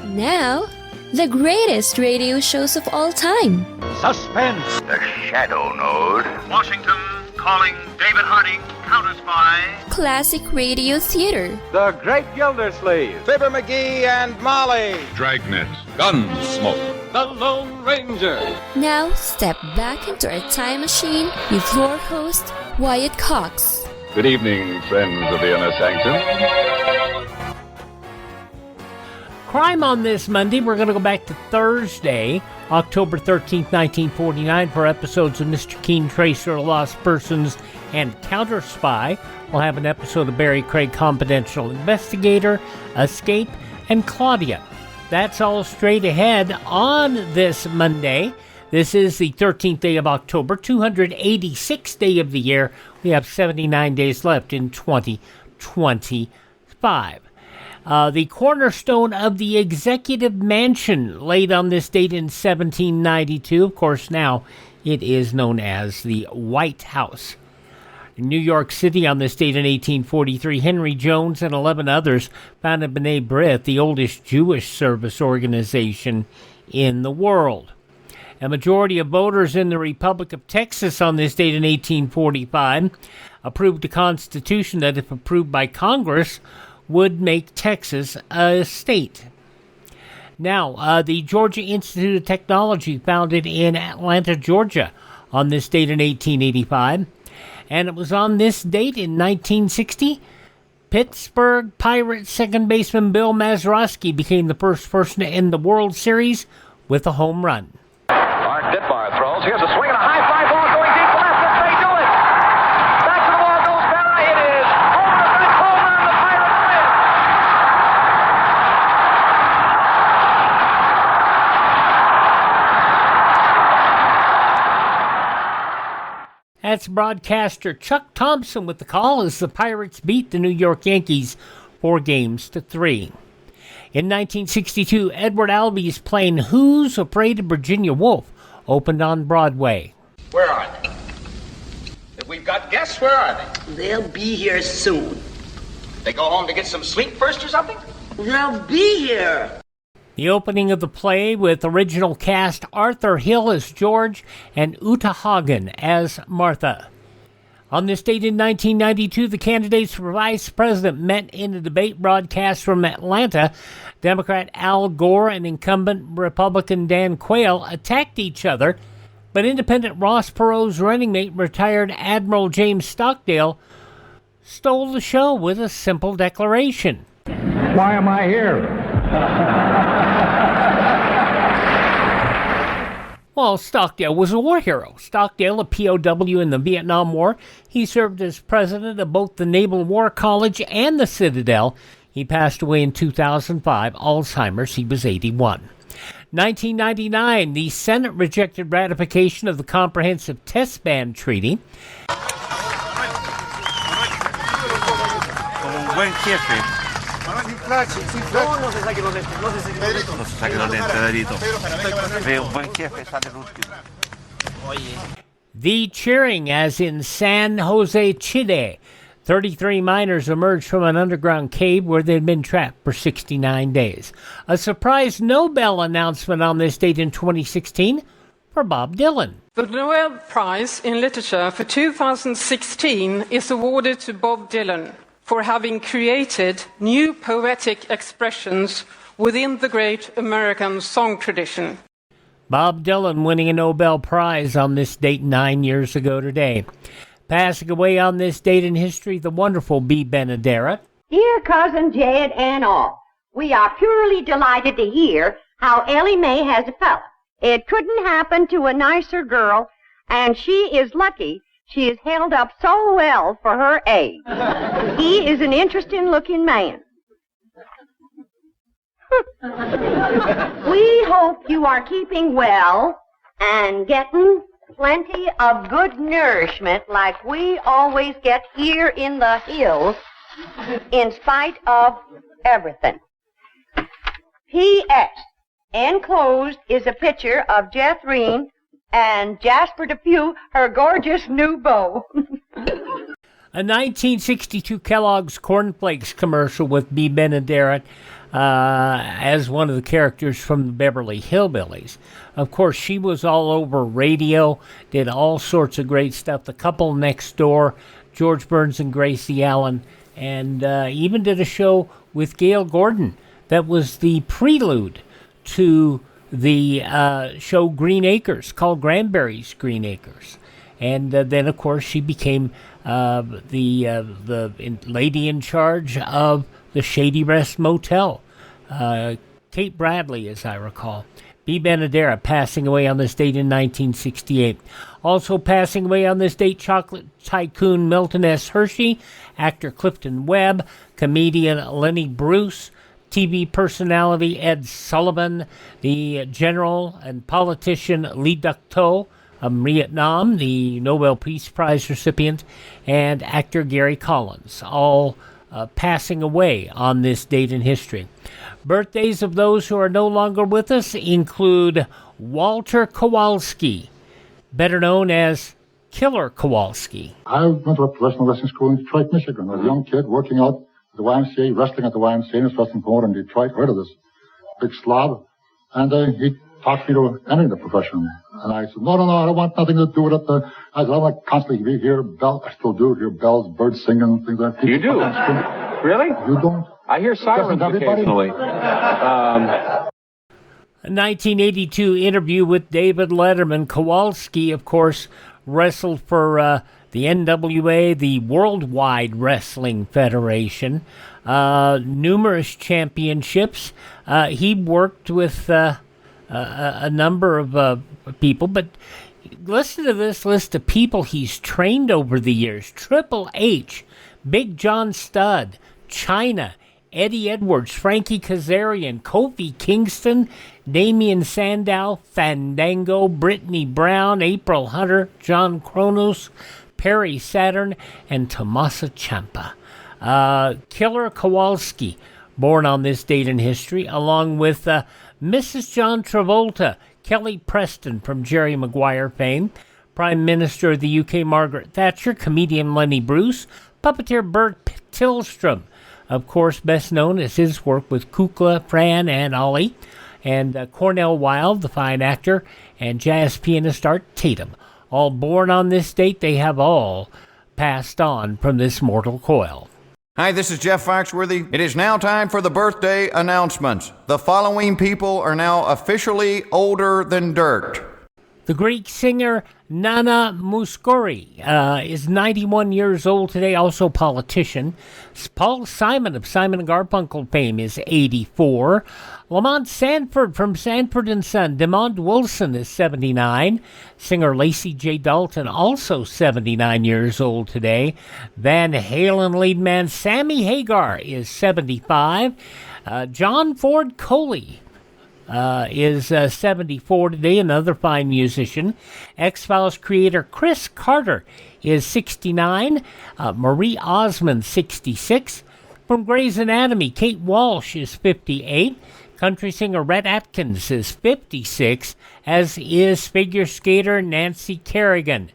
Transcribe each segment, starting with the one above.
Now, the greatest radio shows of all time. Suspense. The Shadow Node. Washington calling David Harding, Counterspy. Classic radio theater. The Great Gildersleeve. Fibber McGee and Molly. Dragnet. Gunsmoke. The Lone Ranger. Now, step back into a time machine with your host, Wyatt Cox. Good evening, friends of the Inner Sanctum. Crime on this Monday. We're going to go back to Thursday, October 13th, 1949, for episodes of Mr. Keen Tracer, Lost Persons, and Counterspy. We'll have an episode of Barrie Craig Confidential Investigator, Escape, and Claudia. That's all straight ahead on this Monday. This is the 13th day of October, 286th day of the year. We have 79 days left in 2025. The cornerstone of the executive mansion laid on this date in 1792. Of course, now it is known as the White House. In New York City on this date in 1843, Henry Jones and 11 others founded B'nai B'rith, the oldest Jewish service organization in the world. A majority of voters in the Republic of Texas on this date in 1845 approved a constitution that, if approved by Congress, would make Texas a state. Now, the Georgia Institute of Technology, founded in Atlanta, Georgia, on this date in 1885. And it was on this date in 1960, Pittsburgh Pirates second baseman Bill Mazeroski became the first person to end the World Series with a home run. Mark Ditmar throws. Here's a swing and a high fly ball going deep left. If they do it. Back to the wall goes Barrie. It is Homer. The Pirates win. That's broadcaster Chuck Thompson with the call as the Pirates beat the New York Yankees 4-3. In 1962, Edward Albee's play Who's Afraid of Virginia Woolf opened on Broadway. Where are they? If we've got guests, where are they? They'll be here soon. They go home to get some sleep first or something? They'll be here. The opening of the play with original cast Arthur Hill as George and Uta Hagen as Martha. On this date in 1992, the candidates for vice president met in a debate broadcast from Atlanta. Democrat Al Gore and incumbent Republican Dan Quayle attacked each other, but independent Ross Perot's running mate, retired Admiral James Stockdale, stole the show with a simple declaration. Why am I here? Well, Stockdale was a war hero. Stockdale, a POW in the Vietnam War. He served as president of both the Naval War College and the Citadel. He passed away in 2005, Alzheimer's. He was 81. 1999, the Senate rejected ratification of the Comprehensive Test Ban Treaty. The cheering, as in San Jose, Chile. 33 miners emerged from an underground cave where they'd been trapped for 69 days. A surprise Nobel announcement on this date in 2016 for Bob Dylan. The Nobel Prize in Literature for 2016 is awarded to Bob Dylan for having created new poetic expressions within the great American song tradition. Bob Dylan winning a Nobel Prize on this date 9 years ago today. Passing away on this date in history, the wonderful Bea Benaderet. Dear Cousin Jed and all, we are purely delighted to hear how Ellie Mae has a fella. It couldn't happen to a nicer girl, and she is lucky she is held up so well for her age. He is an interesting-looking man. We hope you are keeping well and getting plenty of good nourishment like we always get here in the hills, in spite of everything. P.S. Enclosed is a picture of Jethrine and Jasper Depew, her gorgeous new beau. A 1962 Kellogg's Corn Flakes commercial with Bea Benaderet as one of the characters from the Beverly Hillbillies. Of course, she was all over radio, did all sorts of great stuff. The Couple Next Door, George Burns and Gracie Allen, and even did a show with Gail Gordon that was the prelude to the show Green Acres, called Granberries Green Acres. And then, of course, she became the lady in charge of the Shady Rest Motel. Kate Bradley, as I recall. Bea Benaderet passing away on this date in 1968. Also passing away on this date, chocolate tycoon Milton S. Hershey, actor Clifton Webb, comedian Lenny Bruce, TV personality Ed Sullivan, the general and politician Lee Ducteau of Vietnam, the Nobel Peace Prize recipient, and actor Gary Collins, all passing away on this date in history. Birthdays of those who are no longer with us include Walter Kowalski, better known as Killer Kowalski. I went to a professional wrestling school in Detroit, Michigan. I was a young kid working out at the YMCA, wrestling at the YMCA, and this wrestling promoter in Detroit heard of this big slob, and he talked me to entering the profession. And I said, no, I don't want nothing to do with it. I said, I want to constantly hear bells. I still do hear bells, birds singing, things like that. You do? Really? You don't? I hear sirens occasionally. A 1982 interview with David Letterman. Kowalski, of course, wrestled for the NWA, the Worldwide Wrestling Federation, numerous championships. He worked with a number of people, but listen to this list of people he's trained over the years. Triple H, Big John Studd, Chyna, Eddie Edwards, Frankie Kazarian, Kofi Kingston, Damian Sandow, Fandango, Brittany Brown, April Hunter, John Kronos, Perry Saturn, and Tommaso Ciampa. Killer Kowalski, born on this date in history, along with Mrs. John Travolta, Kelly Preston from Jerry Maguire fame, Prime Minister of the UK Margaret Thatcher, comedian Lenny Bruce, puppeteer Bert Tillstrom, of course best known as his work with Kukla, Fran, and Ollie, and Cornell Wilde, the fine actor, and jazz pianist Art Tatum. All born on this date, they have all passed on from this mortal coil. Hi, this is Jeff Foxworthy. It is now time for the birthday announcements. The following people are now officially older than dirt. The Greek singer Nana Mouskouri is 91 years old today, also politician. Paul Simon of Simon & Garfunkel fame is 84. Lamont Sanford from Sanford & Son. Demond Wilson is 79. Singer Lacey J. Dalton, also 79 years old today. Van Halen lead man Sammy Hagar is 75. John Ford Coley is 74 today, another fine musician. X-Files creator Chris Carter is 69. Marie Osmond, 66. From Grey's Anatomy, Kate Walsh is 58. Country singer Rhett Atkins is 56, as is figure skater Nancy Kerrigan.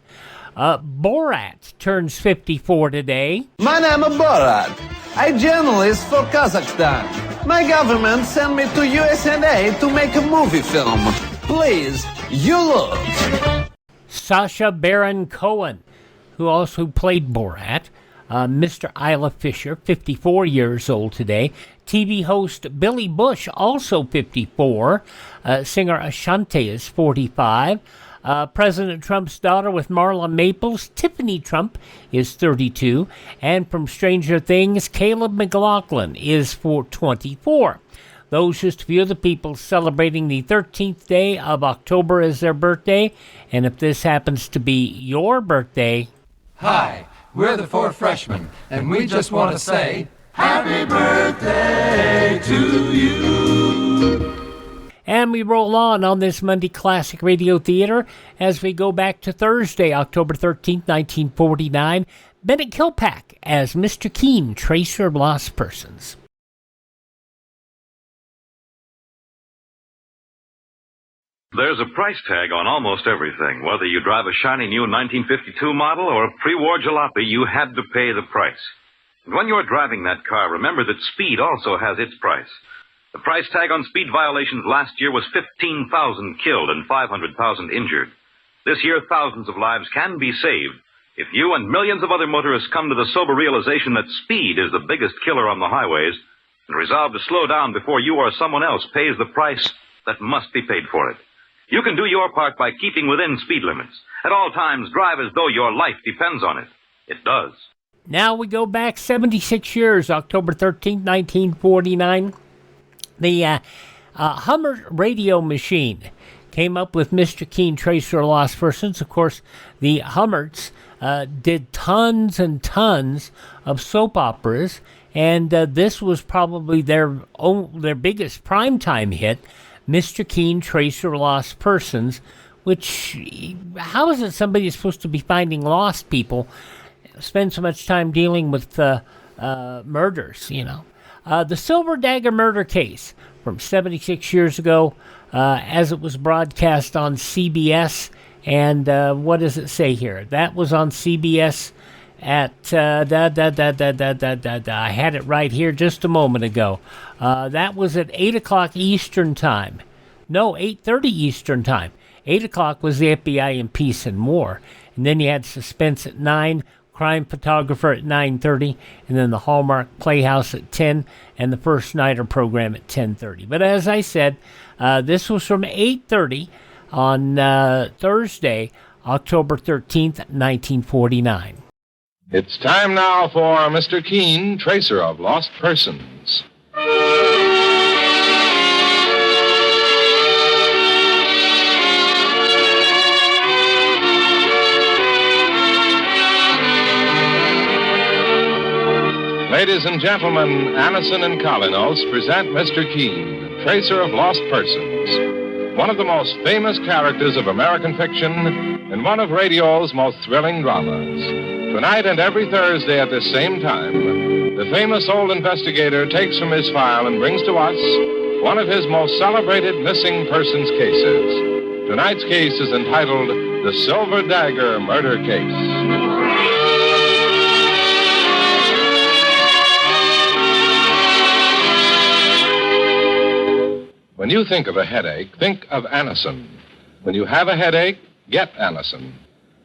Borat turns 54 today. My name is Borat. I'm journalist for Kazakhstan. My government sent me to USA to make a movie film. Please, you look. Sacha Baron Cohen, who also played Borat. Mr. Isla Fisher, 54 years old today. TV host Billy Bush, also 54. Singer Ashanti is 45. President Trump's daughter with Marla Maples, Tiffany Trump, is 32. And from Stranger Things, Caleb McLaughlin is 24. Those just a few of the people celebrating the 13th day of October as their birthday. And if this happens to be your birthday... Hi, we're the Four Freshmen, and we just want to say, Happy birthday to you! And we roll on this Monday Classic Radio Theater as we go back to Thursday, October 13th, 1949. Bennet Kilpack as Mr. Keen, Tracer of Lost Persons. There's a price tag on almost everything. Whether you drive a shiny new 1952 model or a pre-war jalopy, you had to pay the price. And when you're driving that car, remember that speed also has its price. The price tag on speed violations last year was 15,000 killed and 500,000 injured. This year, thousands of lives can be saved if you and millions of other motorists come to the sober realization that speed is the biggest killer on the highways and resolve to slow down before you or someone else pays the price that must be paid for it. You can do your part by keeping within speed limits. At all times, drive as though your life depends on it. It does. Now we go back 76 years, October 13th, 1949. The Hummer radio machine came up with Mr. Keen, Tracer of Lost Persons. Of course, the Hummers did tons and tons of soap operas, and this was probably their biggest primetime hit, Mr. Keen, Tracer of Lost Persons, which, how is it somebody is supposed to be finding lost people, spend so much time dealing with murders, you know? The Silver Dagger Murder Case from 76 years ago, as it was broadcast on CBS, and what does it say here? That was on CBS at, I had it right here just a moment ago. That was at 8 o'clock Eastern Time. No, 8:30 Eastern Time. 8 o'clock was the FBI in Peace and More. And then you had Suspense at 9, Crime Photographer at 9:30, and then the Hallmark Playhouse at 10, and the First Nighter program at 10:30. But as I said, this was from 8:30 on Thursday, October 13th, 1949. It's time now for Mr. Keen, Tracer of Lost Persons. Ladies and gentlemen, Anison and Colinos present Mr. Keen, Tracer of Lost Persons, one of the most famous characters of American fiction and one of radio's most thrilling dramas. Tonight and every Thursday at this same time, the famous old investigator takes from his file and brings to us one of his most celebrated missing persons cases. Tonight's case is entitled The Silver Dagger Murder Case. When you think of a headache, think of Anison. When you have a headache, get Anison.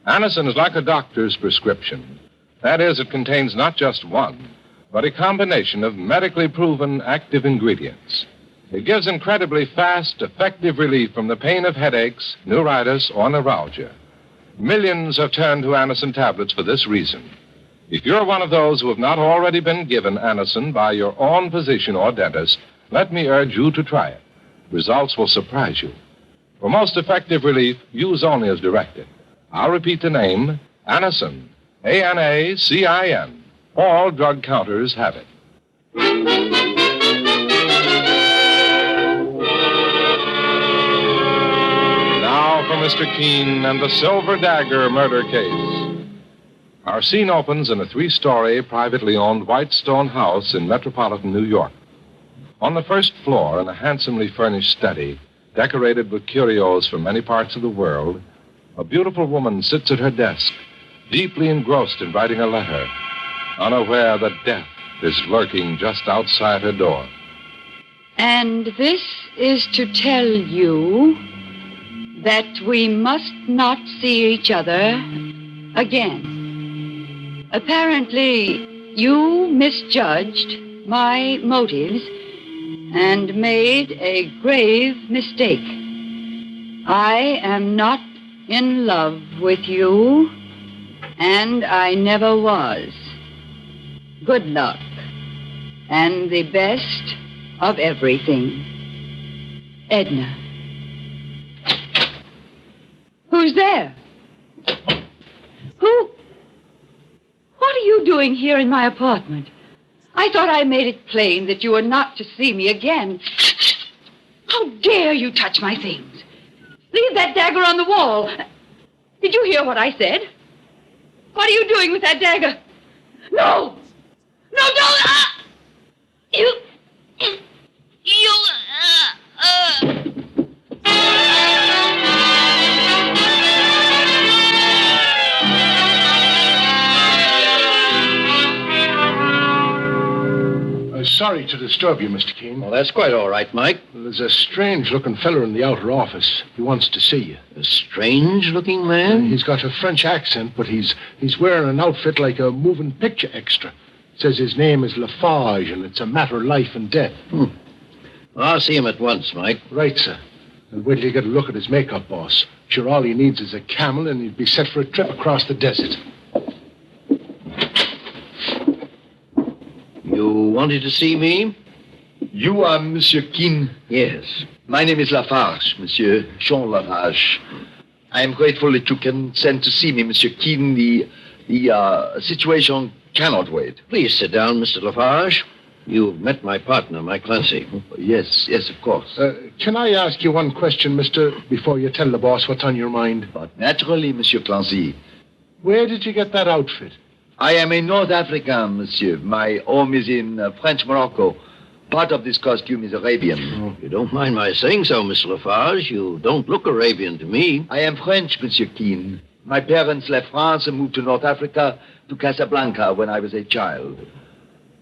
Anison is like a doctor's prescription. That is, it contains not just one, but a combination of medically proven active ingredients. It gives incredibly fast, effective relief from the pain of headaches, neuritis, or neuralgia. Millions have turned to Anison tablets for this reason. If you're one of those who have not already been given Anison by your own physician or dentist, let me urge you to try it. Results will surprise you. For most effective relief, use only as directed. I'll repeat the name, Anison, A-N-A-C-I-N. All drug counters have it. Now for Mr. Keen and the Silver Dagger Murder Case. Our scene opens in a 3-story, privately owned white stone house in metropolitan New York. On the first floor, in a handsomely furnished study, decorated with curios from many parts of the world, a beautiful woman sits at her desk, deeply engrossed in writing a letter, unaware that death is lurking just outside her door. And this is to tell you that we must not see each other again. Apparently, you misjudged my motives and made a grave mistake. I am not in love with you, and I never was. Good luck, and the best of everything. Edna. Who's there? Who? What are you doing here in my apartment? I thought I made it plain that you were not to see me again. How dare you touch my things? Leave that dagger on the wall. Did you hear what I said? What are you doing with that dagger? No! No, don't! You... sorry to disturb you, Mr. Keene. Well, that's quite all right, Mike. There's a strange-looking feller in the outer office. He wants to see you. A strange-looking man? He's got a French accent, but he's wearing an outfit like a moving picture extra. Says his name is Lafarge, and it's a matter of life and death. I'll see him at once, Mike. Right, sir. And wait till you get a look at his makeup, boss. Sure, all he needs is a camel, and he'd be set for a trip across the desert. You wanted to see me? You are Monsieur Keene? Yes. My name is Lafarge, Monsieur Jean Lafarge. I am grateful that you can send to see me, Monsieur Keene. The situation cannot wait. Please sit down, Mr. Lafarge. You've met my partner, Mike Clancy. Yes, of course. Can I ask you one question, mister, before you tell the boss what's on your mind? But naturally, Monsieur Clancy. Where did you get that outfit? I am a North African, monsieur. My home is in French Morocco. Part of this costume is Arabian. You don't mind my saying so, Mr. Lafarge. You don't look Arabian to me. I am French, Monsieur Keene. My parents left France and moved to North Africa, to Casablanca, when I was a child.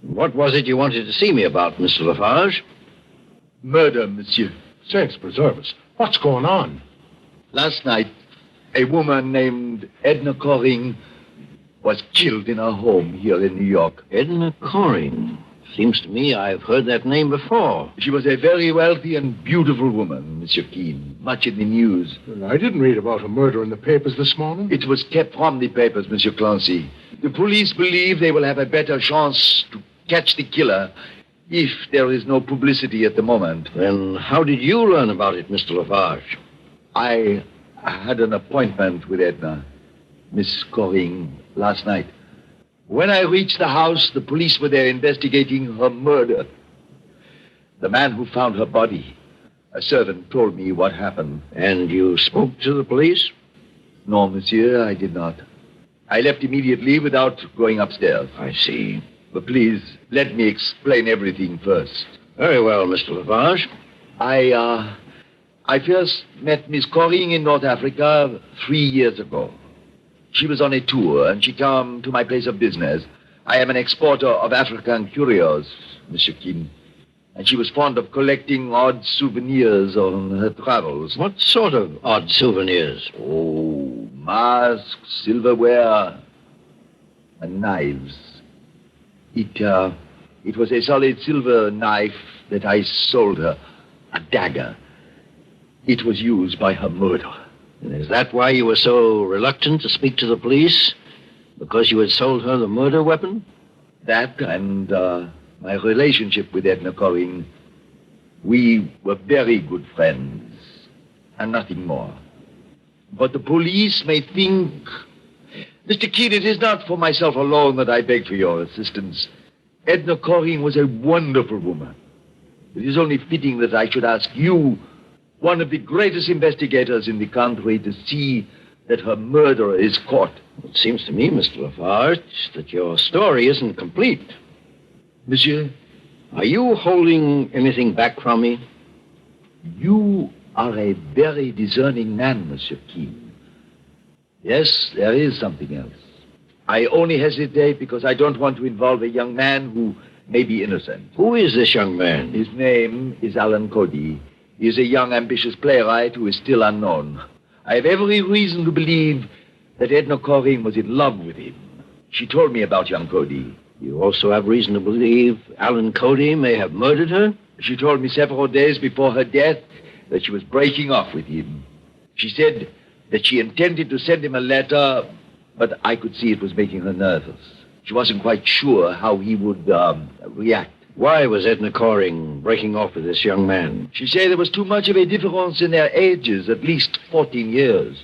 What was it you wanted to see me about, Mr. Lafarge? Murder, monsieur. Saints preserve us. What's going on? Last night, a woman named Edna Coring was killed in her home here in New York. Edna Coring? Seems to me I've heard that name before. She was a very wealthy and beautiful woman, Monsieur Keene. Much in the news. I didn't read about a murder in the papers this morning. It was kept from the papers, Monsieur Clancy. The police believe they will have a better chance to catch the killer if there is no publicity at the moment. Then how did you learn about it, Mr. Lafarge? I had an appointment with Edna, Miss Coring, last night. When I reached the house, the police were there investigating her murder. The man who found her body, a servant, told me what happened. And you spoke to the police? No, monsieur, I did not. I left immediately without going upstairs. I see. But please, let me explain everything first. Very well, Mr. Lafarge. I first met Miss Coring in North Africa 3 years ago. She was on a tour, and she came to my place of business. I am an exporter of African curios, Monsieur Keene. And she was fond of collecting odd souvenirs on her travels. What sort of odd souvenirs? Oh, masks, silverware, and knives. It was a solid silver knife that I sold her, a dagger. It was used by her murderer. And is that why you were so reluctant to speak to the police? Because you had sold her the murder weapon? That and my relationship with Edna Coring. We were very good friends, and nothing more. But the police may think... Mr. Keene, it is not for myself alone that I beg for your assistance. Edna Coring was a wonderful woman. It is only fitting that I should ask you, one of the greatest investigators in the country, to see that her murderer is caught. It seems to me, Mr. Lafarge, that your story isn't complete. Monsieur? Are you holding anything back from me? You are a very discerning man, Monsieur Keene. Yes, there is something else. I only hesitate because I don't want to involve a young man who may be innocent. Who is this young man? His name is Alan Cody. He is a young, ambitious playwright who is still unknown. I have every reason to believe that Edna Coring was in love with him. She told me about young Cody. You also have reason to believe Alan Cody may have murdered her? She told me several days before her death that she was breaking off with him. She said that she intended to send him a letter, but I could see it was making her nervous. She wasn't quite sure how he would react. Why was Edna Coring breaking off with this young man? She said there was too much of a difference in their ages, at least 14 years.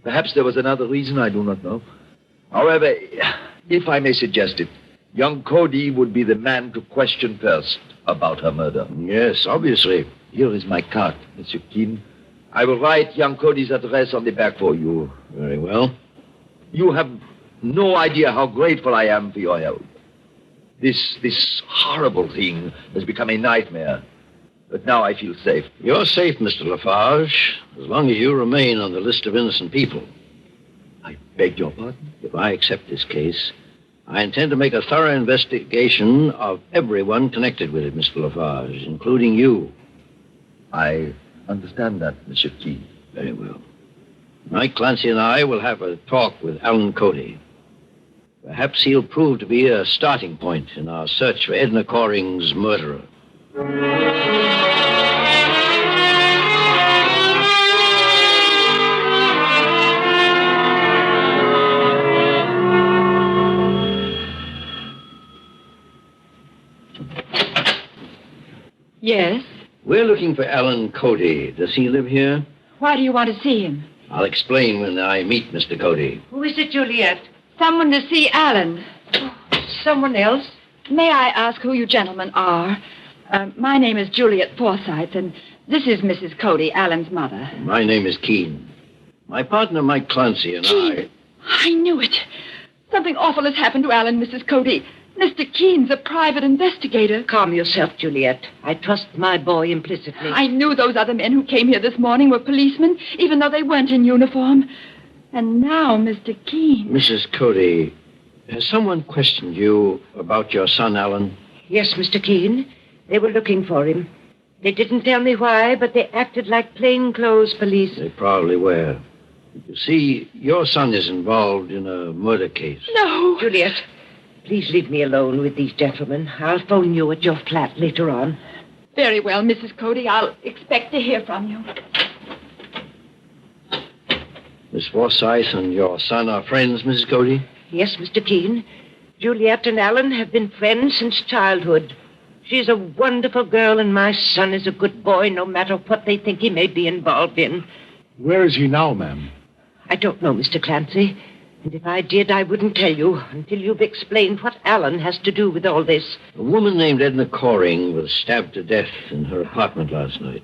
Perhaps there was another reason, I do not know. However, if I may suggest it, young Cody would be the man to question first about her murder. Yes, obviously. Here is my card, Monsieur Keene. I will write young Cody's address on the back for you. Very well. You have no idea how grateful I am for your help. This horrible thing has become a nightmare. But now I feel safe. You're safe, Mr. Lafarge, as long as you remain on the list of innocent people. I beg your pardon? If I accept this case, I intend to make a thorough investigation of everyone connected with it, Mr. Lafarge, including you. I understand that, Monsieur Keene. Very well. Mike Clancy and I will have a talk with Alan Cody. Perhaps he'll prove to be a starting point in our search for Edna Coring's murderer. Yes? We're looking for Alan Cody. Does he live here? Why do you want to see him? I'll explain when I meet Mr. Cody. Who is it, Juliet? Someone to see Alan. Someone else? May I ask who you gentlemen are? My name is Juliet Forsyth, and this is Mrs. Cody, Alan's mother. My name is Keene. My partner, Mike Clancy, and I knew it. Something awful has happened to Alan, Mrs. Cody. Mr. Keene's a private investigator. Calm yourself, Juliet. I trust my boy implicitly. I knew those other men who came here this morning were policemen, even though they weren't in uniform. And now, Mr. Keene... Mrs. Cody, has someone questioned you about your son, Alan? Yes, Mr. Keene. They were looking for him. They didn't tell me why, but they acted like plainclothes police. They probably were. You see, your son is involved in a murder case. No! Juliet, please leave me alone with these gentlemen. I'll phone you at your flat later on. Very well, Mrs. Cody. I'll expect to hear from you. Miss Forsyth and your son are friends, Mrs. Cody? Yes, Mr. Keene. Juliet and Alan have been friends since childhood. She's a wonderful girl, and my son is a good boy, no matter what they think he may be involved in. Where is he now, ma'am? I don't know, Mr. Clancy. And if I did, I wouldn't tell you until you've explained what Alan has to do with all this. A woman named Edna Coring was stabbed to death in her apartment last night.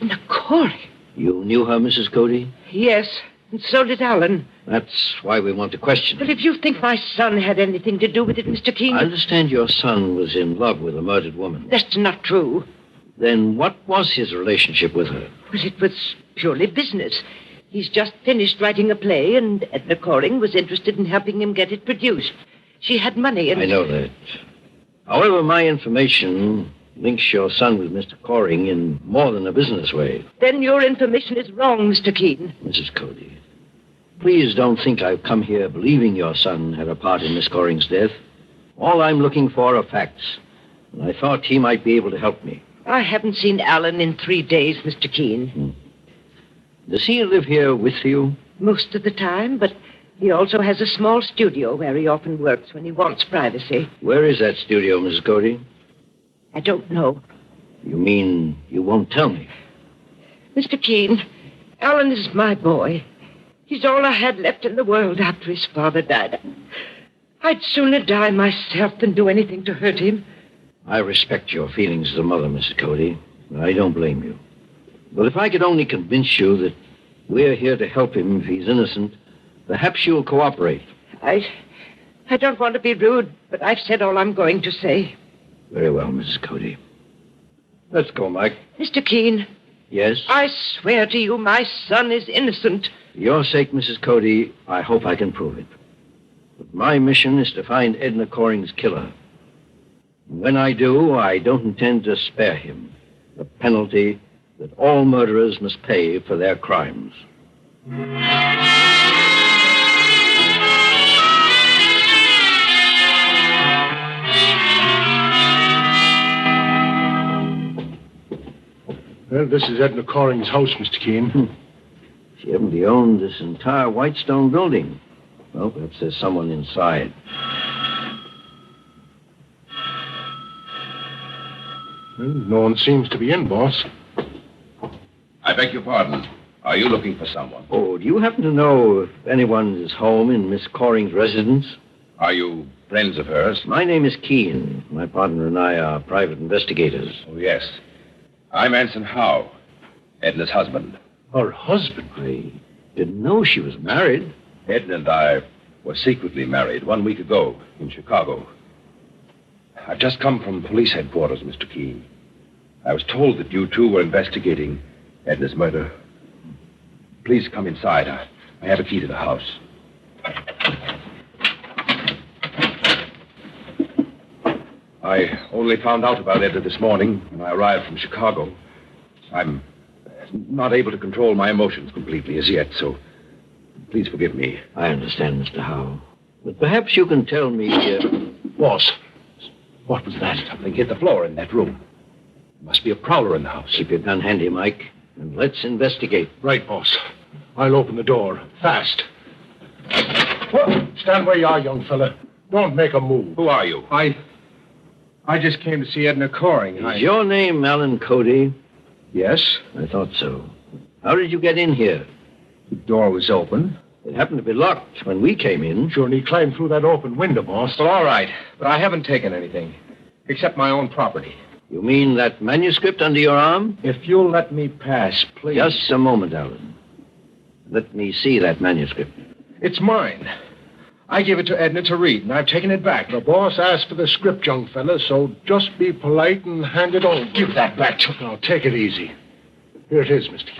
Edna Coring? You knew her, Mrs. Cody? Yes, and so did Alan. That's why we want to question her. But if you think my son had anything to do with it, Mr. Keene... I understand your son was in love with a murdered woman. That's not true. Then what was his relationship with her? Well, it was purely business. He's just finished writing a play, and Edna Coring was interested in helping him get it produced. She had money and... I know that. However, my information links your son with Mr. Coring in more than a business way. Then your information is wrong, Mr. Keene. Mrs. Cody, please don't think I've come here believing your son had a part in Miss Coring's death. All I'm looking for are facts, and I thought he might be able to help me. I haven't seen Alan in 3 days, Mr. Keene. Does he live here with you? Most of the time, but he also has a small studio where he often works when he wants privacy. Where is that studio, Mrs. Cody? I don't know. You mean you won't tell me? Mr. Keene, Alan is my boy. He's all I had left in the world after his father died. I'd sooner die myself than do anything to hurt him. I respect your feelings as a mother, Mrs. Cody. I don't blame you. But if I could only convince you that we're here to help him if he's innocent, perhaps you'll cooperate. I don't want to be rude, but I've said all I'm going to say. Very well, Mrs. Cody. Let's go, Mike. Mr. Keene. Yes? I swear to you my son is innocent. For your sake, Mrs. Cody, I hope I can prove it. But my mission is to find Edna Coring's killer. And when I do, I don't intend to spare him the penalty that all murderers must pay for their crimes. Well, this is Edna Coring's house, Mr. Keene. She evidently owned this entire white stone building. Well, perhaps there's someone inside. Well, no one seems to be in, boss. I beg your pardon. Are you looking for someone? Oh, do you happen to know if anyone is home in Miss Coring's residence? Are you friends of hers? My name is Keene. My partner and I are private investigators. Oh, yes. I'm Anson Howe, Edna's husband. Her husband? I didn't know she was married. Edna and I were secretly married 1 week ago in Chicago. I've just come from police headquarters, Mr. Keene. I was told that you two were investigating Edna's murder. Please come inside. I have a key to the house. I only found out about Edna this morning when I arrived from Chicago. I'm not able to control my emotions completely as yet, so please forgive me. I understand, Mr. Howe. But perhaps you can tell me... Boss, what was that? Something hit the floor in that room. There must be a prowler in the house. Keep your gun handy, Mike, and let's investigate. Right, boss. I'll open the door. Fast. Whoa. Stand where you are, young fella. Don't make a move. Who are you? I just came to see Edna Coring. Is your name Alan Cody? Yes. I thought so. How did you get in here? The door was open. It happened to be locked when we came in. Sure, and he climbed through that open window, boss. Well, all right. But I haven't taken anything. Except my own property. You mean that manuscript under your arm? If you'll let me pass, please. Just a moment, Alan. Let me see that manuscript. It's mine. I gave it to Edna to read, and I've taken it back. The boss asked for the script, young fella, so just be polite and hand it over. Give that back to... Now, take it easy. Here it is, Mr.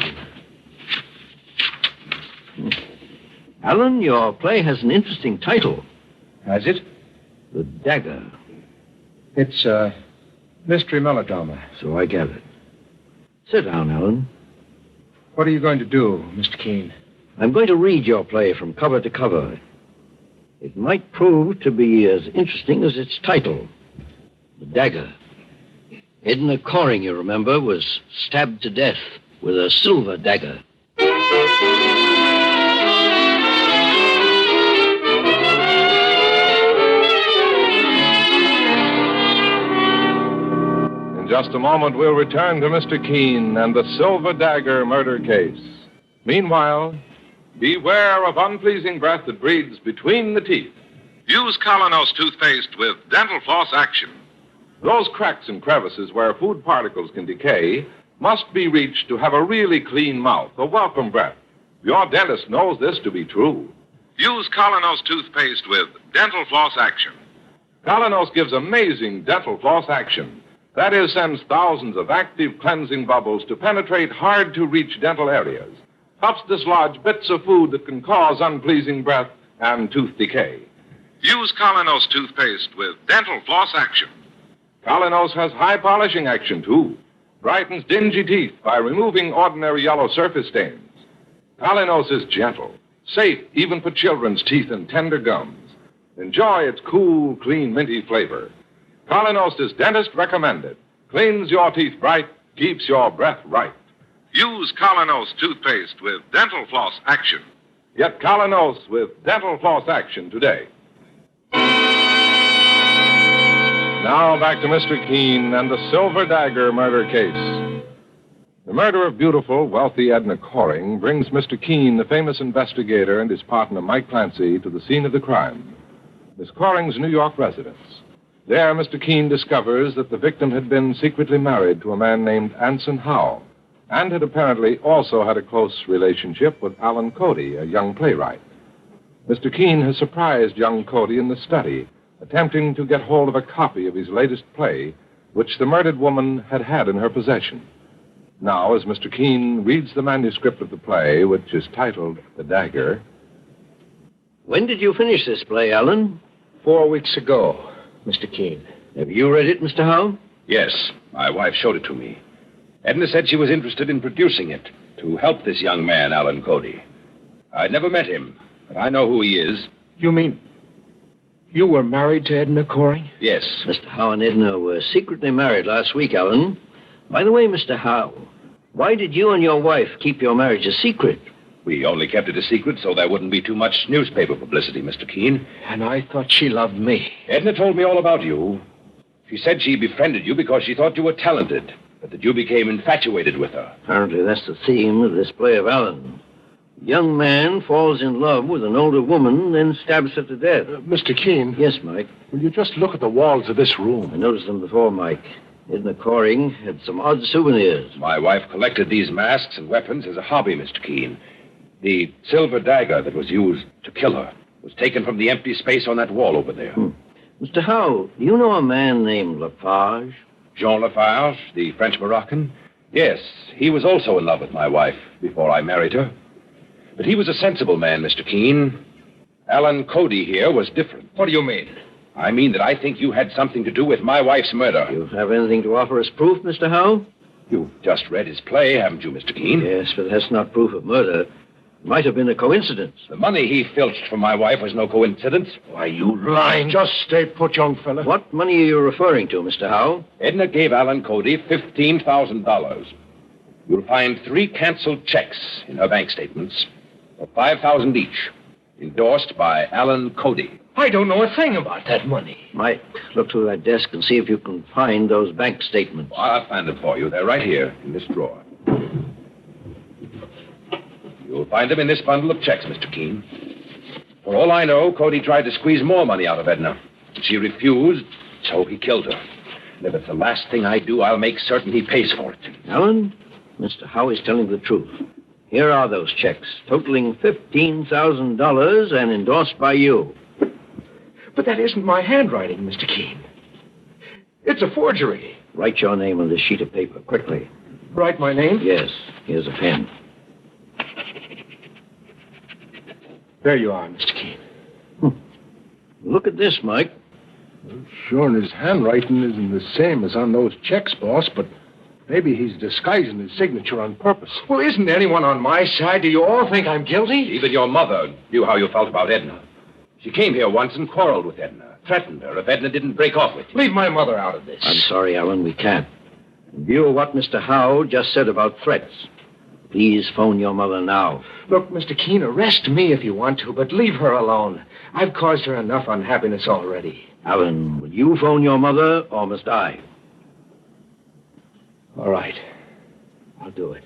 Keene. Alan, your play has an interesting title. Has it? The Dagger. It's a mystery melodrama. So I gathered. Sit down, Alan. What are you going to do, Mr. Keene? I'm going to read your play from cover to cover. It might prove to be as interesting as its title. The Dagger. Edna Coring, you remember, was stabbed to death with a silver dagger. In just a moment, we'll return to Mr. Keene and the Silver Dagger Murder Case. Meanwhile, beware of unpleasing breath that breeds between the teeth. Use Colonos toothpaste with dental floss action. Those cracks and crevices where food particles can decay must be reached to have a really clean mouth, a welcome breath. Your dentist knows this to be true. Use Colonos toothpaste with dental floss action. Colonos gives amazing dental floss action. That is, sends thousands of active cleansing bubbles to penetrate hard-to-reach dental areas. Helps dislodge bits of food that can cause unpleasing breath and tooth decay. Use Colonos toothpaste with dental floss action. Colonos has high polishing action, too. Brightens dingy teeth by removing ordinary yellow surface stains. Colonos is gentle, safe even for children's teeth and tender gums. Enjoy its cool, clean, minty flavor. Colonos is dentist recommended. Cleans your teeth bright, keeps your breath right. Use Colonos toothpaste with dental floss action. Get Colonos with dental floss action today. Now back to Mr. Keene and the Silver Dagger Murder Case. The murder of beautiful, wealthy Edna Coring brings Mr. Keene, the famous investigator, and his partner, Mike Clancy, to the scene of the crime, Miss Coring's New York residence. There, Mr. Keene discovers that the victim had been secretly married to a man named Anson Howe, and had apparently also had a close relationship with Alan Cody, a young playwright. Mr. Keene has surprised young Cody in the study, attempting to get hold of a copy of his latest play, which the murdered woman had had in her possession. Now, as Mr. Keene reads the manuscript of the play, which is titled The Dagger... When did you finish this play, Alan? 4 weeks ago, Mr. Keene. Have you read it, Mr. Howe? Yes, my wife showed it to me. Edna said she was interested in producing it to help this young man, Alan Cody. I'd never met him, but I know who he is. You mean you were married to Edna Coring? Yes. Mr. Howe and Edna were secretly married last week, Alan. By the way, Mr. Howe, why did you and your wife keep your marriage a secret? We only kept it a secret so there wouldn't be too much newspaper publicity, Mr. Keene. And I thought she loved me. Edna told me all about you. She said she befriended you because she thought you were talented, but that you became infatuated with her. Apparently that's the theme of this play of Alan. A young man falls in love with an older woman, then stabs her to death. Mr. Keene? Yes, Mike? Will you just look at the walls of this room? I noticed them before, Mike. Edna Coring had some odd souvenirs. My wife collected these masks and weapons as a hobby, Mr. Keene. The silver dagger that was used to kill her was taken from the empty space on that wall over there. Mr. Howe, do you know a man named Lafarge? Jean Lafarge, the French Moroccan? Yes, he was also in love with my wife before I married her. But he was a sensible man, Mr. Keene. Alan Cody here was different. What do you mean? I mean that I think you had something to do with my wife's murder. You have anything to offer as proof, Mr. Howe? You've just read his play, haven't you, Mr. Keene? Yes, but that's not proof of murder. It might have been a coincidence. The money he filched from my wife was no coincidence. Why, you lying. Just stay put, young fella. What money are you referring to, Mr. Howe? Edna gave Alan Cody $15,000. You'll find 3 canceled checks in her bank statements for $5,000 each, endorsed by Alan Cody. I don't know a thing about that money. Mike, look through that desk and see if you can find those bank statements. I'll find them for you. They're right here in this drawer. You'll find them in this bundle of checks, Mr. Keene. For all I know, Cody tried to squeeze more money out of Edna. She refused, so he killed her. And if it's the last thing I do, I'll make certain he pays for it. Alan, Mr. Howe is telling the truth. Here are those checks, totaling $15,000 and endorsed by you. But that isn't my handwriting, Mr. Keene. It's a forgery. Write your name on this sheet of paper, quickly. Write my name? Yes. Here's a pen. There you are, Mr. Keene. Look at this, Mike. Well, sure, and his handwriting isn't the same as on those checks, boss, but maybe he's disguising his signature on purpose. Well, isn't anyone on my side? Do you all think I'm guilty? Even your mother knew how you felt about Edna. She came here once and quarreled with Edna, threatened her if Edna didn't break off with you. Leave my mother out of this. I'm sorry, Alan, we can't. In view of what Mr. Howe just said about threats, please phone your mother now. Look, Mr. Keene, arrest me if you want to, but leave her alone. I've caused her enough unhappiness already. Alan, will you phone your mother, or must I? All right. I'll do it.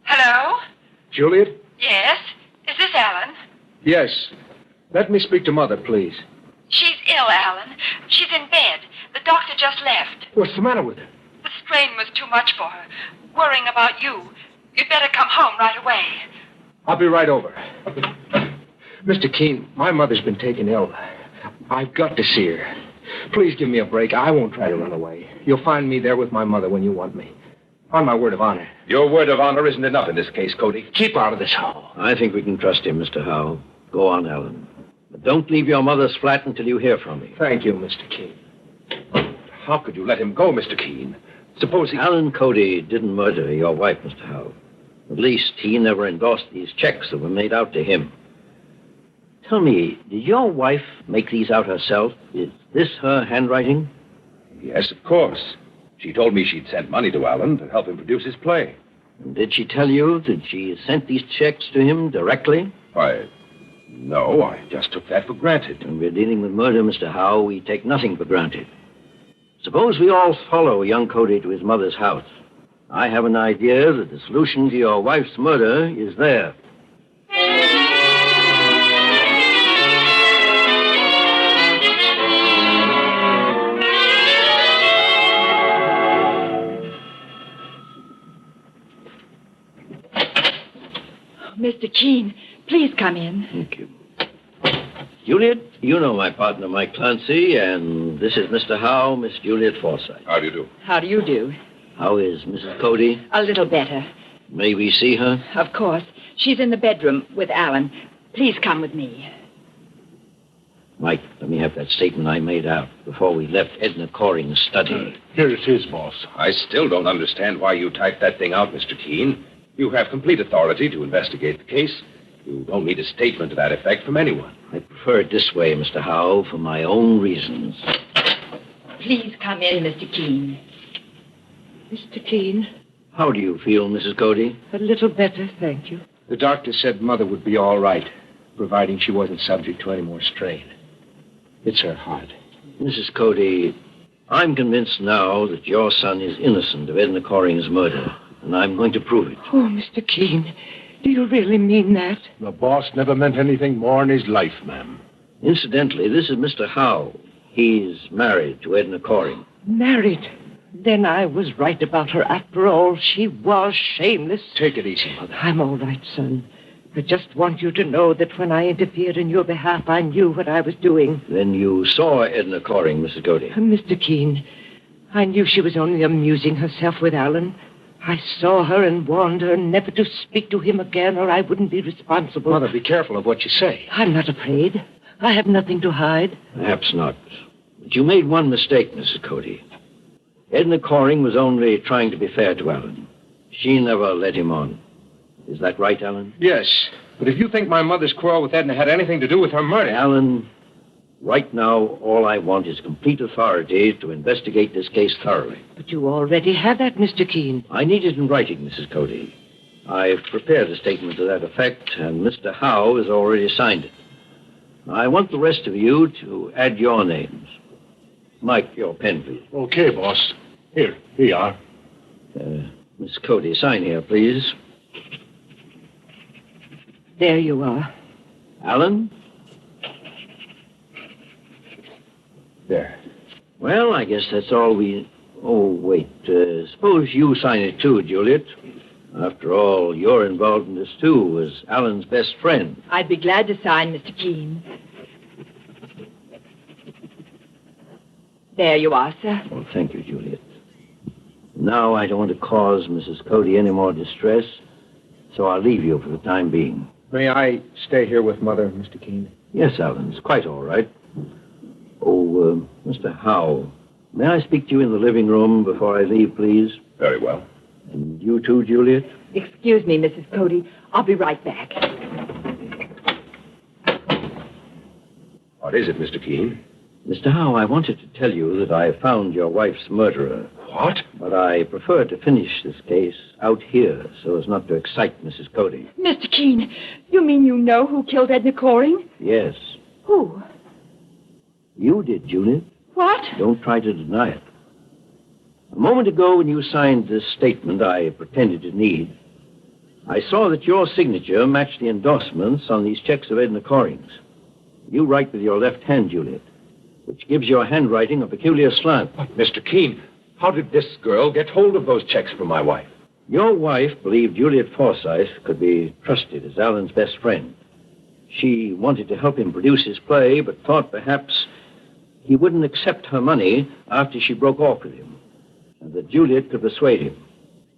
Hello? Juliet? Yes? Is this Alan? Yes. Let me speak to Mother, please. She's ill, Alan. She's in bed. The doctor just left. What's the matter with her? The strain was too much for her. Worrying about you. You'd better come home right away. I'll be right over. Mr. Keene, my mother's been taken ill. I've got to see her. Please give me a break. I won't try to run away. You'll find me there with my mother when you want me. On my word of honor. Your word of honor isn't enough in this case, Cody. Keep out of this hole. I think we can trust him, Mr. Howe. Go on, Alan. But don't leave your mother's flat until you hear from me. Thank you, Mr. Keene. How could you let him go, Mr. Keene? Suppose he... Alan Cody didn't murder your wife, Mr. Howe. At least he never endorsed these checks that were made out to him. Tell me, did your wife make these out herself? Is this her handwriting? Yes, of course. She told me she'd sent money to Alan to help him produce his play. And did she tell you that she sent these checks to him directly? Why, no, I just took that for granted. When we're dealing with murder, Mr. Howe, we take nothing for granted. Suppose we all follow young Cody to his mother's house. I have an idea that the solution to your wife's murder is there. Mr. Keene, please come in. Thank you. Juliet, you know my partner, Mike Clancy, and this is Mr. Howe, Miss Juliet Forsythe. How do you do? How do you do? How is Mrs. Cody? A little better. May we see her? Of course. She's in the bedroom with Alan. Please come with me. Mike, let me have that statement I made out before we left Edna Coring's study. Here it is, boss. I still don't understand why you typed that thing out, Mr. Keene. You have complete authority to investigate the case. You don't need a statement to that effect from anyone. I prefer it this way, Mr. Howe, for my own reasons. Please come in, Mr. Keene. Mr. Keene? How do you feel, Mrs. Cody? A little better, thank you. The doctor said Mother would be all right, providing she wasn't subject to any more strain. It's her heart. Mrs. Cody, I'm convinced now that your son is innocent of Edna Coring's murder, and I'm going to prove it. Oh, Mr. Keene, do you really mean that? The boss never meant anything more in his life, ma'am. Incidentally, this is Mr. Howe. He's married to Edna Coring. Married? Then I was right about her after all. She was shameless. Take it easy, Mother. I'm all right, son. I just want you to know that when I interfered in your behalf, I knew what I was doing. Then you saw Edna Coring, Mrs. Cody. Mr. Keene, I knew she was only amusing herself with Alan. I saw her and warned her never to speak to him again, or I wouldn't be responsible. Mother, be careful of what you say. I'm not afraid. I have nothing to hide. Perhaps not. But you made one mistake, Mrs. Cody. Edna Coring was only trying to be fair to Alan. She never led him on. Is that right, Alan? Yes. But if you think my mother's quarrel with Edna had anything to do with her murder... Alan, right now, all I want is complete authority to investigate this case thoroughly. But you already have that, Mr. Keene. I need it in writing, Mrs. Cody. I've prepared a statement to that effect, and Mr. Howe has already signed it. I want the rest of you to add your names. Mike, your pen, please. Okay, boss. Here you are. Miss Cody, sign here, please. There you are. Alan? There. Well, I guess that's all we... Oh, wait. Suppose you sign it too, Juliet. After all, you're involved in this too, as Alan's best friend. I'd be glad to sign, Mr. Keene. There you are, sir. Well, thank you, Juliet. Now I don't want to cause Mrs. Cody any more distress, so I'll leave you for the time being. May I stay here with Mother, Mr. Keene? Yes, Alan, it's quite all right. Oh, Mr. Howe, may I speak to you in the living room before I leave, please? Very well. And you too, Juliet? Excuse me, Mrs. Cody. I'll be right back. What is it, Mr. Keene? Mr. Howe, I wanted to tell you that I found your wife's murderer. What? But I prefer to finish this case out here so as not to excite Mrs. Cody. Mr. Keene, you mean you know who killed Edna Coring? Yes. Who? You did, Juliet. What? Don't try to deny it. A moment ago, when you signed this statement I pretended to need, I saw that your signature matched the endorsements on these checks of Edna Coring's. You write with your left hand, Juliet, which gives your handwriting a peculiar slant. But, Mr. Keene, how did this girl get hold of those checks from my wife? Your wife believed Juliet Forsythe could be trusted as Alan's best friend. She wanted to help him produce his play, but thought perhaps he wouldn't accept her money after she broke off with him, and that Juliet could persuade him.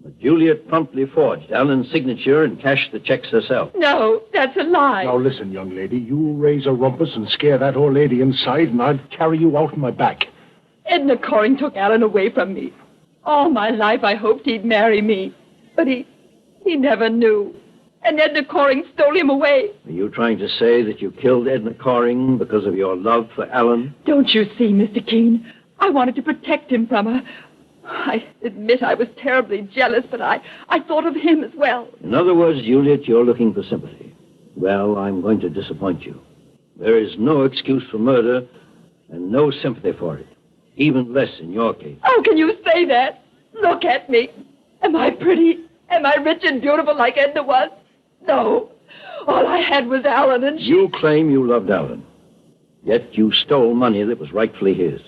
But Juliet promptly forged Alan's signature and cashed the checks herself. No, that's a lie. Now, listen, young lady. You raise a rumpus and scare that old lady inside, and I'll carry you out on my back. Edna Coring took Alan away from me. All my life I hoped he'd marry me. But he never knew. And Edna Coring stole him away. Are you trying to say that you killed Edna Coring because of your love for Alan? Don't you see, Mr. Keene? I wanted to protect him from her. I admit I was terribly jealous, but I thought of him as well. In other words, Juliet, you're looking for sympathy. Well, I'm going to disappoint you. There is no excuse for murder and no sympathy for it. Even less in your case. How can you say that? Look at me. Am I pretty? Am I rich and beautiful like Edna was? No. All I had was Alan, and she... You claim you loved Alan. Yet you stole money that was rightfully his.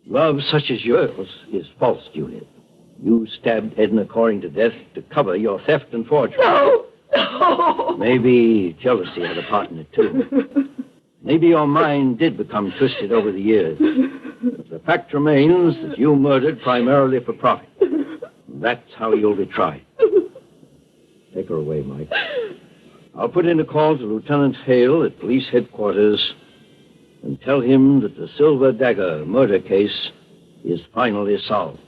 Love such as yours is false, Juliet. You stabbed Edna Coring to death to cover your theft and forgery. No. No. Maybe jealousy had a part in it, too. Maybe your mind did become twisted over the years. But the fact remains that you murdered primarily for profit. That's how you'll be tried. Take her away, Mike. I'll put in a call to Lieutenant Hale at police headquarters and tell him that the Silver Dagger murder case is finally solved.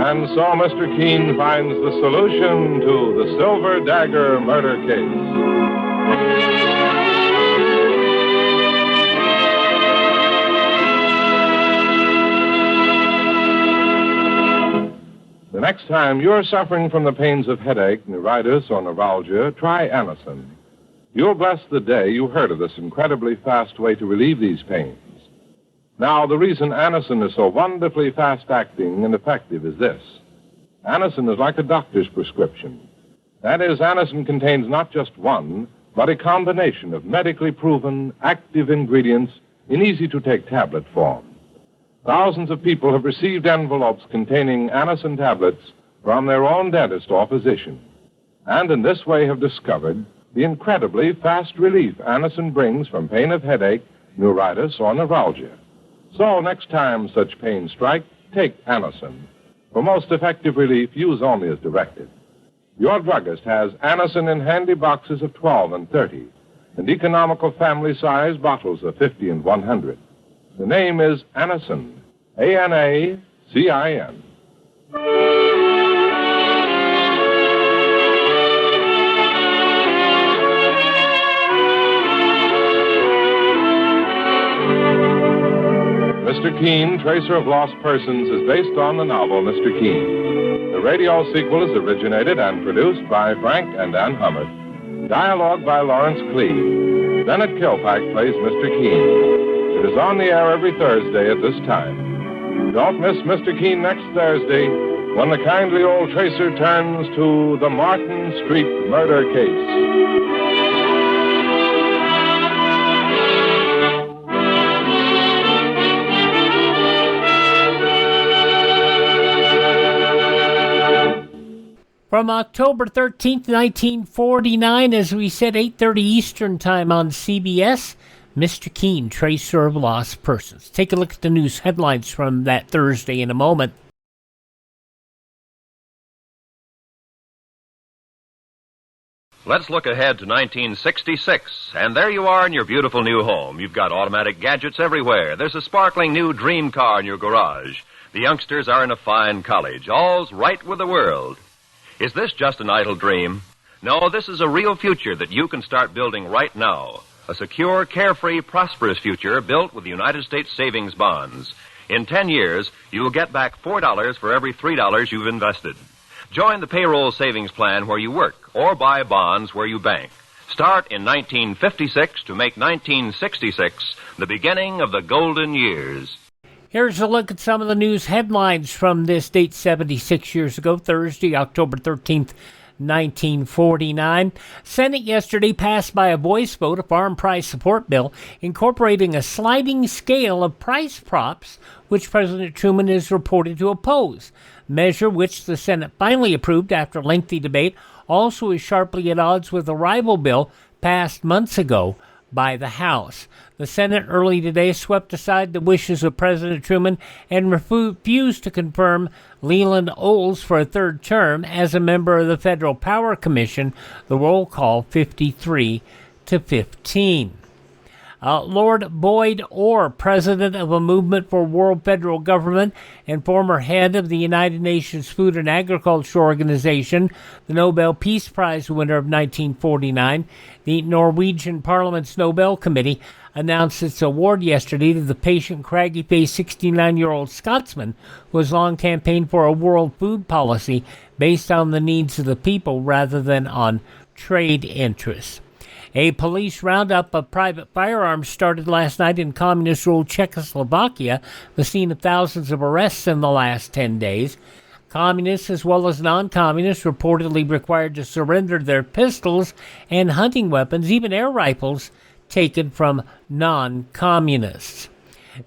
And so Mr. Keene finds the solution to the Silver Dagger murder case. The next time you're suffering from the pains of headache, neuritis, or neuralgia, try Anacin. You'll bless the day you heard of this incredibly fast way to relieve these pains. Now, the reason Anacin is so wonderfully fast-acting and effective is this. Anacin is like a doctor's prescription. That is, Anacin contains not just one, but a combination of medically proven, active ingredients in easy-to-take tablet form. Thousands of people have received envelopes containing Anacin tablets from their own dentist or physician, and in this way have discovered the incredibly fast relief Anacin brings from pain of headache, neuritis, or neuralgia. So next time such pain strike, take Anacin. For most effective relief, use only as directed. Your druggist has Anacin in handy boxes of 12 and 30, and economical family-size bottles of 50 and 100. The name is Anacin, A-N-A-C-I-N. Mr. Keene, Tracer of Lost Persons, is based on the novel Mr. Keene. The radio sequel is originated and produced by Frank and Ann Hummert. Dialogue by Lawrence Clee. Bennet Kilpack plays Mr. Keene. It is on the air every Thursday at this time. Don't miss Mr. Keene next Thursday when the kindly old Tracer turns to the Martin Street Murder Case. From October 13th, 1949, as we said, 8:30 Eastern Time on CBS, Mr. Keene, Tracer of Lost Persons. Take a look at the news headlines from that Thursday in a moment. Let's look ahead to 1966, and there you are in your beautiful new home. You've got automatic gadgets everywhere. There's a sparkling new dream car in your garage. The youngsters are in a fine college. All's right with the world. Is this just an idle dream? No, this is a real future that you can start building right now. A secure, carefree, prosperous future built with United States savings bonds. In 10 years, you'll get back $4 for every $3 you've invested. Join the payroll savings plan where you work or buy bonds where you bank. Start in 1956 to make 1966 the beginning of the golden years. Here's a look at some of the news headlines from this date 76 years ago, Thursday, October 13th, 1949. Senate yesterday passed by a voice vote a farm price support bill incorporating a sliding scale of price props, which President Truman is reported to oppose. Measure which the Senate finally approved after lengthy debate also is sharply at odds with a rival bill passed months ago by the House. The Senate early today swept aside the wishes of President Truman and refused to confirm Leland Olds for a third term as a member of the Federal Power Commission. The roll call 53-15. Lord Boyd Orr, president of a movement for world federal government and former head of the United Nations Food and Agriculture Organization, the Nobel Peace Prize winner of 1949, the Norwegian Parliament's Nobel Committee announced its award yesterday to the patient, craggy-faced 69-year-old Scotsman who has long campaigned for a world food policy based on the needs of the people rather than on trade interests. A police roundup of private firearms started last night in communist-ruled Czechoslovakia, the scene of thousands of arrests in the last 10 days. Communists as well as non-communists reportedly required to surrender their pistols and hunting weapons, even air rifles, taken from non-communists.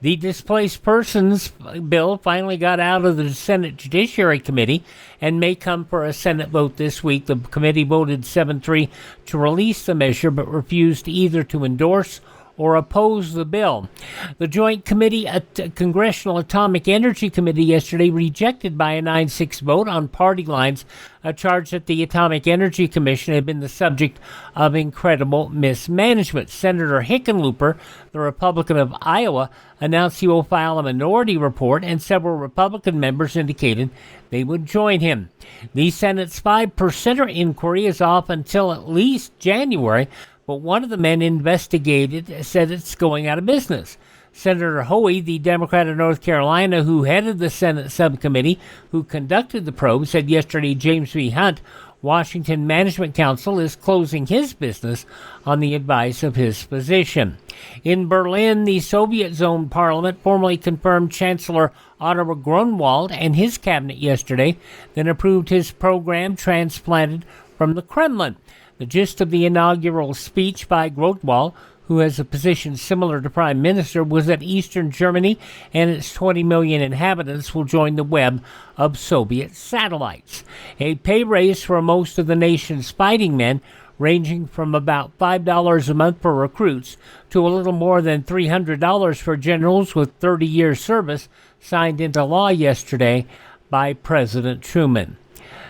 The Displaced Persons bill finally got out of the Senate Judiciary Committee and may come for a Senate vote this week. The committee voted 7-3 to release the measure, but refused either to endorse or oppose the bill. The Joint Committee at Congressional Atomic Energy Committee yesterday rejected by a 9-6 vote on party lines a charge that the Atomic Energy Commission had been the subject of incredible mismanagement. Senator Hickenlooper, the Republican of Iowa, announced he will file a minority report, and several Republican members indicated they would join him. The Senate's 5% inquiry is off until at least January, but one of the men investigated said it's going out of business. Senator Hoey, the Democrat of North Carolina who headed the Senate subcommittee who conducted the probe, said yesterday James V. Hunt, Washington Management Council, is closing his business on the advice of his physician. In Berlin, the Soviet-zoned parliament formally confirmed Chancellor Otto Grunwald and his cabinet yesterday, then approved his program transplanted from the Kremlin. The gist of the inaugural speech by Grunwald, who has a position similar to Prime Minister, was that Eastern Germany and its 20 million inhabitants will join the web of Soviet satellites. A pay raise for most of the nation's fighting men, ranging from about $5 a month for recruits to a little more than $300 for generals with 30 years service, signed into law yesterday by President Truman.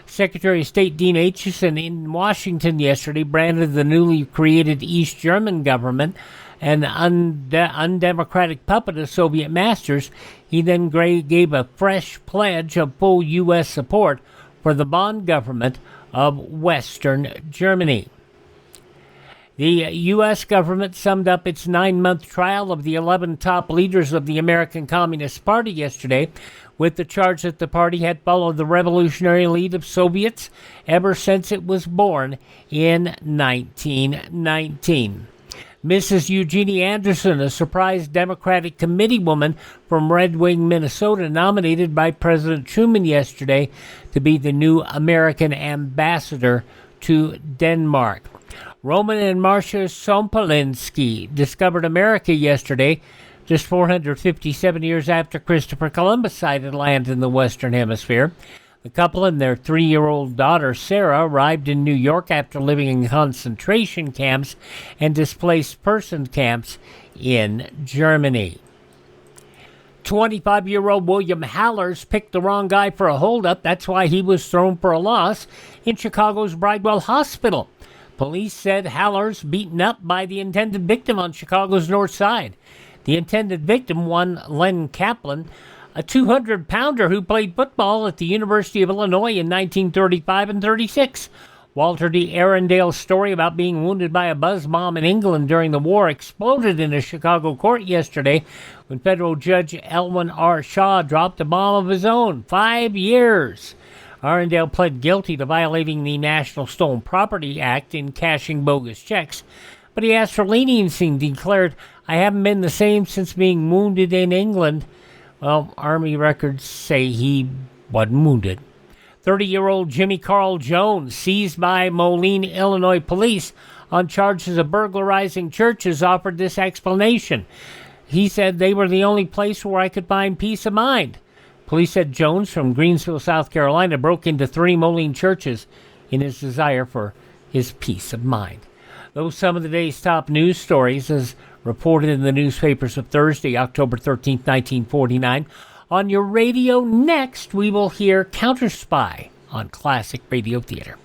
Secretary of State Dean Acheson in Washington yesterday branded the newly created East German government an undemocratic puppet of Soviet masters. He then gave a fresh pledge of full U.S. support for the Bonn government of Western Germany. The U.S. government summed up its 9-month trial of the 11 top leaders of the American Communist Party yesterday with the charge that the party had followed the revolutionary lead of Soviets ever since it was born in 1919. Mrs. Eugenie Anderson, a surprise Democratic committeewoman from Red Wing, Minnesota, nominated by President Truman yesterday to be the new American ambassador to Denmark. Roman and Marcia Sompolinsky discovered America yesterday, just 457 years after Christopher Columbus sighted land in the Western Hemisphere. The couple and their 3-year-old daughter, Sarah, arrived in New York after living in concentration camps and displaced person camps in Germany. 25-year-old William Hallers picked the wrong guy for a holdup. That's why he was thrown for a loss in Chicago's Bridewell Hospital. Police said Hallers beaten up by the intended victim on Chicago's North Side. The intended victim, one Len Kaplan, a 200-pounder who played football at the University of Illinois in 1935 and 36. Walter D. Arundale's story about being wounded by a buzz bomb in England during the war exploded in a Chicago court yesterday when federal judge Elwin R. Shaw dropped a bomb of his own. 5 years. Arundale pled guilty to violating the National Stolen Property Act in cashing bogus checks, but he asked for leniency and declared, "I haven't been the same since being wounded in England." Well, Army records say he wasn't wounded. 30-year-old Jimmy Carl Jones, seized by Moline, Illinois police on charges of burglarizing churches, offered this explanation. He said they were the only place where I could find peace of mind. Police said Jones from Greensville, South Carolina, broke into 3 Moline churches in his desire for his peace of mind. Those some of the day's top news stories as reported in the newspapers of Thursday, October 13th, 1949. On your radio next, we will hear Counterspy on Classic Radio Theater.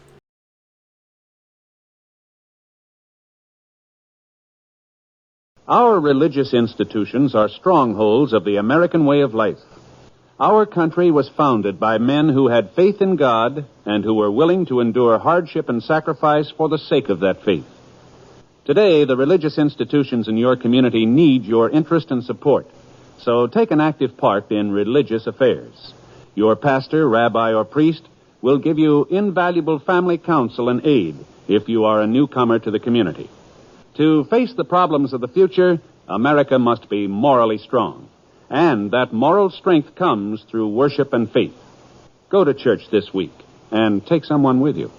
Our religious institutions are strongholds of the American way of life. Our country was founded by men who had faith in God and who were willing to endure hardship and sacrifice for the sake of that faith. Today, the religious institutions in your community need your interest and support, so take an active part in religious affairs. Your pastor, rabbi, or priest will give you invaluable family counsel and aid if you are a newcomer to the community. To face the problems of the future, America must be morally strong. And that moral strength comes through worship and faith. Go to church this week and take someone with you.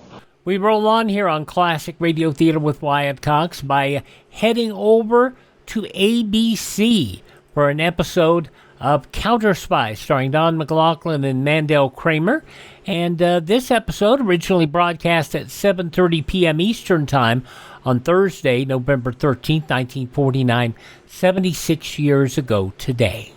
We roll on here on Classic Radio Theater with Wyatt Cox by heading over to ABC for an episode of Counterspy starring Don Maclaughlin and Mandel Kramer. And this episode originally broadcast at 7:30 p.m. Eastern Time on Thursday, November 13th, 1949, 76 years ago today.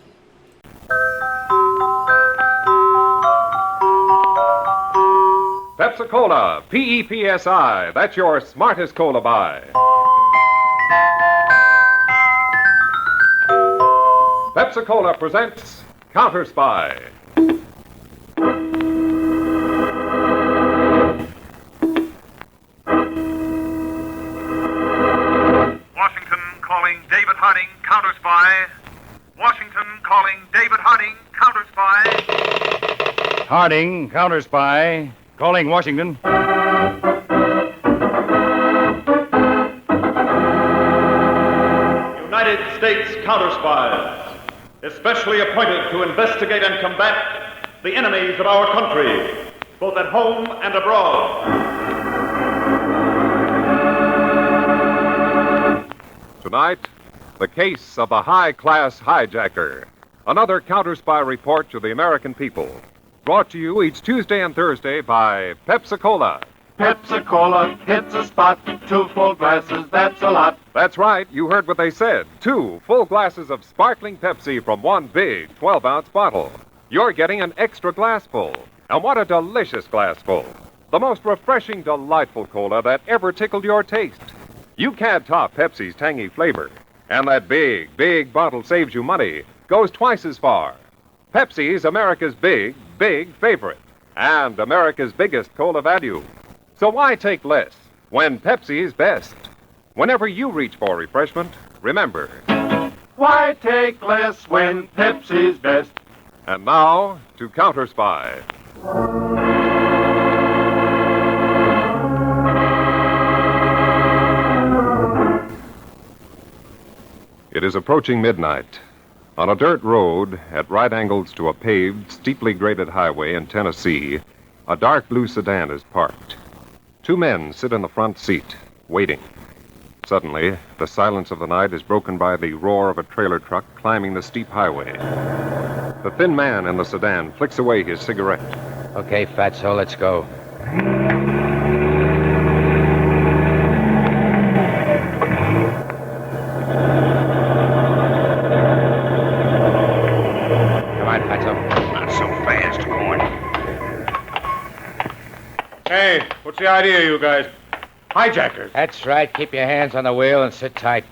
Pepsi-Cola, P-E-P-S-I. That's your smartest cola buy. Pepsi-Cola presents Counterspy. Washington calling David Harding, Counterspy. Washington calling David Harding, Counterspy. Harding, Counterspy. Calling Washington. United States counterspies, especially appointed to investigate and combat the enemies of our country, both at home and abroad. Tonight, the case of the High Class Hijacker. Another Counterspy report to the American people. Brought to you each Tuesday and Thursday by Pepsi-Cola. Pepsi-Cola hits a spot. 2 full glasses, that's a lot. That's right, you heard what they said. 2 full glasses of sparkling Pepsi from one big 12-ounce bottle. You're getting an extra glassful. And what a delicious glassful. The most refreshing, delightful cola that ever tickled your taste. You can't top Pepsi's tangy flavor. And that big, big bottle saves you money. Goes twice as far. Pepsi's America's big, big favorite. And America's biggest cola value. So why take less when Pepsi's best? Whenever you reach for refreshment, remember. Why take less when Pepsi's best? And now, to Counterspy. It is approaching midnight. On a dirt road at right angles to a paved, steeply graded highway in Tennessee, a dark blue sedan is parked. 2 men sit in the front seat, waiting. Suddenly, the silence of the night is broken by the roar of a trailer truck climbing the steep highway. The thin man in the sedan flicks away his cigarette. Okay, Fatso, let's go. Hey, what's the idea, you guys? Hijackers. That's right. Keep your hands on the wheel and sit tight.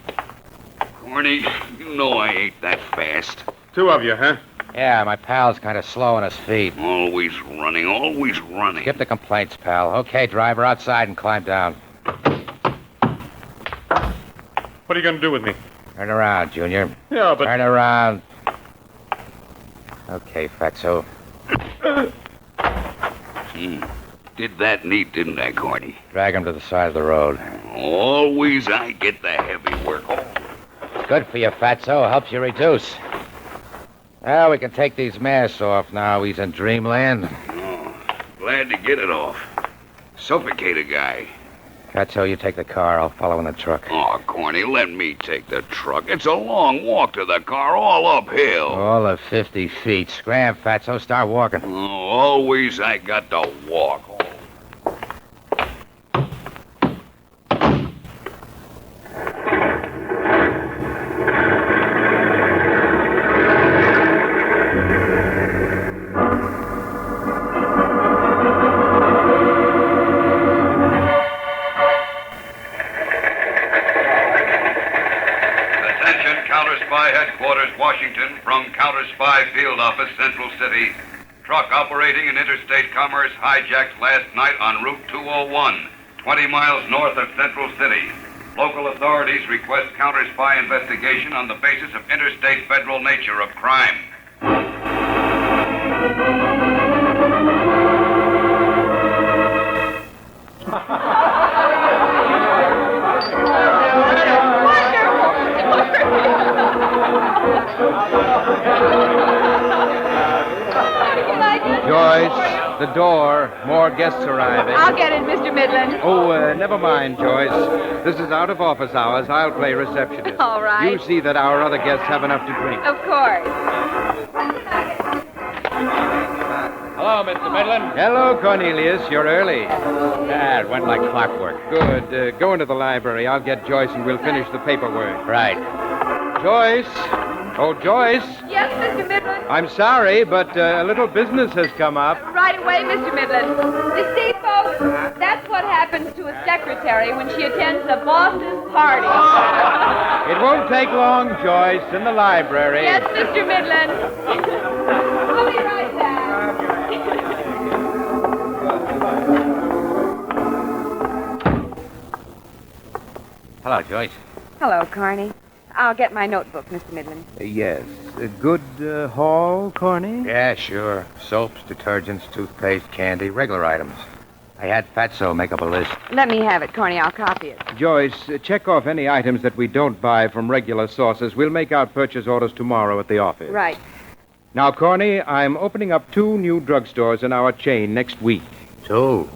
Corny, you know I ain't that fast. 2 of you, huh? Yeah, my pal's kind of slow on his feet. Always running, always running. Skip the complaints, pal. Okay, driver, outside and climb down. What are you going to do with me? Turn around, Junior. Yeah, but... Turn around. Okay, Fatso. Did that neat, didn't I, Corny? Drag him to the side of the road. Always I get the heavy work. Good for you, Fatso. Helps you reduce. Well, we can take these masks off now. He's in dreamland. Oh, glad to get it off. Suffocate a guy. Fatso, you take the car. I'll follow in the truck. Oh, Corny, let me take the truck. It's a long walk to the car, all uphill. All of 50 feet. Scram, Fatso. Start walking. Oh, always I got to walk. Counterspy Headquarters, Washington, from Counterspy Field Office, Central City. Truck operating in interstate commerce hijacked last night on Route 201, 20 miles north of Central City. Local authorities request Counterspy investigation on the basis of interstate federal nature of crime. Joyce, the door. More guests arriving. I'll get it, Mr. Midland. Oh, never mind, Joyce. This is out of office hours. I'll play receptionist. All right. You see that our other guests have enough to drink. Of course. Hello, Mr. Midland. Hello, Cornelius. You're early. It went like clockwork. Good. Go into the library. I'll get Joyce and we'll finish the paperwork. Right. Joyce. Oh, Joyce. Yes, Mr. Midland. I'm sorry, but a little business has come up. Right away, Mr. Midland. You see, folks, that's what happens to a secretary when she attends the boss's party. It won't take long, Joyce. In the library. Yes, Mr. Midland. I'll be right back. Hello, Joyce. Hello, Corny. I'll get my notebook, Mr. Midland. Yes. A good haul, Corny? Yeah, sure. Soaps, detergents, toothpaste, candy, regular items. I had Fatso make up a list. Let me have it, Corny. I'll copy it. Joyce, check off any items that we don't buy from regular sources. We'll make out purchase orders tomorrow at the office. Right. Now, Corny, I'm opening up 2 new drugstores in our chain next week. 2?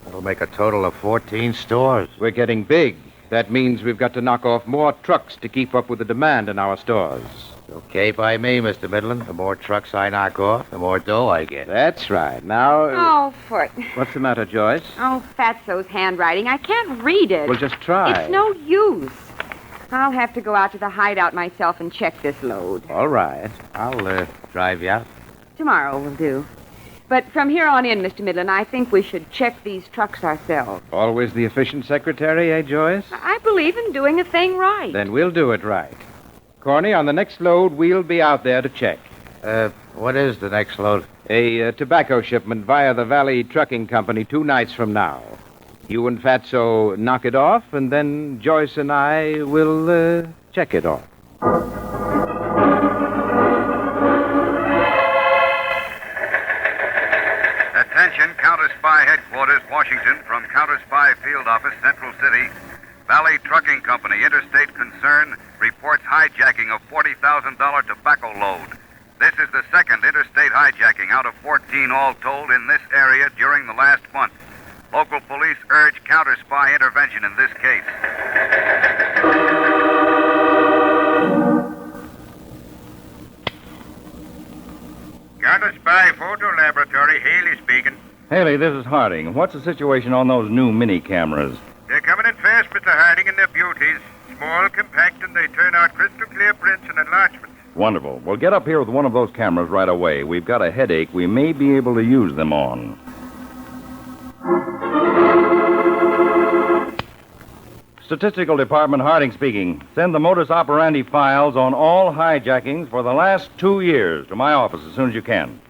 That'll make a total of 14 stores. We're getting big. That means we've got to knock off more trucks to keep up with the demand in our stores. Okay by me, Mr. Midland. The more trucks I knock off, the more dough I get. That's right. Now... Oh, Foot. What's the matter, Joyce? Oh, Fatso's handwriting. I can't read it. Well, just try. It's no use. I'll have to go out to the hideout myself and check this load. All right. I'll drive you out. Tomorrow will do. But from here on in, Mr. Midland, I think we should check these trucks ourselves. Always the efficient secretary, eh, Joyce? I believe in doing a thing right. Then we'll do it right. Corny, on the next load, we'll be out there to check. What is the next load? A tobacco shipment via the Valley Trucking Company 2 nights from now. You and Fatso knock it off, and then Joyce and I will check it off. Attention, Counterspy Headquarters, Washington, from Counterspy Field Office, Central City. Valley Trucking Company, Interstate Concern, reports hijacking of $40,000 tobacco load. This is the second interstate hijacking out of 14 all told in this area during the last month. Local police urge counterspy intervention in this case. Counterspy Photo Laboratory, Haley speaking. Haley, this is Harding. What's the situation on those new mini cameras? They're coming in fast, Mr. Harding, and they're beauties. Small, compact, and they turn out crystal clear prints and enlargements. Wonderful. Well, get up here with one of those cameras right away. We've got a headache we may be able to use them on. Statistical Department, Harding speaking. Send the modus operandi files on all hijackings for the last 2 years to my office as soon as you can.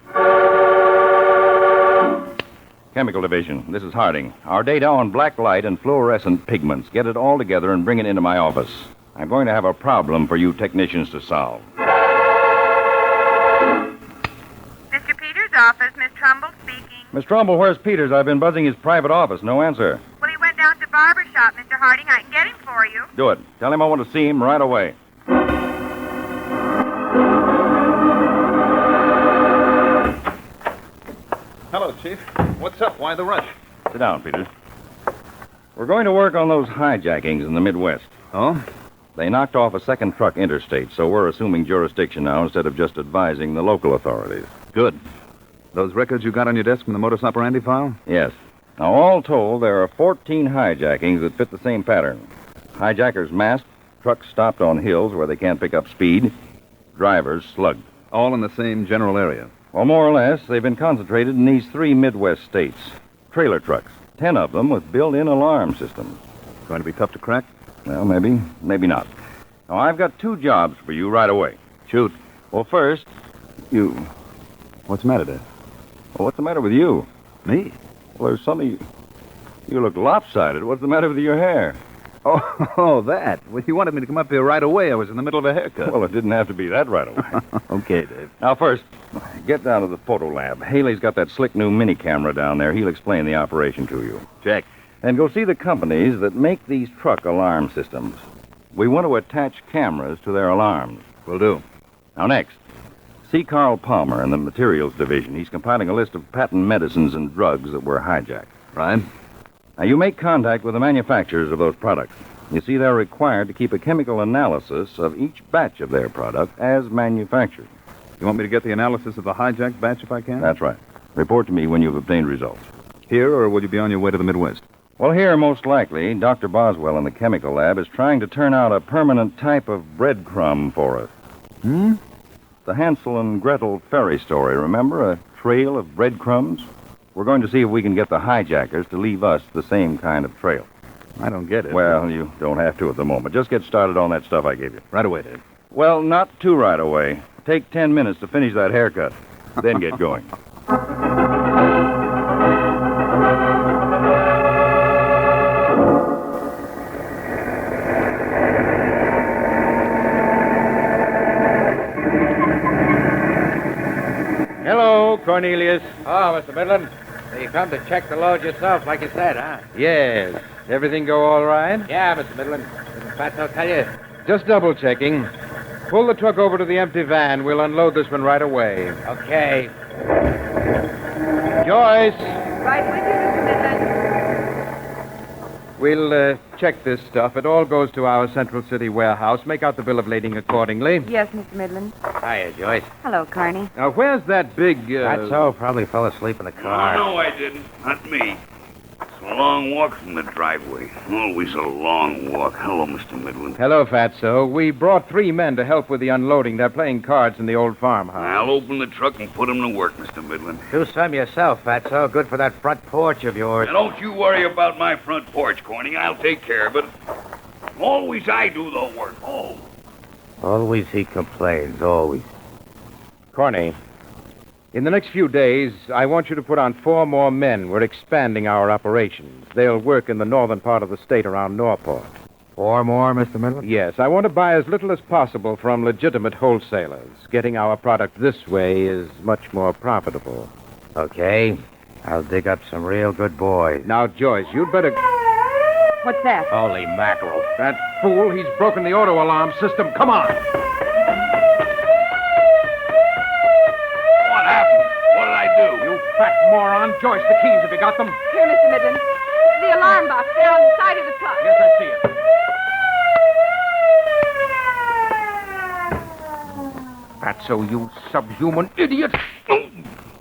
Chemical Division, this is Harding. Our data on black light and fluorescent pigments. Get it all together and bring it into my office. I'm going to have a problem for you technicians to solve. Mr. Peters' office, Miss Trumbull speaking. Miss Trumbull, where's Peters? I've been buzzing his private office. No answer. Well, he went down to barber shop, Mr. Harding. I can get him for you. Do it. Tell him I want to see him right away. Hello, Chief. What's up? Why the rush? Sit down, Peters. We're going to work on those hijackings in the Midwest. Oh? They knocked off a second truck interstate, so we're assuming jurisdiction now instead of just advising the local authorities. Good. Those records you got on your desk from the modus operandi file? Yes. Now, all told, there are 14 hijackings that fit the same pattern. Hijackers masked, trucks stopped on hills where they can't pick up speed, drivers slugged. All in the same general area? Well, more or less, they've been concentrated in these 3 Midwest states. Trailer trucks, 10 of them with built-in alarm systems. Going to be tough to crack? Well, maybe not. Now, I've got 2 jobs for you right away. Shoot. Well, first, you... What's the matter, Dave? Well, what's the matter with you? Me? Well, there's something... You look lopsided. What's the matter with your hair? Oh, that. Well, you wanted me to come up here right away. I was in the middle of a haircut. Well, it didn't have to be that right away. Okay, Dave. Now, first, get down to the photo lab. Haley's got that slick new mini camera down there. He'll explain the operation to you. Check. And go see the companies that make these truck alarm systems. We want to attach cameras to their alarms. Will do. Now, next, see Carl Palmer in the Materials Division. He's compiling a list of patent medicines and drugs that were hijacked. Right. Now, you make contact with the manufacturers of those products. You see, they're required to keep a chemical analysis of each batch of their product as manufactured. You want me to get the analysis of the hijacked batch if I can? That's right. Report to me when you've obtained results. Here, or will you be on your way to the Midwest? Well, here, most likely, Dr. Boswell in the chemical lab is trying to turn out a permanent type of breadcrumb for us. The Hansel and Gretel fairy story, remember? A trail of breadcrumbs? We're going to see if we can get the hijackers to leave us the same kind of trail. I don't get it. Well, you don't have to at the moment. Just get started on that stuff I gave you. Right away, Dave. Well, not too right away. Take 10 minutes to finish that haircut. Then get going. Hello, Cornelius. Oh, Mr. Midland. So you come to check the load yourself, like you said, huh? Yes. Everything go all right? Yeah, Mr. Midland. Didn't Fatso tell you? Just double-checking. Pull the truck over to the empty van. We'll unload this one right away. Okay. Joyce! Right with you, Mr. Midland. We'll check this stuff. It all goes to our Central City warehouse. Make out the bill of lading accordingly. Yes, Mr. Midland. Hiya, Joyce. Hello, Carney. Now, where's that big... Fatso probably fell asleep in the car. No, I didn't. Not me. It's a long walk from the driveway. Always a long walk. Hello, Mr. Midland. Hello, Fatso. We brought 3 men to help with the unloading. They're playing cards in the old farmhouse. I'll open the truck and put them to work, Mr. Midland. Do some yourself, Fatso. Good for that front porch of yours. Now, don't you worry about my front porch, Corny. I'll take care of it. Always I do the work. Oh. Always he complains, always. Corny, in the next few days, I want you to put on 4 more men. We're expanding our operations. They'll work in the northern part of the state around Norport. 4 more, Mr. Midland? Yes, I want to buy as little as possible from legitimate wholesalers. Getting our product this way is much more profitable. Okay. I'll dig up some real good boys. Now, Joyce, you'd better... What's that? Holy mackerel. That fool, he's broken the auto alarm system. Come on. What happened? What did I do? You fat moron. Joyce, the keys. Have you got them? Here, Mr. Midland. The alarm box. They're on the side of the truck. Yes, I see it. Fatso, you subhuman idiot.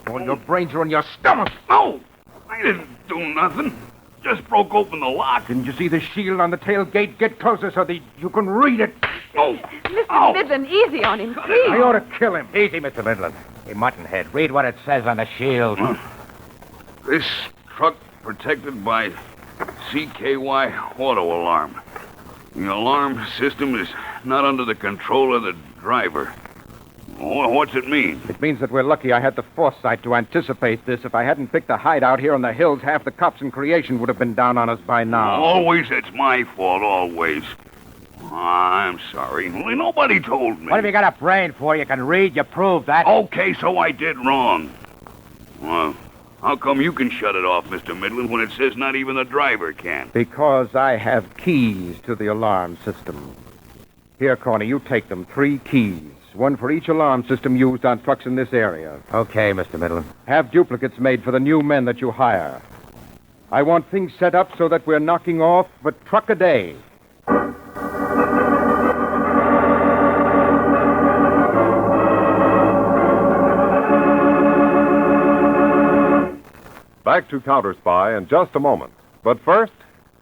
All your brains are in your stomach. Oh, I didn't do nothing. Just broke open the lock. Didn't you see the shield on the tailgate? Get closer so that you can read it. Oh. Mr. Midland, easy on him, please. I ought to kill him. Easy, Mr. Midland. Hey, Muttonhead, read what it says on the shield. This truck protected by CKY auto alarm. The alarm system is not under the control of the driver. What's it mean? It means that we're lucky I had the foresight to anticipate this. If I hadn't picked a hideout here in the hills, half the cops in creation would have been down on us by now. Always it's my fault, always. I'm sorry. Only nobody told me. What have you got a brain for? You can read, you prove that. Okay, so I did wrong. Well, how come you can shut it off, Mr. Midland, when it says not even the driver can? Because I have keys to the alarm system. Here, Corny, you take them. 3 keys. 1 for each alarm system used on trucks in this area. Okay, Mr. Midland. Have duplicates made for the new men that you hire. I want things set up so that we're knocking off a truck a day. Back to Counterspy in just a moment. But first...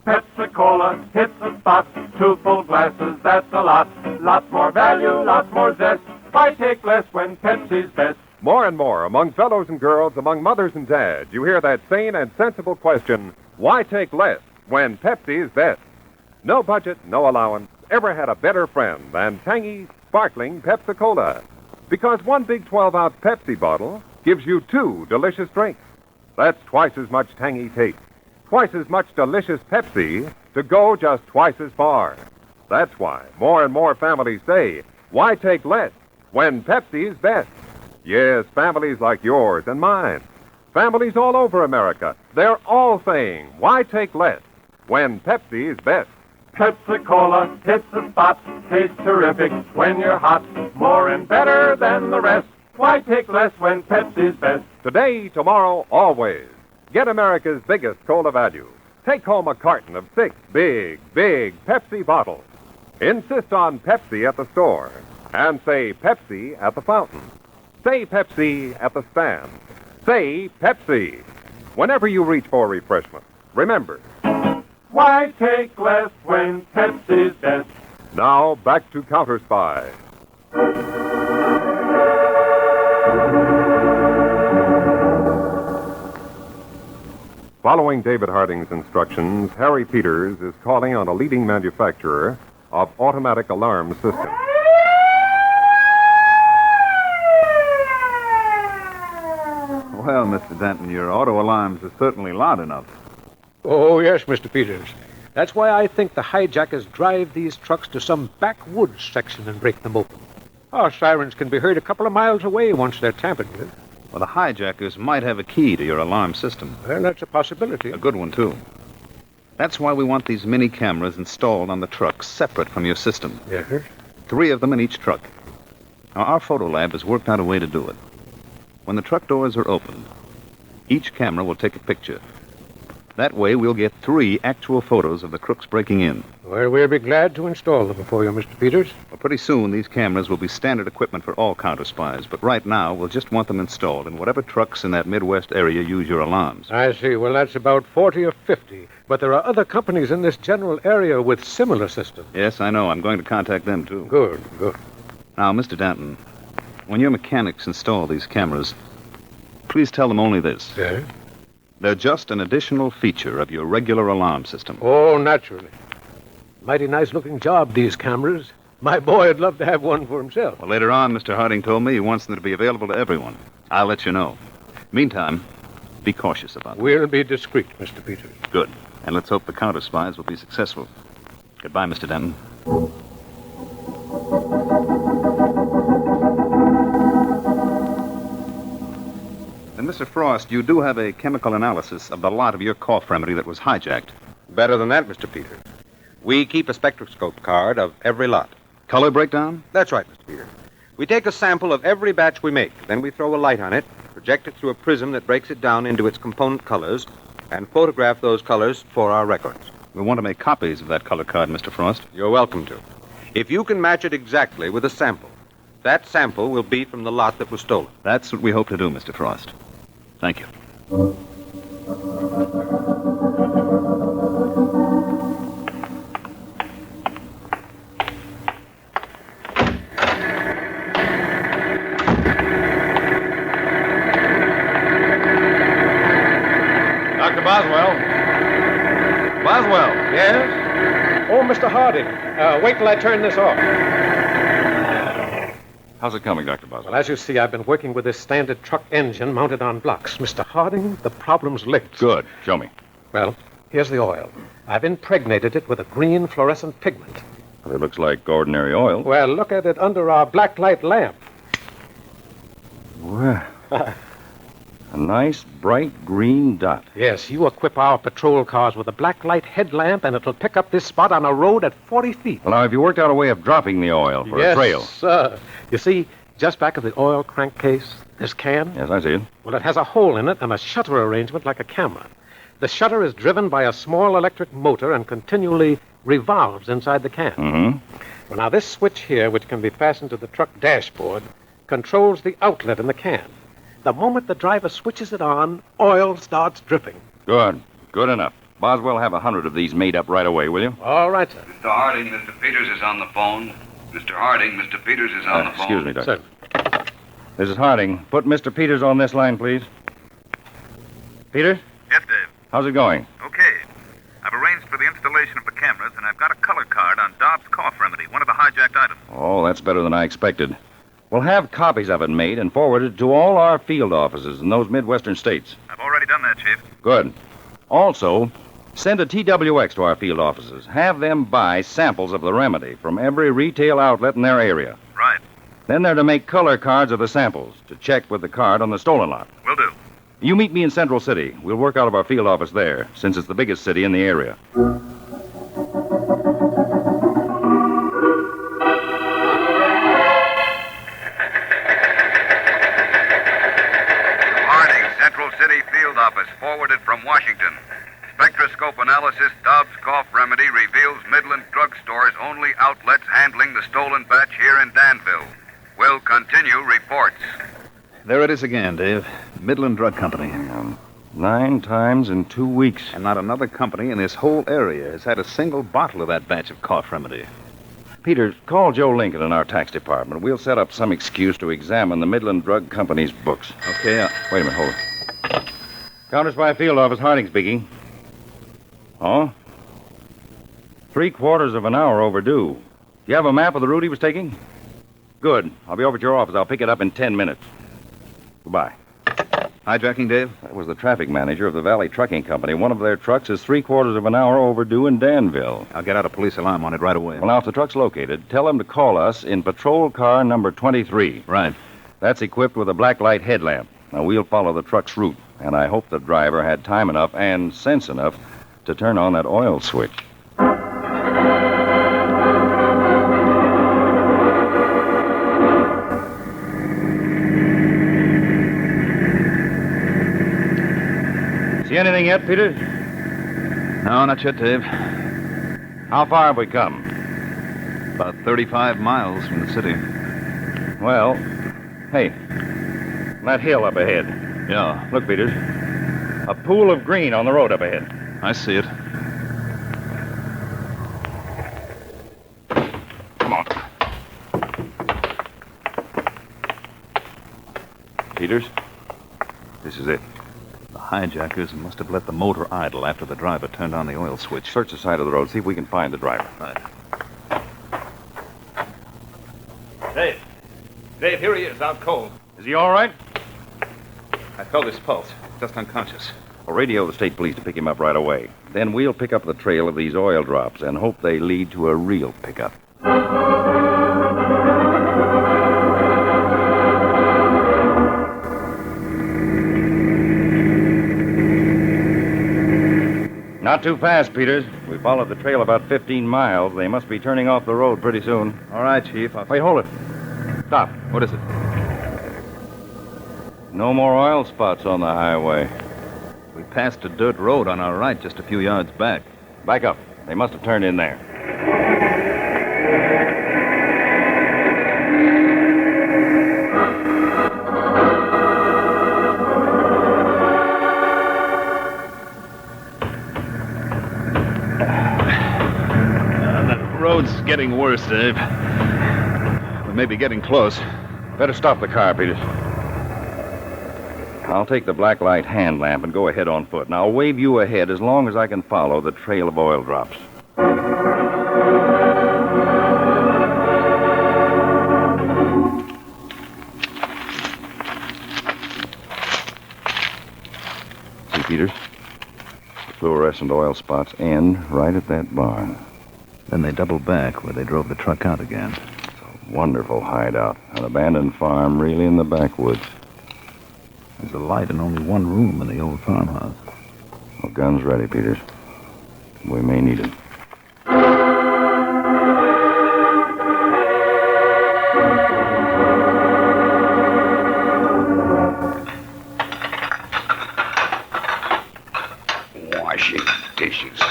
Pepsi-Cola hits the spot. 2 full glasses, that's a lot. Lots more value, lots more zest. Why take less when Pepsi's best? More and more, among fellows and girls, among mothers and dads, you hear that sane and sensible question, why take less when Pepsi's best? No budget, no allowance, ever had a better friend than tangy, sparkling Pepsi-Cola. Because 1 big 12-ounce Pepsi bottle gives you 2 delicious drinks. That's twice as much tangy taste, twice as much delicious Pepsi to go just twice as far. That's why more and more families say, why take less when Pepsi's best? Yes, families like yours and mine. Families all over America. They're all saying, why take less when Pepsi's best? Pepsi-Cola hits the spot. Tastes terrific when you're hot. More and better than the rest. Why take less when Pepsi's best? Today, tomorrow, always. Get America's biggest cola value. Take home a carton of 6 big Pepsi bottles. Insist on Pepsi at the store. And say Pepsi at the fountain. Say Pepsi at the stand. Say Pepsi. Whenever you reach for refreshment, remember. Why take less when Pepsi's best? Now, back to Counterspy. Following David Harding's instructions, Harry Peters is calling on a leading manufacturer of automatic alarm systems. Well, Mr. Denton, your auto alarms are certainly loud enough. Oh, yes, Mr. Peters. That's why I think the hijackers drive these trucks to some backwoods section and break them open. Our sirens can be heard a couple of miles away once they're tampered with. Well, the hijackers might have a key to your alarm system. Well, that's a possibility. A good one, too. That's why we want these mini cameras installed on the trucks separate from your system. Yes, sir. 3 of them in each truck. Now, our photo lab has worked out a way to do it. When the truck doors are opened, each camera will take a picture. That way, we'll get 3 actual photos of the crooks breaking in. Well, we'll be glad to install them for you, Mr. Peters. Well, pretty soon, these cameras will be standard equipment for all counterspies. But right now, we'll just want them installed in whatever trucks in that Midwest area use your alarms. I see. Well, that's about 40 or 50. But there are other companies in this general area with similar systems. Yes, I know. I'm going to contact them, too. Good, good. Now, Mr. Danton, when your mechanics install these cameras, please tell them only this. Yes? They're just an additional feature of your regular alarm system. Oh, naturally. Mighty nice-looking job, these cameras. My boy would love to have one for himself. Well, later on, Mr. Harding told me he wants them to be available to everyone. I'll let you know. Meantime, be cautious about them. We'll be discreet, Mr. Peters. Good. And let's hope the counterspies will be successful. Goodbye, Mr. Denton. And Mr. Frost, you do have a chemical analysis of the lot of your cough remedy that was hijacked. Better than that, Mr. Peters. We keep a spectroscope card of every lot. Color breakdown? That's right, Mr. Peters. We take a sample of every batch we make. Then we throw a light on it, project it through a prism that breaks it down into its component colors, and photograph those colors for our records. We want to make copies of that color card, Mr. Frost. You're welcome to. If you can match it exactly with a sample, that sample will be from the lot that was stolen. That's what we hope to do, Mr. Frost. Thank you. Dr. Boswell. Boswell. Yes? Oh, Mr. Harding. Wait till I turn this off. How's it coming, Dr. Boswell? Well, as you see, I've been working with this standard truck engine mounted on blocks. Mr. Harding, the problem's licked. Good. Show me. Well, here's the oil. I've impregnated it with a green fluorescent pigment. Well, it looks like ordinary oil. Well, look at it under our black light lamp. Well, a nice, bright green dot. Yes, you equip our patrol cars with a black light headlamp, and it'll pick up this spot on a road at 40 feet. Well, now, have you worked out a way of dropping the oil for Yes, a trail? sir. You see, just back of the oil crankcase, this can? Yes, I see it. Well, it has a hole in it and a shutter arrangement like a camera. The shutter is driven by a small electric motor and continually revolves inside the can. Mm-hmm. Well, now, this switch here, which can be fastened to the truck dashboard, controls the outlet in the can. The moment the driver switches it on, oil starts dripping. Good. Good enough. Boswell, have 100 of these made up right away, will you? All right, sir. Mr. Harding, Mr. Peters is on the phone. Mr. Harding, Mr. Peters is on the phone. Excuse me, Doctor. Sir. This is Harding. Put Mr. Peters on this line, please. Peters? Yes, Dave. How's it going? Okay. I've arranged for the installation of the cameras, and I've got a color card on Dobbs' cough remedy, one of the hijacked items. Oh, that's better than I expected. We'll have copies of it made and forwarded to all our field offices in those Midwestern states. I've already done that, Chief. Good. Also, send a TWX to our field offices. Have them buy samples of the remedy from every retail outlet in their area. Right. Then they're to make color cards of the samples to check with the card on the stolen lot. Will do. You meet me in Central City. We'll work out of our field office there, since it's the biggest city in the area. Central City Field Office, forwarded from Washington. Spectroscope analysis, Dobbs cough remedy reveals Midland drugstore's only outlets handling the stolen batch here in Danville. Will continue reports. There it is again, Dave. Midland Drug Company. 9 times in 2 weeks. And not another company in this whole area has had a single bottle of that batch of cough remedy. Peters, call Joe Lincoln in our tax department. We'll set up some excuse to examine the Midland Drug Company's books. Okay, Wait a minute, hold it. Counterspy Field Office, Harding speaking. Oh? 3/4 of an hour overdue. Do you have a map of the route he was taking? Good. I'll be over at your office. I'll pick it up in 10 minutes. Goodbye. Hijacking, Dave? That was the traffic manager of the Valley Trucking Company. One of their trucks is 3/4 of an hour overdue in Danville. I'll get out a police alarm on it right away. Well, now, if the truck's located, tell them to call us in patrol car number 23. Right. That's equipped with a black light headlamp. Now, we'll follow the truck's route, and I hope the driver had time enough and sense enough to turn on that oil switch. See anything yet, Peter? No, not yet, Dave. How far have we come? About 35 miles from the city. Well, hey, that hill up ahead. Yeah. Look, Peters. A pool of green on the road up ahead. I see it. Come on. Peters, this is it. The hijackers must have let the motor idle after the driver turned on the oil switch. Search the side of the road, see if we can find the driver. Right. Dave, here he is, out cold. Is he all right? I felt his pulse, just unconscious. Well, radio the state police to pick him up right away. Then we'll pick up the trail of these oil drops and hope they lead to a real pickup. Not too fast, Peters. We followed the trail about 15 miles. They must be turning off the road pretty soon. All right, Chief. Wait, hold it. Stop. What is it? No more oil spots on the highway. We passed a dirt road on our right just a few yards back. Back up. They must have turned in there. That road's getting worse, Dave. We may be getting close. Better stop the car, Peters. I'll take the black light hand lamp and go ahead on foot, and I'll wave you ahead as long as I can follow the trail of oil drops. See, Peters? The fluorescent oil spots end right at that barn. Then they double back where they drove the truck out again. It's a wonderful hideout. An abandoned farm really in the backwoods. There's a light in only one room in the old farmhouse. Well, guns ready, Peters. We may need it. Washing dishes.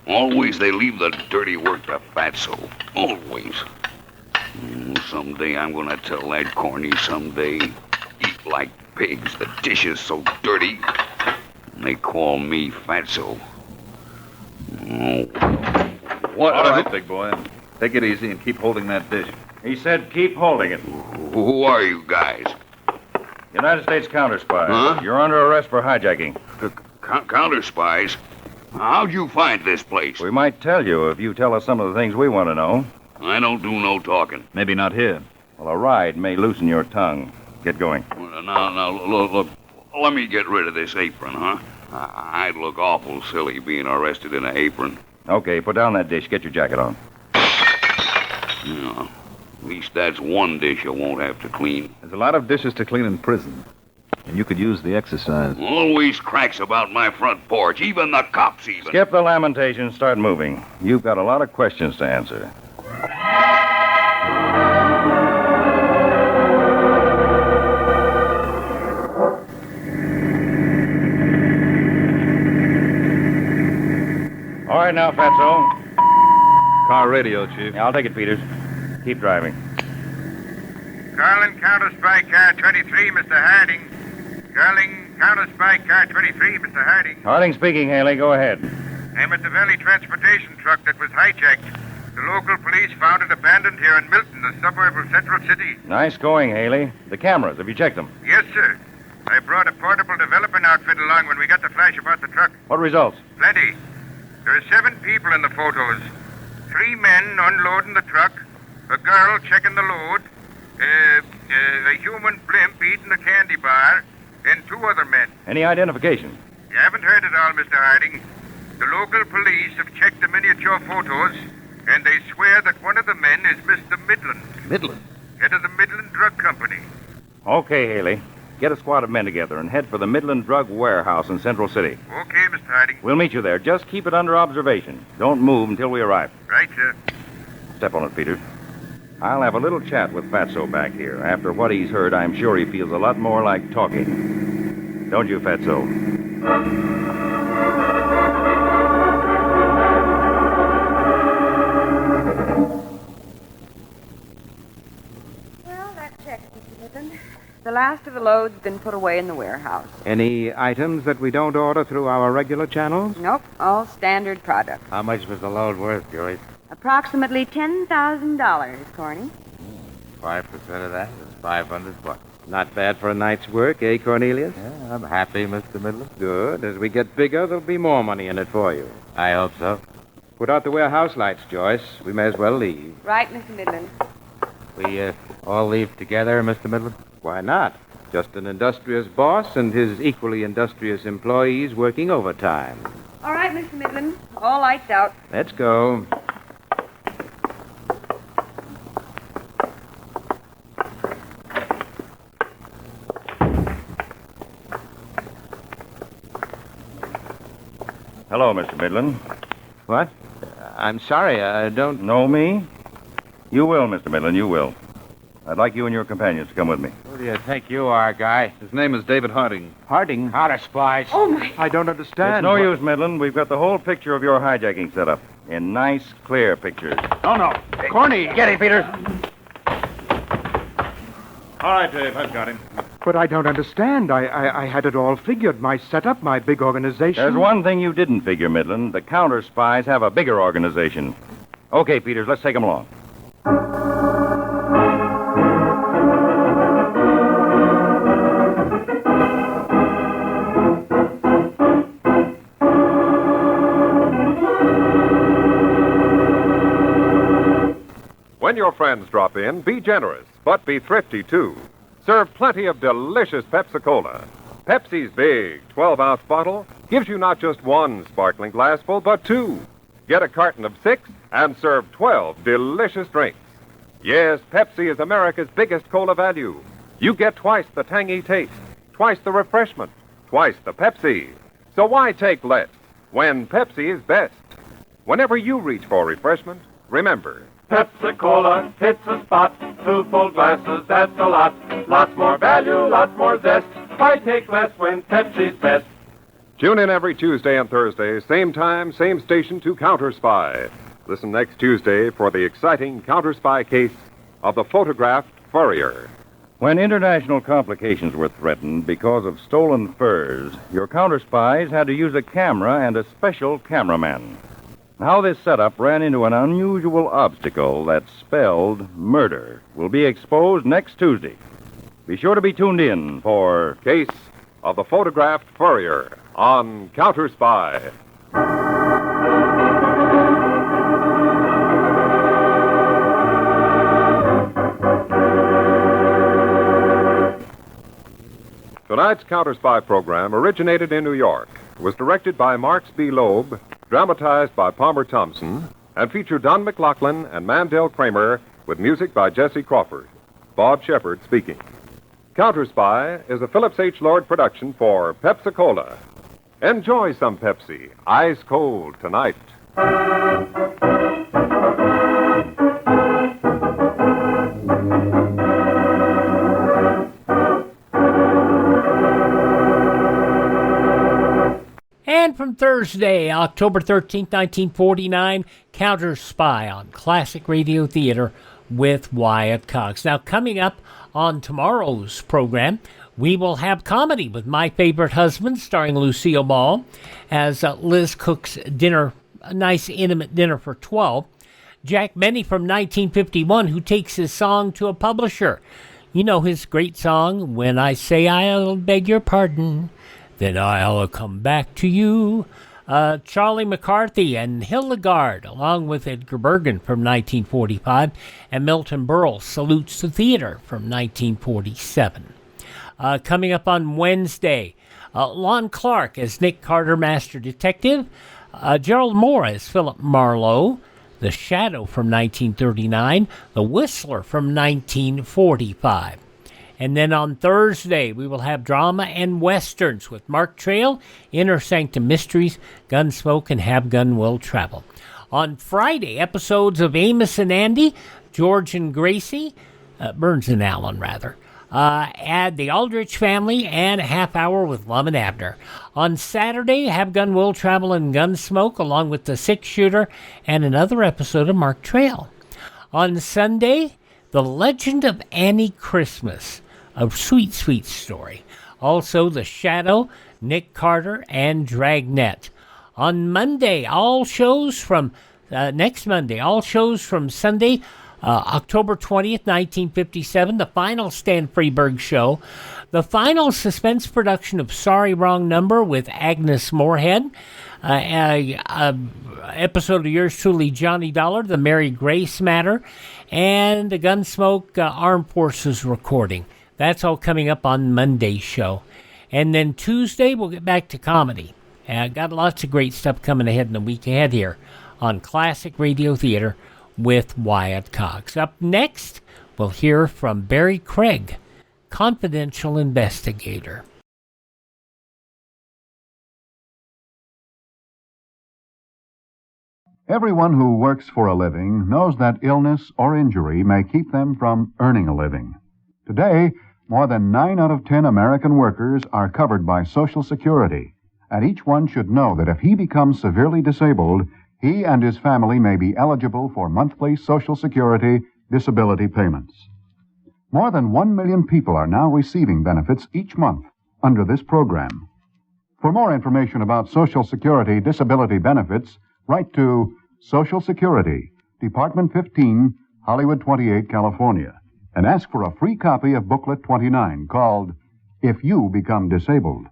Always they leave the dirty work to Fatso. Always. Someday I'm going to tell that corny someday. Eat like pigs. The dishes so dirty. And they call me Fatso. Oh. What? All right, big boy. Take it easy and keep holding that dish. He said keep holding it. Who are you guys? United States Counterspy. Huh? You're under arrest for hijacking. Counterspies? How'd you find this place? We might tell you if you tell us some of the things we want to know. I don't do no talking. Maybe not here. Well, a ride may loosen your tongue. Get going. Now, look. Let me get rid of this apron, huh? I'd look awful silly being arrested in an apron. Okay, put down that dish. Get your jacket on. Yeah, at least that's one dish I won't have to clean. There's a lot of dishes to clean in prison. And you could use the exercise. Always cracks about my front porch, even the cops even. Skip the lamentations, start moving. You've got a lot of questions to answer. All right now, Fatso. Car radio, Chief. Yeah, I'll take it, Peters. Keep driving. Calling Counterspy Car 23, Mr. Harding. Calling Counterspy Car 23, Mr. Harding. Harding speaking, Haley. Go ahead. I'm at the Valley transportation truck that was hijacked. The local police found it abandoned here in Milton, the suburb of Central City. Nice going, Haley. The cameras, have you checked them? Yes, sir. I brought a portable development outfit along when we got the flash about the truck. What results? Plenty. There are 7 people in the photos. 3 men unloading the truck, a girl checking the load, a human blimp eating a candy bar, and 2 other men. Any identification? You haven't heard it all, Mr. Harding. The local police have checked the miniature photos, and they swear that one of the men is Mr. Midland. Midland? Head of the Midland Drug Company. Okay, Haley. Get a squad of men together and head for the Midland Drug Warehouse in Central City. Okay, Mr. Harding. We'll meet you there. Just keep it under observation. Don't move until we arrive. Right, sir. Step on it, Peter. I'll have a little chat with Fatso back here. After what he's heard, I'm sure he feels a lot more like talking. Don't you, Fatso? last of the load's been put away in the warehouse. Any items that we don't order through our regular channels? Nope, all standard products. How much was the load worth, Joyce? Approximately $10,000, Corny. 5% of that is $500. Not bad for a night's work, eh, Cornelius? Yeah, I'm happy, Mr. Midland. Good. As we get bigger, there'll be more money in it for you. I hope so. Put out the warehouse lights, Joyce. We may as well leave. Right, Mr. Midland. We all leave together, Mr. Midland? Why not? Just an industrious boss and his equally industrious employees working overtime. All right, Mr. Midland. All lights out. Let's go. Hello, Mr. Midland. What? I'm sorry, I don't... Know me? You will, Mr. Midland, you will. I'd like you and your companions to come with me. Who do you think you are, Guy? His name is David Harding. Harding? Counterspies. Oh, my... I don't understand. It's no use, Midland. We've got the whole picture of your hijacking set up in nice, clear pictures. No. Corny! Get him, Peter. All right, Dave, I've got him. But I don't understand. I had it all figured. My setup, my big organization. There's one thing you didn't figure, Midland. The Counterspies have a bigger organization. Okay, Peters, let's take them along. When your friends drop in, be generous, but be thrifty, too. Serve plenty of delicious Pepsi-Cola. Pepsi's big 12-ounce bottle gives you not just one sparkling glassful, but two. Get a carton of 6 and serve 12 delicious drinks. Yes, Pepsi is America's biggest cola value. You get twice the tangy taste, twice the refreshment, twice the Pepsi. So why take less when Pepsi is best? Whenever you reach for refreshment, remember... Pepsi-Cola hits the spot. 2 full glasses, that's a lot. Lots more value, lots more zest. Why take less when Pepsi's best? Tune in every Tuesday and Thursday, same time, same station to Counterspy. Listen next Tuesday for the exciting Counterspy case of the photographed furrier. When international complications were threatened because of stolen furs, your Counterspies had to use a camera and a special cameraman. How this setup ran into an unusual obstacle that spelled murder will be exposed next Tuesday. Be sure to be tuned in for Case of the Photographed Furrier on Counterspy. Tonight's Counterspy program originated in New York. It was directed by Marks B. Loeb, dramatized by Palmer Thompson, and featured Don Maclaughlin and Mandel Kramer with music by Jesse Crawford. Bob Shepard speaking. Counterspy is a Phillips H. Lord production for Pepsi-Cola. Enjoy some Pepsi, ice cold tonight. And from Thursday, October 13th, 1949, Counterspy on Classic Radio Theater with Wyatt Cox. Now, coming up on tomorrow's program, we will have comedy with My Favorite Husband, starring Lucille Ball, as Liz cooks dinner, a nice intimate dinner for 12. Jack Benny from 1951, who takes his song to a publisher. You know his great song, When I Say I'll Beg Your Pardon, Then I'll Come Back to You. Charlie McCarthy and Hildegard, along with Edgar Bergen from 1945, and Milton Berle, Salutes to Theater from 1947. Coming up on Wednesday, Lon Clark as Nick Carter, Master Detective, Gerald Moore as Philip Marlowe, The Shadow from 1939, The Whistler from 1945. And then on Thursday, we will have drama and westerns with Mark Trail, Inner Sanctum Mysteries, Gunsmoke, and Have Gun Will Travel. On Friday, episodes of Amos and Andy, George and Gracie, Burns and Allen, rather. Add the Aldrich Family, and a half hour with Lum and Abner. On Saturday, Have Gun Will Travel and Gunsmoke, along with the Six Shooter, and another episode of Mark Trail. On Sunday, The Legend of Annie Christmas, A sweet, sweet story. Also, The Shadow, Nick Carter, and Dragnet. On Monday, all shows from next Monday, all shows from Sunday, October 20th, 1957, the final Stan Freberg show, the final suspense production of Sorry Wrong Number with Agnes Moorehead, episode of yours truly, Johnny Dollar, the Mary Grace Matter, and the Gunsmoke Armed Forces recording. That's all coming up on Monday's show. And then Tuesday, we'll get back to comedy. Got lots of great stuff coming ahead in the week ahead here on Classic Radio Theater with Wyatt Cox. Up next, we'll hear from Barrie Craig, Confidential Investigator. Everyone who works for a living knows that illness or injury may keep them from earning a living. Today, more than 9 out of 10 American workers are covered by Social Security, and each one should know that if he becomes severely disabled, he and his family may be eligible for monthly Social Security disability payments. More than 1 million people are now receiving benefits each month under this program. For more information about Social Security disability benefits, write to Social Security, Department 15, Hollywood 28, California, and ask for a free copy of Booklet 29 called If You Become Disabled.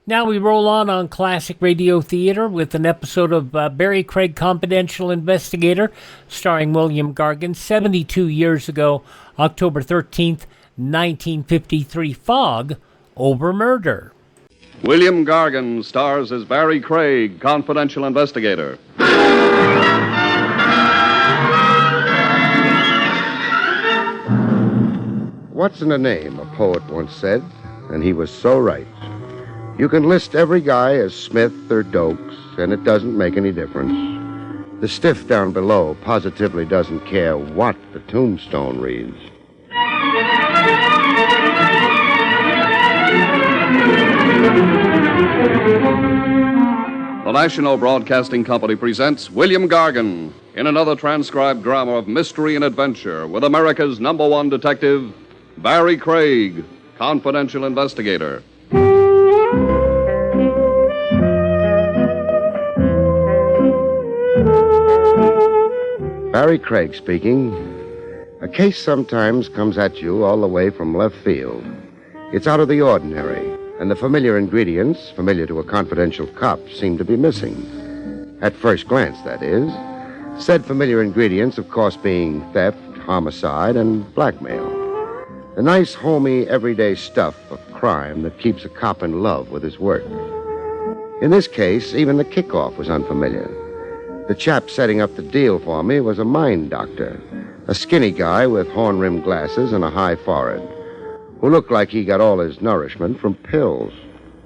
Now we roll on Classic Radio Theater with an episode of Barrie Craig Confidential Investigator, starring William Gargan, 72 years ago, October 13th, 1953, Fog Over Murder. William Gargan stars as Barrie Craig, Confidential Investigator. What's in a name, a poet once said, and he was so right. You can list every guy as Smith or Dokes, and it doesn't make any difference. The stiff down below positively doesn't care what the tombstone reads. The National Broadcasting Company presents William Gargan in another transcribed drama of mystery and adventure with America's #1 detective, Barrie Craig, Confidential Investigator. Barrie Craig speaking. A case sometimes comes at you all the way from left field. It's out of the ordinary, and the familiar ingredients, familiar to a confidential cop, seem to be missing. At first glance, that is. Said familiar ingredients, of course, being theft, homicide, and blackmail. The nice, homey, everyday stuff of crime that keeps a cop in love with his work. In this case, even the kickoff was unfamiliar. The chap setting up the deal for me was a mind doctor, a skinny guy with horn-rimmed glasses and a high forehead, who looked like he got all his nourishment from pills.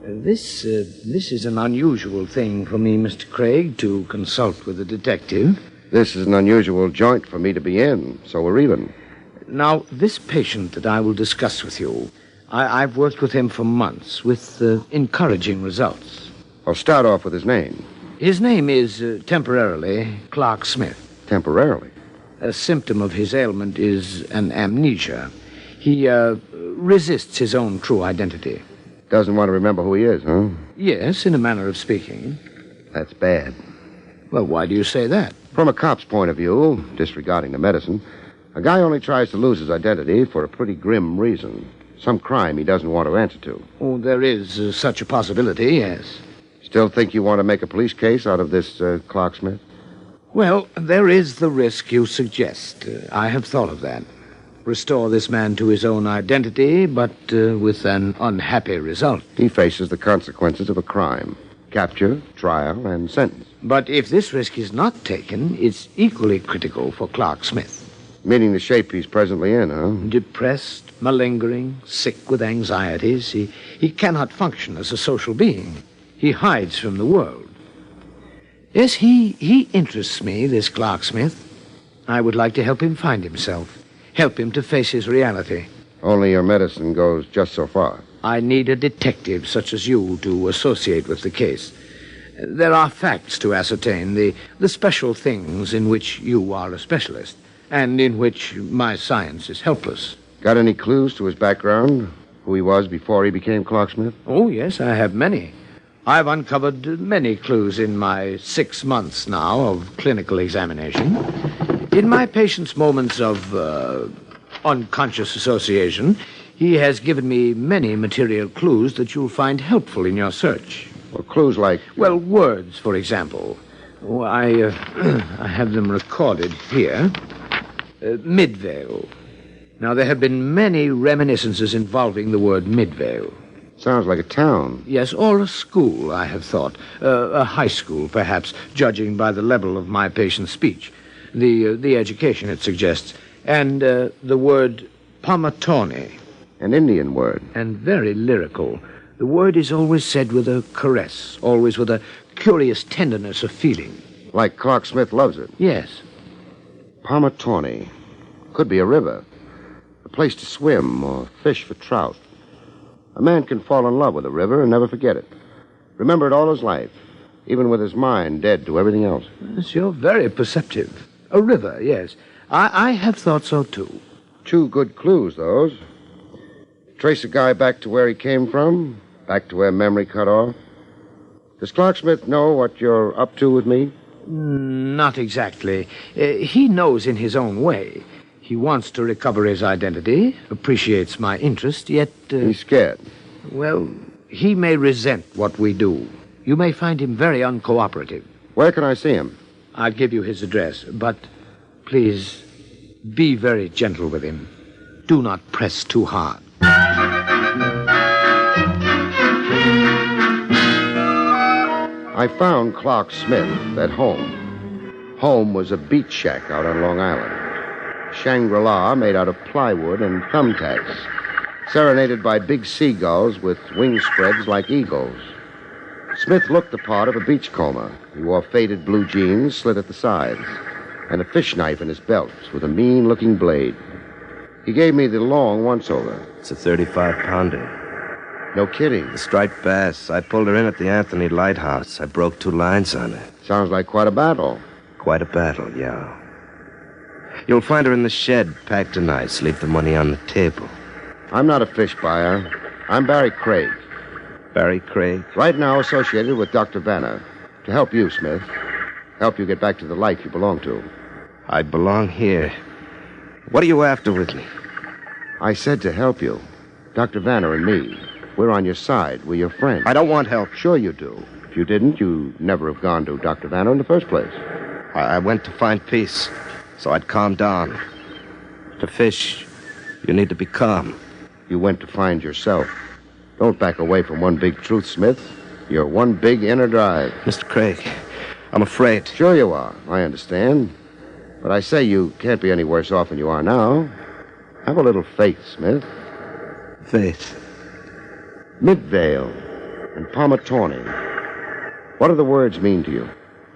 This is an unusual thing for me, Mr. Craig, to consult with a detective. This is an unusual joint for me to be in, so we're even. Now, this patient that I will discuss with you, I've worked with him for months, with encouraging results. I'll start off with his name. His name is, temporarily, Clark Smith. Temporarily? A symptom of his ailment is an amnesia. He, resists his own true identity. Doesn't want to remember who he is, huh? Yes, in a manner of speaking. That's bad. Well, why do you say that? From a cop's point of view, disregarding the medicine, a guy only tries to lose his identity for a pretty grim reason. Some crime he doesn't want to answer to. Oh, there is such a possibility, yes. Still think you want to make a police case out of this Clark Smith? Well, there is the risk you suggest. I have thought of that. Restore this man to his own identity, but with an unhappy result. He faces the consequences of a crime. Capture, trial, and sentence. But if this risk is not taken, it's equally critical for Clark Smith. Meaning the shape he's presently in, huh? Depressed, malingering, sick with anxieties. He cannot function as a social being. He hides from the world. Yes, he interests me, this Clark Smith. I would like to help him find himself. Help him to face his reality. Only your medicine goes just so far. I need a detective such as you to associate with the case. There are facts to ascertain, the special things in which you are a specialist, and in which my science is helpless. Got any clues to his background? Who he was before he became clocksmith? Oh, yes, I have many. I've uncovered many clues in my 6 months now of clinical examination. In my patient's moments of unconscious association, he has given me many material clues that you'll find helpful in your search. Well, clues like? Well, words, for example. Oh, I have them recorded here. Midvale. Now, there have been many reminiscences involving the word Midvale. Sounds like a town. Yes, or a school, I have thought. A high school, perhaps, judging by the level of my patient's speech. The education it suggests. And the word Pamatone. An Indian word. And very lyrical. The word is always said with a caress, always with a curious tenderness of feeling. Like Clocksmith loves it. Yes. Pamatone. Could be a river. A place to swim or fish for trout. A man can fall in love with a river and never forget it. Remember it all his life, even with his mind dead to everything else. Yes, you're very perceptive. A river, yes. I have thought so, too. 2 good clues, those. Trace a guy back to where he came from, back to where memory cut off. Does Clocksmith know what you're up to with me? Not exactly. He knows in his own way. He wants to recover his identity, appreciates my interest, yet... He's scared. Well, he may resent what we do. You may find him very uncooperative. Where can I see him? I'll give you his address, but please be very gentle with him. Do not press too hard. I found Clark Smith at home. Home was a beach shack out on Long Island. Shangri-La made out of plywood and thumbtacks, serenaded by big seagulls with wing spreads like eagles. Smith looked the part of a beachcomber. He wore faded blue jeans slit at the sides, and a fish knife in his belt with a mean-looking blade. He gave me the long once-over. It's a 35-pounder. No kidding. The striped bass. I pulled her in at the Anthony Lighthouse. I broke 2 lines on her. Sounds like quite a battle. Quite a battle, yeah. You'll find her in the shed, packed in ice. Leave the money on the table. I'm not a fish buyer. I'm Barrie Craig. Barrie Craig? Right now associated with Dr. Vanner. To help you, Smith. Help you get back to the life you belong to. I belong here. What are you after with me? I said to help you. Dr. Vanner and me. We're on your side. We're your friends. I don't want help. Sure you do. If you didn't, you'd never have gone to Dr. Vanner in the first place. I went to find peace, so I'd calm down. To fish, you need to be calm. You went to find yourself. Don't back away from one big truth, Smith. You're one big inner drive. Mr. Craig, I'm afraid. Sure you are. I understand. But I say you can't be any worse off than you are now. Have a little faith, Smith. Faith? Midvale and Pamatone. What do the words mean to you?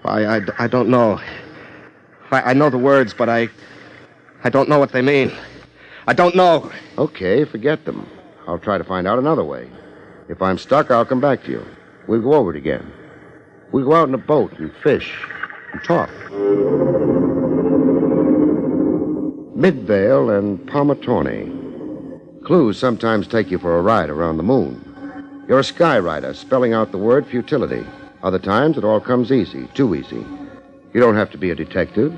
I don't know. I know the words, but I don't know what they mean. I don't know. Okay, forget them. I'll try to find out another way. If I'm stuck, I'll come back to you. We'll go over it again. We'll go out in a boat and fish and talk. Midvale and Pamatone. Clues sometimes take you for a ride around the moon. You're a skywriter spelling out the word futility. Other times it all comes easy, too easy. You don't have to be a detective,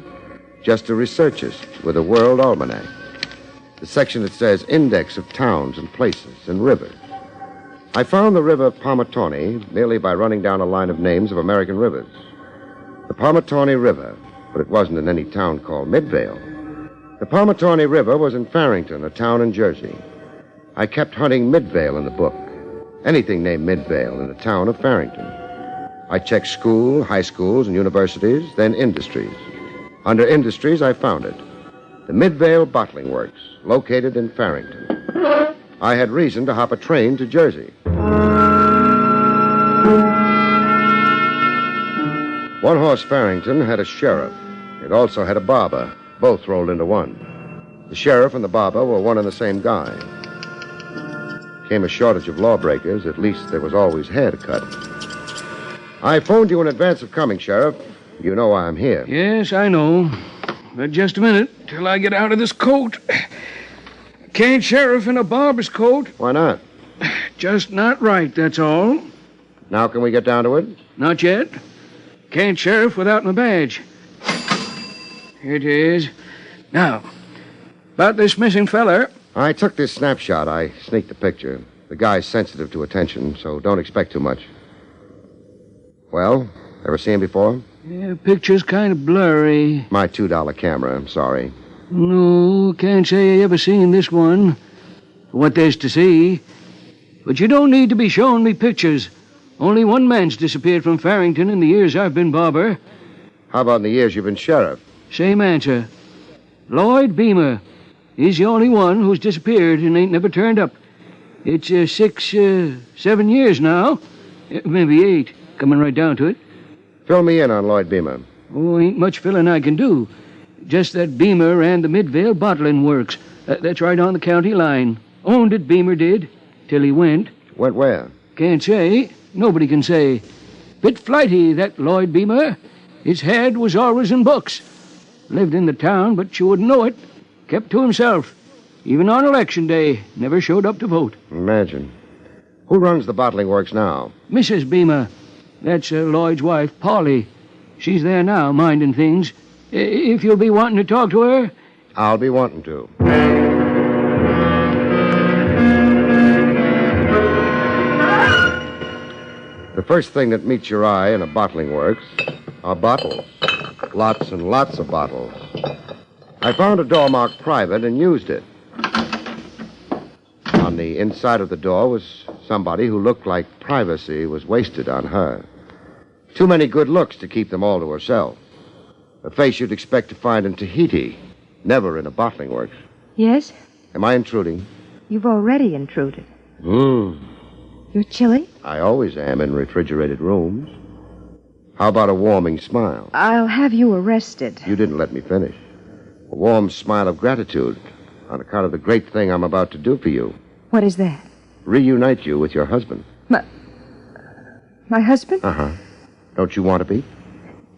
just a researchist with a world almanac. The section that says index of towns and places and rivers. I found the river Pamatone merely by running down a line of names of American rivers. The Pamatone River, but it wasn't in any town called Midvale. The Pamatone River was in Farrington, a town in Jersey. I kept hunting Midvale in the book. Anything named Midvale in the town of Farrington. I checked school, high schools, and universities, then industries. Under industries, I found it. The Midvale Bottling Works, located in Farrington. I had reason to hop a train to Jersey. One Horse Farrington had a sheriff. It also had a barber, both rolled into one. The sheriff and the barber were one and the same guy. Came a shortage of lawbreakers, at least there was always hair to cut. I phoned you in advance of coming, Sheriff. You know why I'm here. Yes, I know. But just a minute till I get out of this coat. Can't sheriff in a barber's coat. Why not? Just not right, that's all. Now can we get down to it? Not yet. Can't sheriff without my badge. Here it is. Now, about this missing feller. I took this snapshot. I sneaked the picture. The guy's sensitive to attention, so don't expect too much. Well, ever seen him before? Yeah, picture's kind of blurry. My $2 camera, I'm sorry. No, can't say I ever seen this one. For what there's to see. But you don't need to be showing me pictures. Only one man's disappeared from Farrington in the years I've been barber. How about in the years you've been sheriff? Same answer. Lloyd Beamer. He's the only one who's disappeared and ain't never turned up. It's 7 years now. Maybe 8, coming right down to it. Fill me in on Lloyd Beamer. Oh, ain't much filling I can do. Just that Beamer ran the Midvale bottling works. That's right on the county line. Owned it, Beamer did, till he went. Went where? Can't say. Nobody can say. Bit flighty, that Lloyd Beamer. His head was always in books. Lived in the town, but you wouldn't know it. Kept to himself. Even on election day, never showed up to vote. Imagine. Who runs the bottling works now? Mrs. Beamer. That's Lloyd's wife, Polly. She's there now, minding things. If you'll be wanting to talk to her... I'll be wanting to. The first thing that meets your eye in a bottling works are bottles. Lots and lots of bottles. I found a door marked private and used it. On the inside of the door was somebody who looked like privacy was wasted on her. Too many good looks to keep them all to herself. A face you'd expect to find in Tahiti, never in a bottling works. Yes? Am I intruding? You've already intruded. You're chilly? I always am in refrigerated rooms. How about a warming smile? I'll have you arrested. You didn't let me finish. A warm smile of gratitude on account of the great thing I'm about to do for you. What is that? Reunite you with your husband. My husband? Uh-huh. Don't you want to be?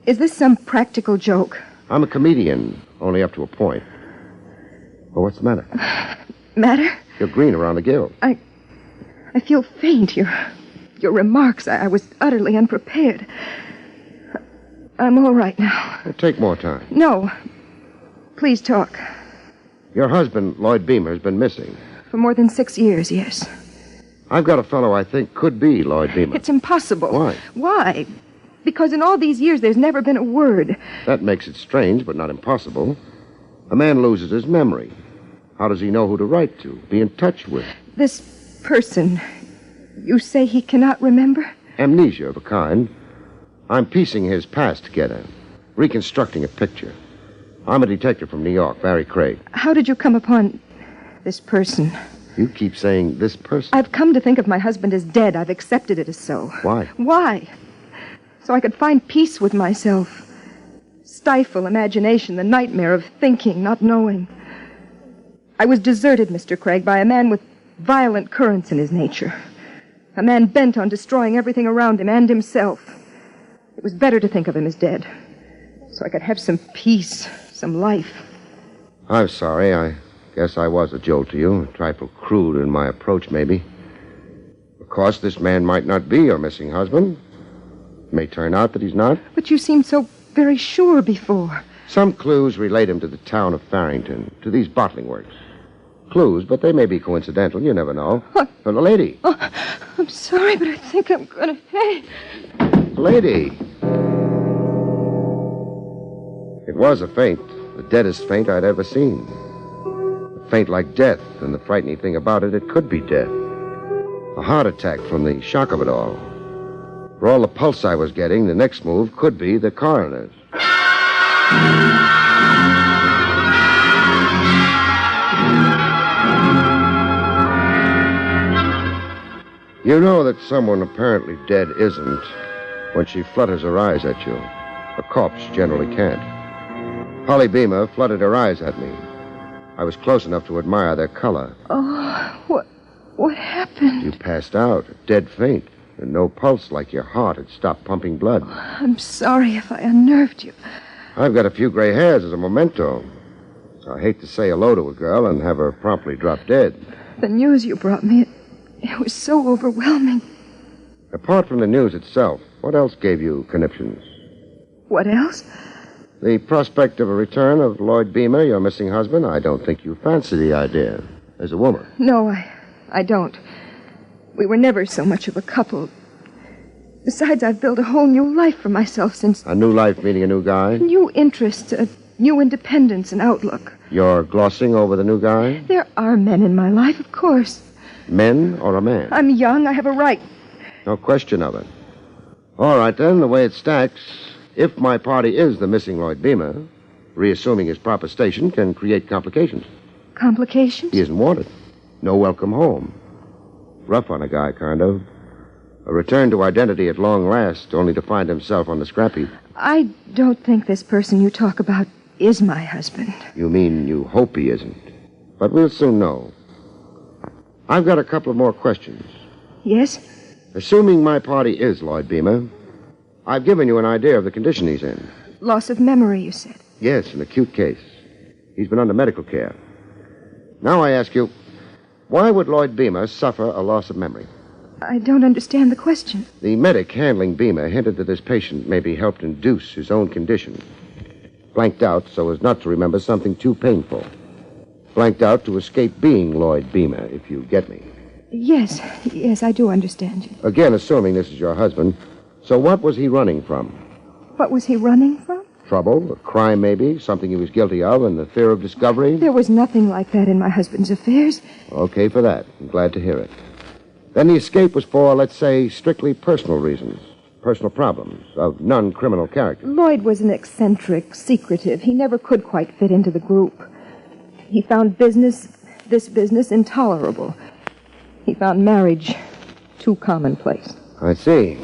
Is this some practical joke? I'm a comedian, only up to a point. Well, what's the matter? Matter? You're green around the gills. I feel faint. Your remarks, I was utterly unprepared. I'm all right now. Well, take more time. No. Please talk. Your husband, Lloyd Beamer, has been missing. For more than 6 years, yes. I've got a fellow I think could be Lloyd Beamer. It's impossible. Why? Why? Because in all these years, there's never been a word. That makes it strange, but not impossible. A man loses his memory. How does he know who to write to, be in touch with? This person, you say he cannot remember? Amnesia of a kind. I'm piecing his past together, reconstructing a picture. I'm a detective from New York, Barrie Craig. How did you come upon this person? You keep saying this person. I've come to think of my husband as dead. I've accepted it as so. Why? Why? So I could find peace with myself. Stifle imagination, the nightmare of thinking, not knowing. I was deserted, Mr. Craig, by a man with violent currents in his nature. A man bent on destroying everything around him and himself. It was better to think of him as dead, so I could have some peace, some life. I'm sorry. I guess I was a jolt to you. A trifle crude in my approach, maybe. Of course, this man might not be your missing husband. It may turn out that he's not. But you seemed so very sure before. Some clues relate him to the town of Farrington, to these bottling works. Clues, but they may be coincidental. You never know. The lady. Oh, I'm sorry, but I think I'm going to... Hey! Lady. It was a faint, the deadest faint I'd ever seen. A faint like death, and the frightening thing about it, it could be death. A heart attack from the shock of it all. For all the pulse I was getting, the next move could be the coroner's. You know that someone apparently dead isn't when she flutters her eyes at you. A corpse generally can't. Polly Beamer fluttered her eyes at me. I was close enough to admire their color. Oh, what happened? You passed out, dead faint, and no pulse like your heart had stopped pumping blood. I'm sorry if I unnerved you. I've got a few gray hairs as a memento. I hate to say hello to a girl and have her promptly drop dead. The news you brought me, it was so overwhelming. Apart from the news itself, what else gave you conniptions? What else? The prospect of a return of Lloyd Beamer, your missing husband. I don't think you fancy the idea as a woman. No, I don't. We were never so much of a couple. Besides, I've built a whole new life for myself since... A new life meaning a new guy? New interests, a new independence and outlook. You're glossing over the new guy? There are men in my life, of course. Men or a man? I'm young. I have a right. No question of it. All right, then, the way it stacks, if my party is the missing Lloyd Beamer, reassuming his proper station can create complications. Complications? He isn't wanted. No welcome home. Rough on a guy, kind of. A return to identity at long last, only to find himself on the scrap heap. I don't think this person you talk about is my husband. You mean you hope he isn't? But we'll soon know. I've got a couple of more questions. Yes? Assuming my party is Lloyd Beamer, I've given you an idea of the condition he's in. Loss of memory, you said. Yes, an acute case. He's been under medical care. Now I ask you, why would Lloyd Beamer suffer a loss of memory? I don't understand the question. The medic handling Beamer hinted that this patient maybe helped induce his own condition. Blanked out so as not to remember something too painful. Blanked out to escape being Lloyd Beamer, if you get me. Yes, I do understand you. Again, assuming this is your husband. So what was he running from? What was he running from? Trouble, a crime maybe, something he was guilty of, and the fear of discovery? There was nothing like that in my husband's affairs. Okay for that. I'm glad to hear it. Then the escape was for, let's say, strictly personal reasons. Personal problems of non-criminal character. Lloyd was an eccentric, secretive. He never could quite fit into the group. He found this business, intolerable. He found marriage too commonplace. I see.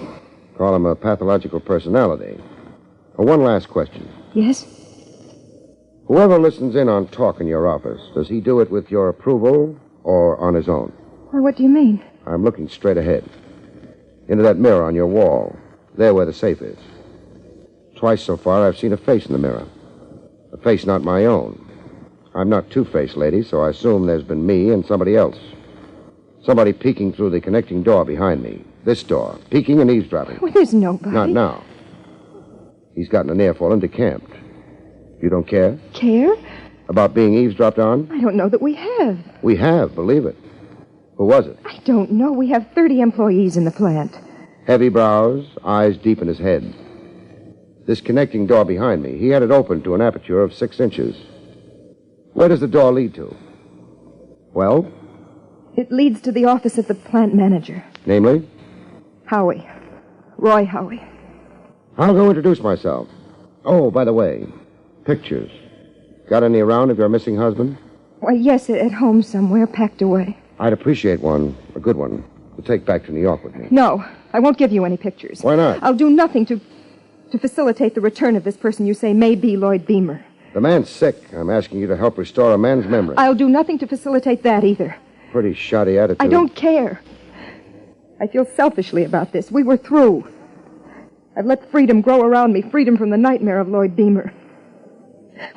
Call him a pathological personality. One last question. Yes? Whoever listens in on talk in your office, does he do it with your approval or on his own? Well, what do you mean? I'm looking straight ahead. Into that mirror on your wall. There where the safe is. Twice so far I've seen a face in the mirror. A face not my own. I'm not two-faced, lady, so I assume there's been me and somebody else. Somebody peeking through the connecting door behind me. This door. Peeking and eavesdropping. Well, there's nobody. Not now. He's gotten an earful and decamped. You don't care? Care? About being eavesdropped on? I don't know that we have. We have, believe it. Who was it? I don't know. We have 30 employees in the plant. Heavy brows, eyes deep in his head. This connecting door behind me, he had it open to an aperture of 6 inches. Where does the door lead to? Well? It leads to the office of the plant manager. Namely? Howie. Roy Howie. I'll go introduce myself. Oh, by the way, pictures. Got any around of your missing husband? Why, yes, at home somewhere, packed away. I'd appreciate one, a good one, to take back to New York with me. No, I won't give you any pictures. Why not? I'll do nothing to facilitate the return of this person you say may be Lloyd Beamer. The man's sick. I'm asking you to help restore a man's memory. I'll do nothing to facilitate that either. Pretty shoddy attitude. I don't care. I feel selfishly about this. We were through. I've let freedom grow around me, freedom from the nightmare of Lloyd Beamer.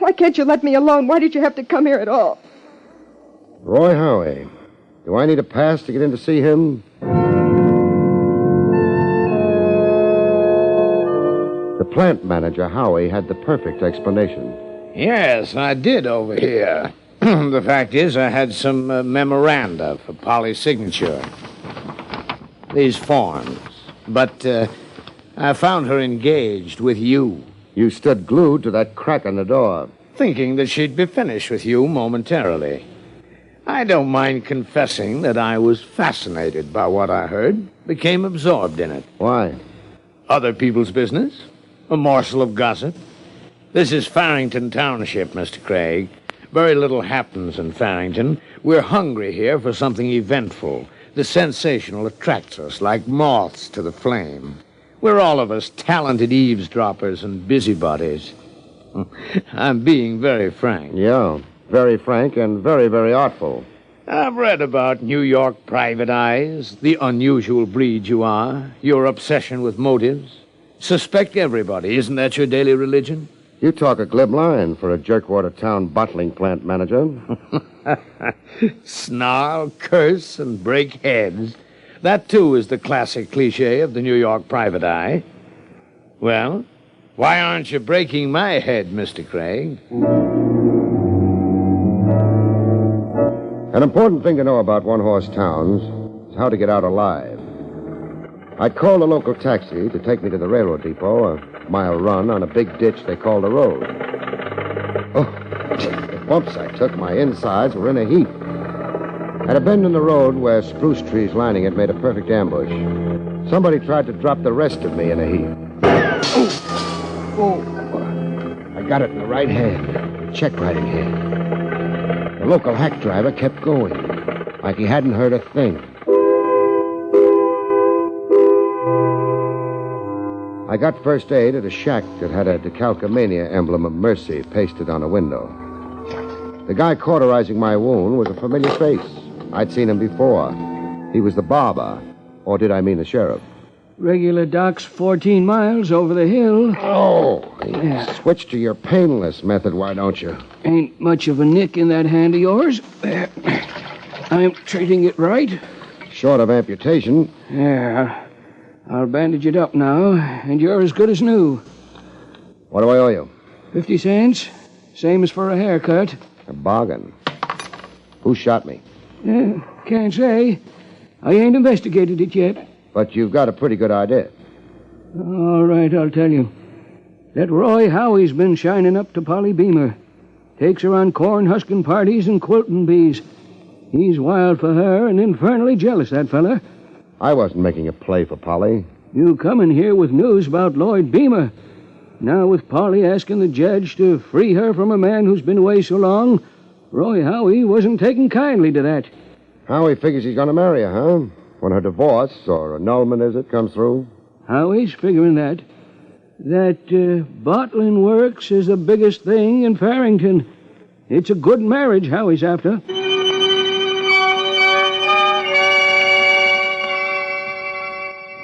Why can't you let me alone? Why did you have to come here at all? Roy Howie. Do I need a pass to get in to see him? The plant manager, Howie, had the perfect explanation. Yes, I did over here. The fact is, I had some memoranda for Polly's signature. These forms. But I found her engaged with you. You stood glued to that crack in the door. Thinking that she'd be finished with you momentarily. I don't mind confessing that I was fascinated by what I heard, became absorbed in it. Why? Other people's business? A morsel of gossip? This is Farrington Township, Mr. Craig. Very little happens in Farrington. We're hungry here for something eventful. The sensational attracts us like moths to the flame. We're all of us talented eavesdroppers and busybodies. I'm being very frank. Yeah, very frank and very, very artful. I've read about New York private eyes, the unusual breed you are, your obsession with motives. Suspect everybody. Isn't that your daily religion? You talk a glib line for a Jerkwater Town bottling plant manager. Snarl, curse, and break heads. That, too, is the classic cliche of the New York private eye. Well, why aren't you breaking my head, Mr. Craig? An important thing to know about one-horse towns is how to get out alive. I'd called a local taxi to take me to the railroad depot, a mile run on a big ditch they called a road. Oh, the bumps I took, my insides were in a heap. At a bend in the road where spruce trees lining it made a perfect ambush, somebody tried to drop the rest of me in a heap. Oh, I got it in the right hand, check writing hand. The local hack driver kept going, like he hadn't heard a thing. I got first aid at a shack that had a decalcomania emblem of mercy pasted on a window. The guy cauterizing my wound was a familiar face. I'd seen him before. He was the barber. Or did I mean the sheriff? Regular doc's 14 miles over the hill. Oh, switch to your painless method, why don't you? Ain't much of a nick in that hand of yours. I'm treating it right. Short of amputation. Yeah, I'll bandage it up now, and you're as good as new. What do I owe you? 50 cents. Same as for a haircut. A bargain. Who shot me? Can't say. I ain't investigated it yet. But you've got a pretty good idea. All right, I'll tell you. That Roy Howie's been shining up to Polly Beamer. Takes her on corn-husking parties and quilting bees. He's wild for her and infernally jealous, that fella. I wasn't making a play for Polly. You come in here with news about Lloyd Beamer. Now with Polly asking the judge to free her from a man who's been away so long, Roy Howie wasn't taking kindly to that. Howie figures he's going to marry her, huh? When her divorce, or annulment, as it comes through? Howie's figuring that. That bottling works is the biggest thing in Farrington. It's a good marriage Howie's after.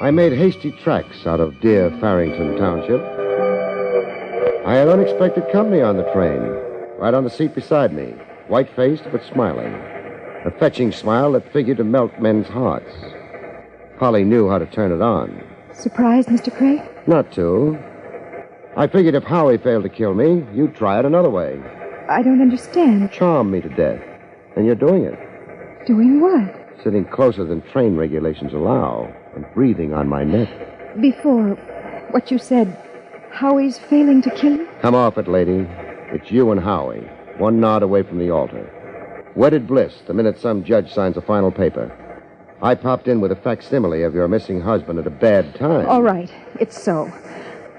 I made hasty tracks out of dear Farrington Township. I had unexpected company on the train, right on the seat beside me, white-faced but smiling. A fetching smile that figured to melt men's hearts. Polly knew how to turn it on. Surprised, Mr. Craig? Not too. I figured if Howie failed to kill me, you'd try it another way. I don't understand. Charm me to death. And you're doing it. Doing what? Sitting closer than train regulations allow and breathing on my neck. Before what you said, Howie's failing to kill you? Come off it, lady. It's you and Howie. One nod away from the altar. Wedded bliss the minute some judge signs a final paper. I popped in with a facsimile of your missing husband at a bad time. All right. It's so.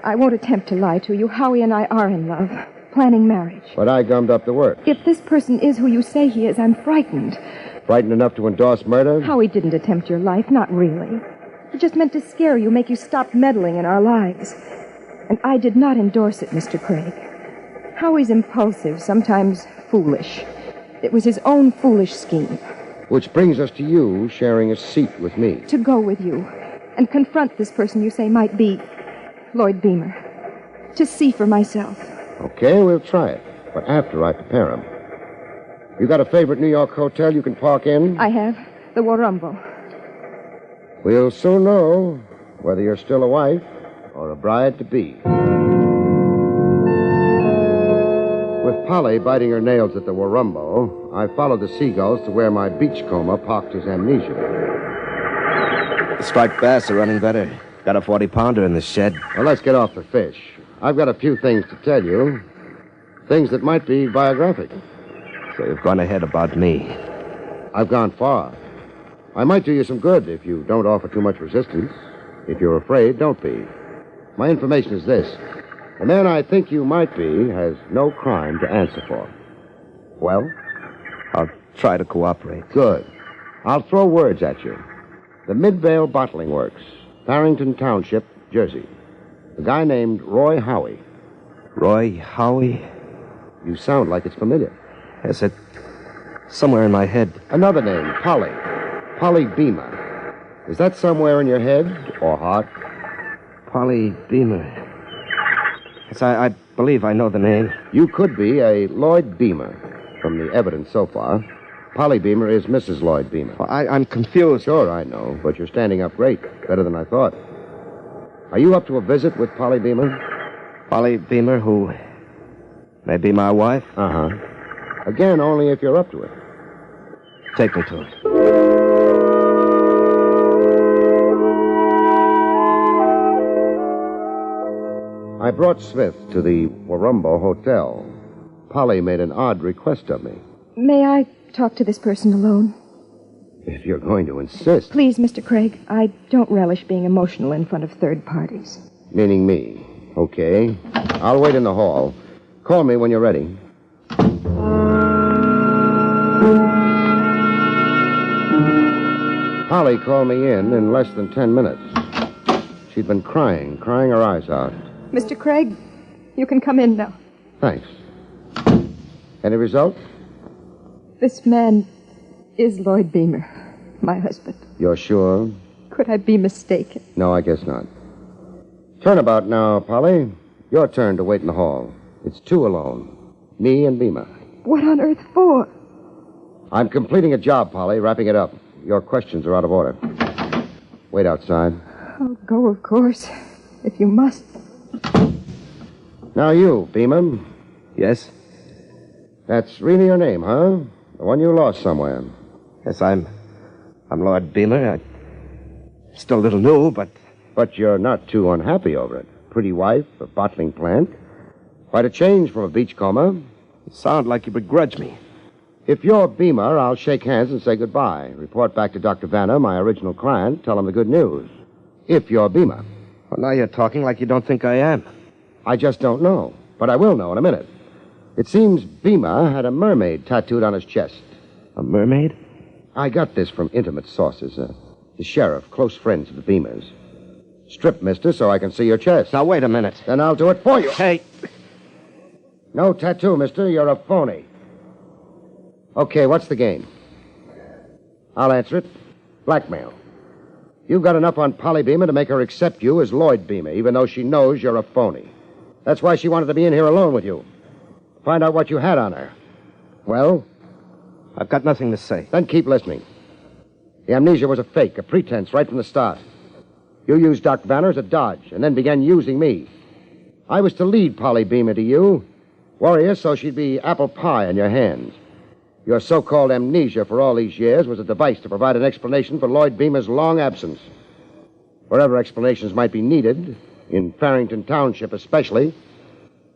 I won't attempt to lie to you. Howie and I are in love. Planning marriage. But I gummed up the work. If this person is who you say he is, I'm frightened. Frightened enough to endorse murder? Howie didn't attempt your life. Not really. He just meant to scare you, make you stop meddling in our lives. And I did not endorse it, Mr. Craig. Howie's impulsive, sometimes foolish. It was his own foolish scheme. Which brings us to you sharing a seat with me. To go with you and confront this person you say might be Lloyd Beamer. To see for myself. Okay, we'll try it. But after I prepare him. You got a favorite New York hotel you can park in? I have. The Warumbo. We'll soon know whether you're still a wife or a bride-to-be. With Polly biting her nails at the Warumbo, I followed the seagulls to where my beachcomber parked his amnesia. The striped bass are running better. Got a 40-pounder in the shed. Well, let's get off the fish. I've got a few things to tell you. Things that might be biographic. So you've gone ahead about me. I've gone far. I might do you some good if you don't offer too much resistance. If you're afraid, don't be. My information is this. The man I think you might be has no crime to answer for. Well? I'll try to cooperate. Good. I'll throw words at you. The Midvale Bottling Works, Farrington Township, Jersey. A guy named Roy Howie. Roy Howie? You sound like it's familiar. Yes, it's somewhere in my head. Another name, Polly. Polly Beamer. Is that somewhere in your head or heart? Polly Beamer. Yes, I believe I know the name. You could be a Lloyd Beamer. From the evidence so far, Polly Beamer is Mrs. Lloyd Beamer. Well, I'm confused. Sure, I know, but you're standing up great. Better than I thought. Are you up to a visit with Polly Beamer? Polly Beamer, who may be my wife? Uh-huh. Again, only if you're up to it. Take me to it. I brought Smith to the Warumbo Hotel. Polly made an odd request of me. May I talk to this person alone? If you're going to insist. Please, Mr. Craig, I don't relish being emotional in front of third parties. Meaning me. Okay. I'll wait in the hall. Call me when you're ready. Polly called me in less than 10 minutes. She'd been crying her eyes out. Mr. Craig, you can come in now. Thanks. Any result? This man is Lloyd Beamer, my husband. You're sure? Could I be mistaken? No, I guess not. Turnabout now, Polly. Your turn to wait in the hall. It's two alone. Me and Beamer. What on earth for? I'm completing a job, Polly, wrapping it up. Your questions are out of order. Wait outside. I'll go, of course, if you must. Now you, Beamer. Yes? That's really your name, huh? The one you lost somewhere. Yes, I'm Lord Beamer. I'm still a little new, but... But you're not too unhappy over it. Pretty wife, a bottling plant. Quite a change from a beachcomber. You sound like you begrudge me. If you're Beamer, I'll shake hands and say goodbye. Report back to Dr. Vanner, my original client, tell him the good news. If you're Beamer. Well, now you're talking like you don't think I am. I just don't know. But I will know in a minute. It seems Beamer had a mermaid tattooed on his chest. A mermaid? I got this from intimate sources. The sheriff, close friends of the Beamers. Strip, mister, so I can see your chest. Now, wait a minute. Then I'll do it for you. Hey. No tattoo, mister. You're a phony. Okay, what's the game? I'll answer it. Blackmail. You've got enough on Polly Beamer to make her accept you as Lloyd Beamer, even though she knows you're a phony. That's why she wanted to be in here alone with you. Find out what you had on her. Well? I've got nothing to say. Then keep listening. The amnesia was a fake, a pretense right from the start. You used Doc Vanner as a dodge, and then began using me. I was to lead Polly Beamer to you, worry her so she'd be apple pie in your hands. Your so-called amnesia for all these years was a device to provide an explanation for Lloyd Beamer's long absence. Wherever explanations might be needed, in Farrington Township especially,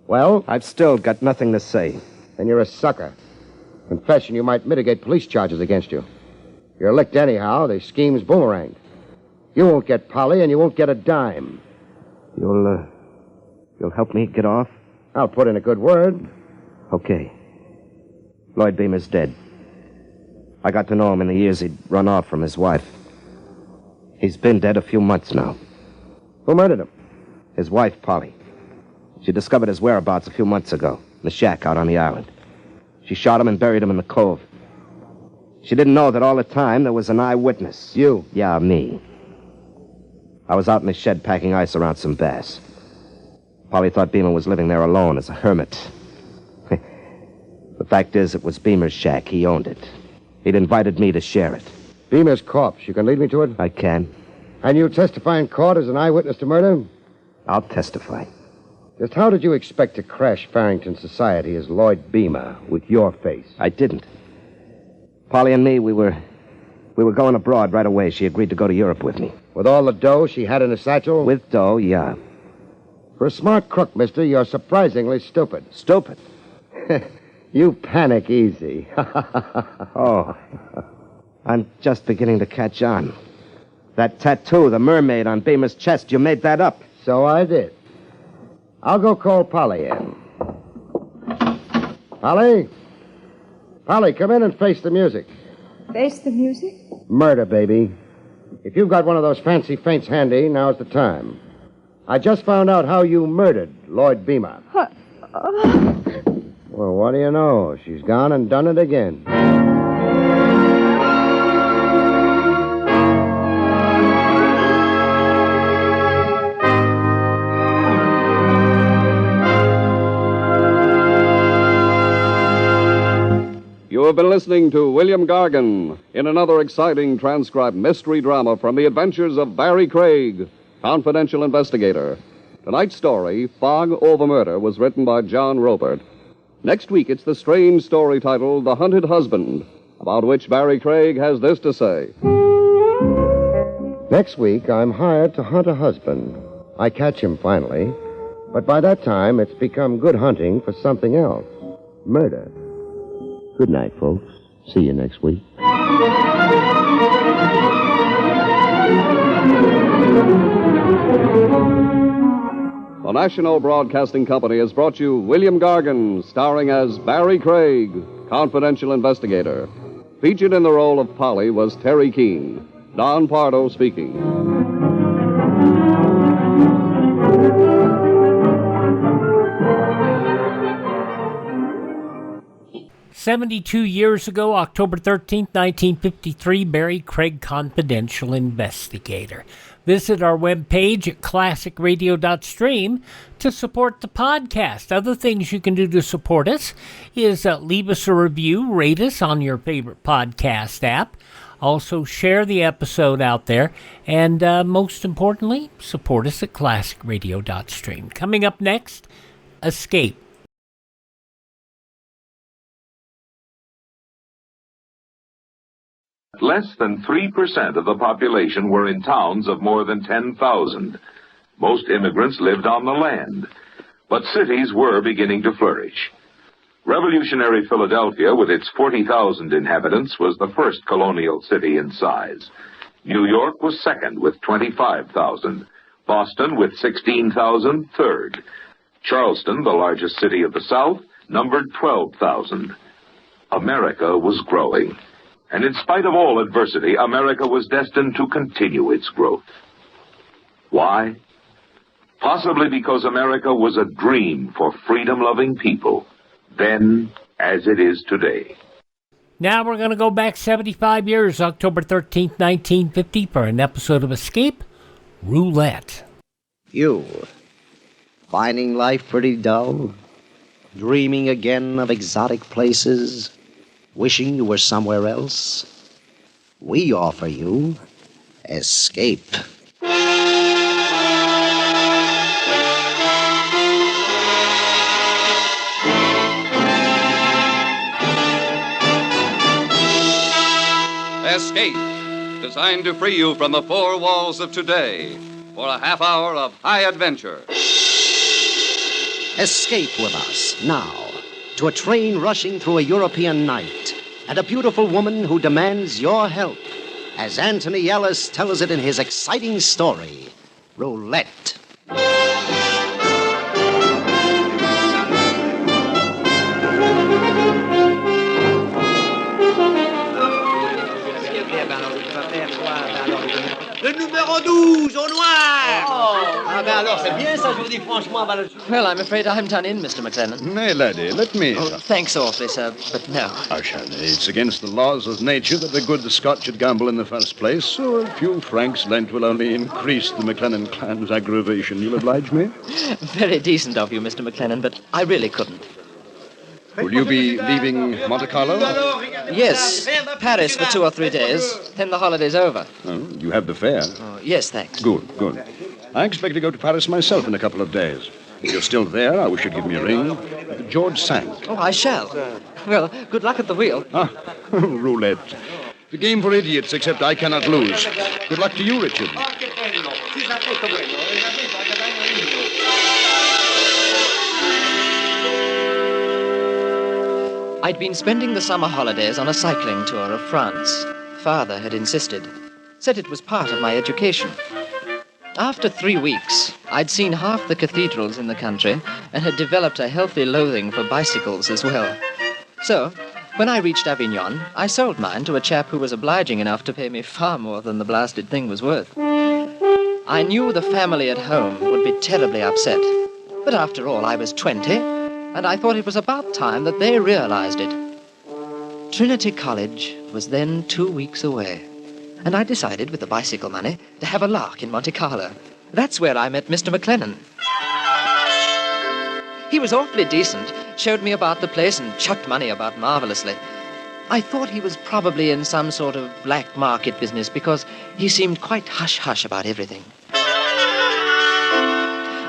well... I've still got nothing to say. Then you're a sucker. Confession you might mitigate police charges against you. You're licked anyhow, the scheme's boomeranged. You won't get Polly, and you won't get a dime. You'll help me get off? I'll put in a good word. Okay. Lloyd Beamer's dead. I got to know him in the years he'd run off from his wife. He's been dead a few months now. Who murdered him? His wife, Polly. She discovered his whereabouts a few months ago, in the shack out on the island. She shot him and buried him in the cove. She didn't know that all the time there was an eyewitness. You? Yeah, me. I was out in the shed packing ice around some bass. Polly thought Beamer was living there alone as a hermit. The fact is, it was Beamer's shack. He owned it. He'd invited me to share it. Beamer's corpse. You can lead me to it? I can. And you'll testify in court as an eyewitness to murder? I'll testify. Just how did you expect to crash Farrington society as Lloyd Beamer with your face? I didn't. Polly and me, we were going abroad right away. She agreed to go to Europe with me. With all the dough she had in her satchel? With dough, yeah. For a smart crook, mister, you're surprisingly stupid. Stupid? You panic easy. Oh. I'm just beginning to catch on. That tattoo, the mermaid on Beamer's chest, you made that up. So I did. I'll go call Polly in. Polly? Polly, come in and face the music. Face the music? Murder, baby. If you've got one of those fancy feints handy, now's the time. I just found out how you murdered Lloyd Beamer. Well, what do you know? She's gone and done it again. have been listening to William Gargan in another exciting transcribed mystery drama from the adventures of Barrie Craig, Confidential Investigator. Tonight's story, Fog Over Murder, was written by John Robert. Next week, it's the strange story titled The Hunted Husband, about which Barrie Craig has this to say. Next week, I'm hired to hunt a husband. I catch him finally, but by that time, it's become good hunting for something else. Murder. Good night, folks. See you next week. The National Broadcasting Company has brought you William Gargan, starring as Barrie Craig, Confidential Investigator. Featured in the role of Polly was Terry Keane. Don Pardo speaking. 72 years ago, October 13th, 1953, Barrie Craig Confidential Investigator. Visit our webpage at classicradio.stream to support the podcast. Other things you can do to support us is leave us a review, rate us on your favorite podcast app. Also, share the episode out there. And most importantly, support us at classicradio.stream. Coming up next, Escape. Less than 3% of the population were in towns of more than 10,000. Most immigrants lived on the land, but cities were beginning to flourish. Revolutionary Philadelphia, with its 40,000 inhabitants, was the first colonial city in size. New York was second with 25,000. Boston, with 16,000, third. Charleston, the largest city of the South, numbered 12,000. America was growing. And in spite of all adversity, America was destined to continue its growth. Why? Possibly because America was a dream for freedom-loving people, then as it is today. Now we're going to go back 75 years, October 13th, 1950, for an episode of Escape Roulette. You, finding life pretty dull? Dreaming again of exotic places? Wishing you were somewhere else? We offer you Escape. Escape, designed to free you from the four walls of today for a half hour of high adventure. Escape with us now to a train rushing through a European night and a beautiful woman who demands your help, as Anthony Ellis tells it in his exciting story, Roulette. Le numéro 12, au noir! Oh. Ah ben alors, c'est bien ça, je vous dis franchement. Well, I'm afraid I'm done in, Mr. McLennan. Nay, laddie, let me. Oh, thanks awfully, sir, but no. How shall I? It's against the laws of nature that the good the Scotch should gamble in the first place, so a few francs lent will only increase the McLennan clan's aggravation. You'll oblige me? Very decent of you, Mr. McLennan, but I really couldn't. Will you be leaving Monte Carlo? Yes, Paris for 2 or 3 days, then the holiday's over. Oh, you have the fare? Oh, yes, thanks. Good, good. I expect to go to Paris myself in a couple of days. If you're still there, I wish you'd give me a ring. George Sank. Oh, I shall. Well, good luck at the wheel. Ah, roulette. The game for idiots, except I cannot lose. Good luck to you, Richard. I'd been spending the summer holidays on a cycling tour of France. Father had insisted. Said it was part of my education. After 3 weeks, I'd seen half the cathedrals in the country and had developed a healthy loathing for bicycles as well. So, when I reached Avignon, I sold mine to a chap who was obliging enough to pay me far more than the blasted thing was worth. I knew the family at home would be terribly upset. But after all, I was 20, and I thought it was about time that they realized it. Trinity College was then 2 weeks away, and I decided, with the bicycle money, to have a lark in Monte Carlo. That's where I met Mr. McLennan. He was awfully decent, showed me about the place and chucked money about marvelously. I thought he was probably in some sort of black market business because he seemed quite hush-hush about everything.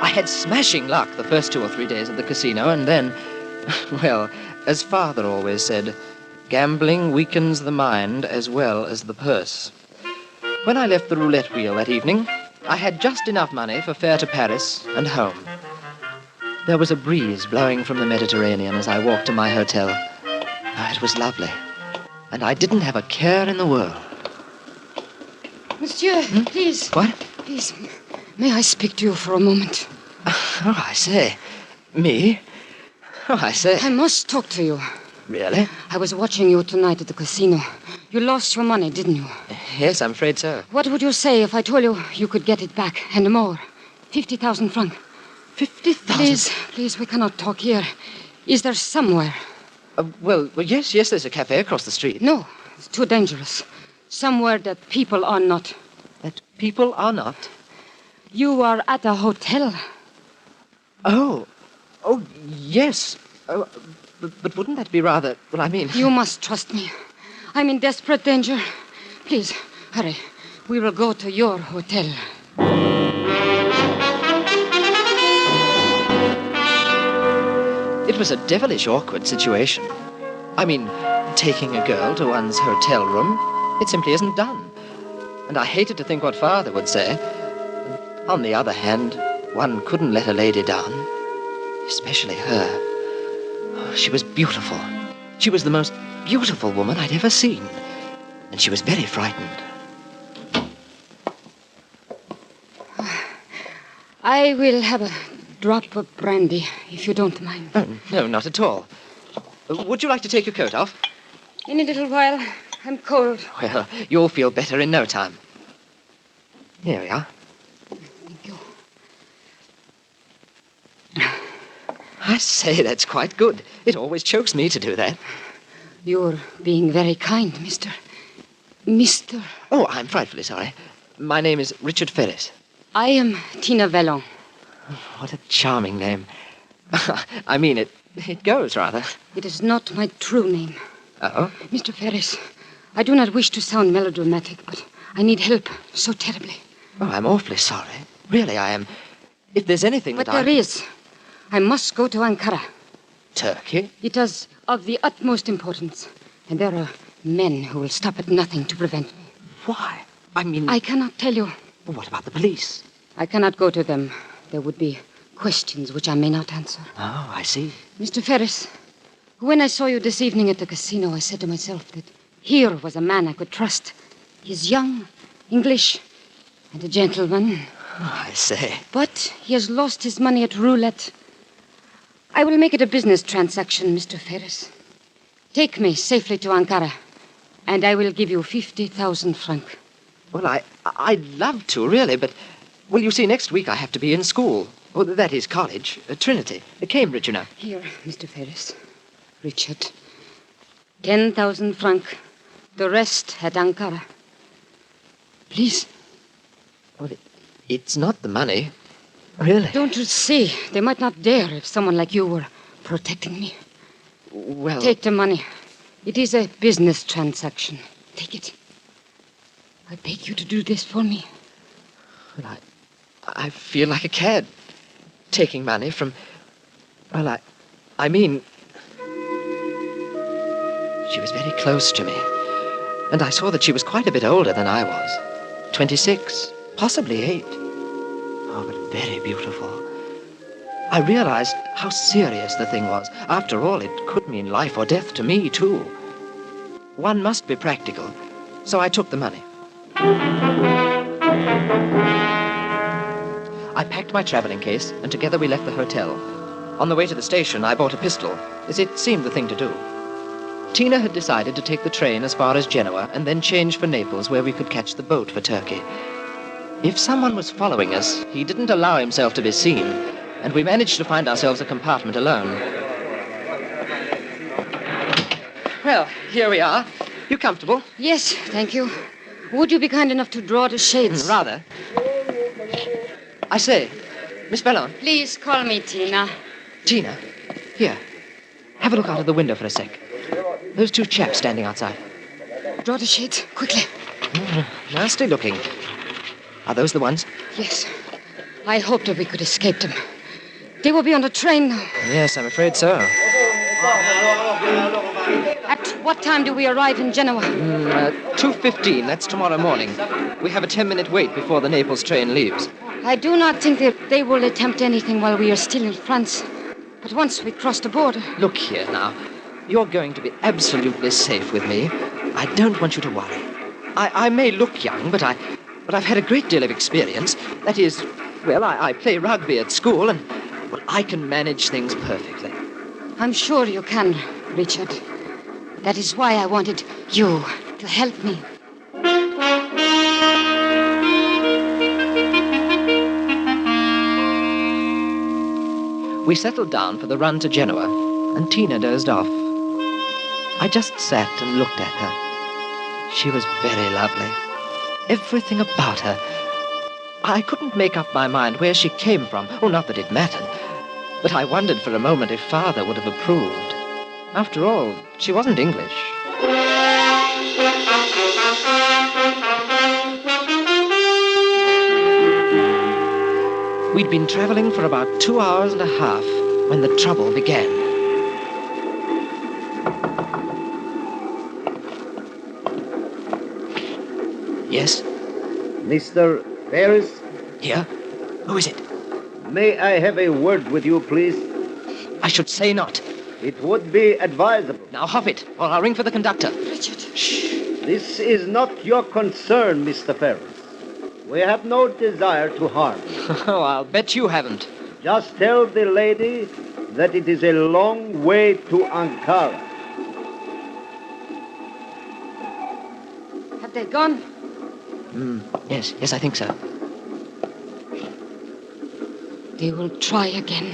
I had smashing luck the first 2 or 3 days at the casino, and then, well, as Father always said, gambling weakens the mind as well as the purse. When I left the roulette wheel that evening, I had just enough money for fare to Paris and home. There was a breeze blowing from the Mediterranean as I walked to my hotel. Oh, it was lovely. And I didn't have a care in the world. Monsieur, please. What? Please, may I speak to you for a moment? Oh, I say. Me? Oh, I say. I must talk to you. Really? I was watching you tonight at the casino. You lost your money, didn't you? Yes, I'm afraid so. What would you say if I told you you could get it back, and more? 50,000 francs. 50,000? Please, we cannot talk here. Is there somewhere? Well, yes, there's a cafe across the street. No, it's too dangerous. Somewhere that people are not. That people are not? You are at a hotel. Oh, yes. Oh, but wouldn't that be rather... Well, I mean... You must trust me. I'm in desperate danger. Please, hurry. We will go to your hotel. It was a devilish awkward situation. I mean, taking a girl to one's hotel room, it simply isn't done. And I hated to think what Father would say. On the other hand, one couldn't let a lady down. Especially her. Oh, she was beautiful. She was the most beautiful woman I'd ever seen. And she was very frightened. I will have a drop of brandy, if you don't mind. Oh, no, not at all. Would you like to take your coat off? In a little while. I'm cold. Well, you'll feel better in no time. Here we are. Thank you. I say, that's quite good. It always chokes me to do that. You're being very kind, Mr. Oh, I'm frightfully sorry. My name is Richard Ferris. I am Tina Vallon. What a charming name. I mean, it goes, rather. It is not my true name. Oh? Mr. Ferris, I do not wish to sound melodramatic, but I need help so terribly. Oh, I'm awfully sorry. Really, I am. If there's anything but there is. I must go to Ankara. Turkey? It is of the utmost importance. And there are men who will stop at nothing to prevent me. Why? I mean... I cannot tell you. Well, what about the police? I cannot go to them. There would be questions which I may not answer. Oh, I see. Mr. Ferris, when I saw you this evening at the casino, I said to myself that here was a man I could trust. He's young, English, and a gentleman. Oh, I say. But he has lost his money at roulette. I will make it a business transaction, Mr. Ferris. Take me safely to Ankara, and I will give you 50,000 francs. Well, I'd love to, really, but... Well, you see, next week I have to be in school. Oh, that is college. Trinity. Cambridge, you know. Here, Mr. Ferris. Richard. 10,000 francs. The rest at Ankara. Please. Well, it's not the money. Really? Don't you see? They might not dare if someone like you were protecting me. Well... Take the money. It is a business transaction. Take it. I beg you to do this for me. Well, I feel like a cad. Taking money from... Well, I mean... She was very close to me. And I saw that she was quite a bit older than I was. 26, possibly 8. Oh, but very beautiful. I realized how serious the thing was. After all, it could mean life or death to me, too. One must be practical. So I took the money. I packed my traveling case, and together we left the hotel. On the way to the station, I bought a pistol, as it seemed the thing to do. Tina had decided to take the train as far as Genoa and then change for Naples, where we could catch the boat for Turkey. If someone was following us, he didn't allow himself to be seen, and we managed to find ourselves a compartment alone. Well, here we are. You comfortable? Yes, thank you. Would you be kind enough to draw the shades? Rather. I say, Miss Bellon. Please call me Tina. Tina? Here. Have a look out of the window for a sec. Those two chaps standing outside. Draw the shades, quickly. Nasty looking. Are those the ones? Yes. I hoped that we could escape them. They will be on the train now. Yes, I'm afraid so. At what time do we arrive in Genoa? 2:15. That's tomorrow morning. We have a 10-minute wait before the Naples train leaves. I do not think that they will attempt anything while we are still in France. But once we cross the border... Look here now. You're going to be absolutely safe with me. I don't want you to worry. I may look young, but I've had a great deal of experience. That is, well, I play rugby at school, and, well, I can manage things perfectly. I'm sure you can, Richard. That is why I wanted you to help me. We settled down for the run to Genoa, and Tina dozed off. I just sat and looked at her. She was very lovely. Everything about her. I couldn't make up my mind where she came from. Oh, not that it mattered. But I wondered for a moment if Father would have approved. After all, she wasn't English. We'd been traveling for about 2 hours and a half when the trouble began. Yes? Mr. Ferris? Here? Who is it? May I have a word with you, please? I should say not. It would be advisable. Now hop it, or I'll ring for the conductor. Richard. Shh. This is not your concern, Mr. Ferris. We have no desire to harm you. Oh, I'll bet you haven't. Just tell the lady that it is a long way to Ankara. Have they gone? Yes, I think so. They will try again.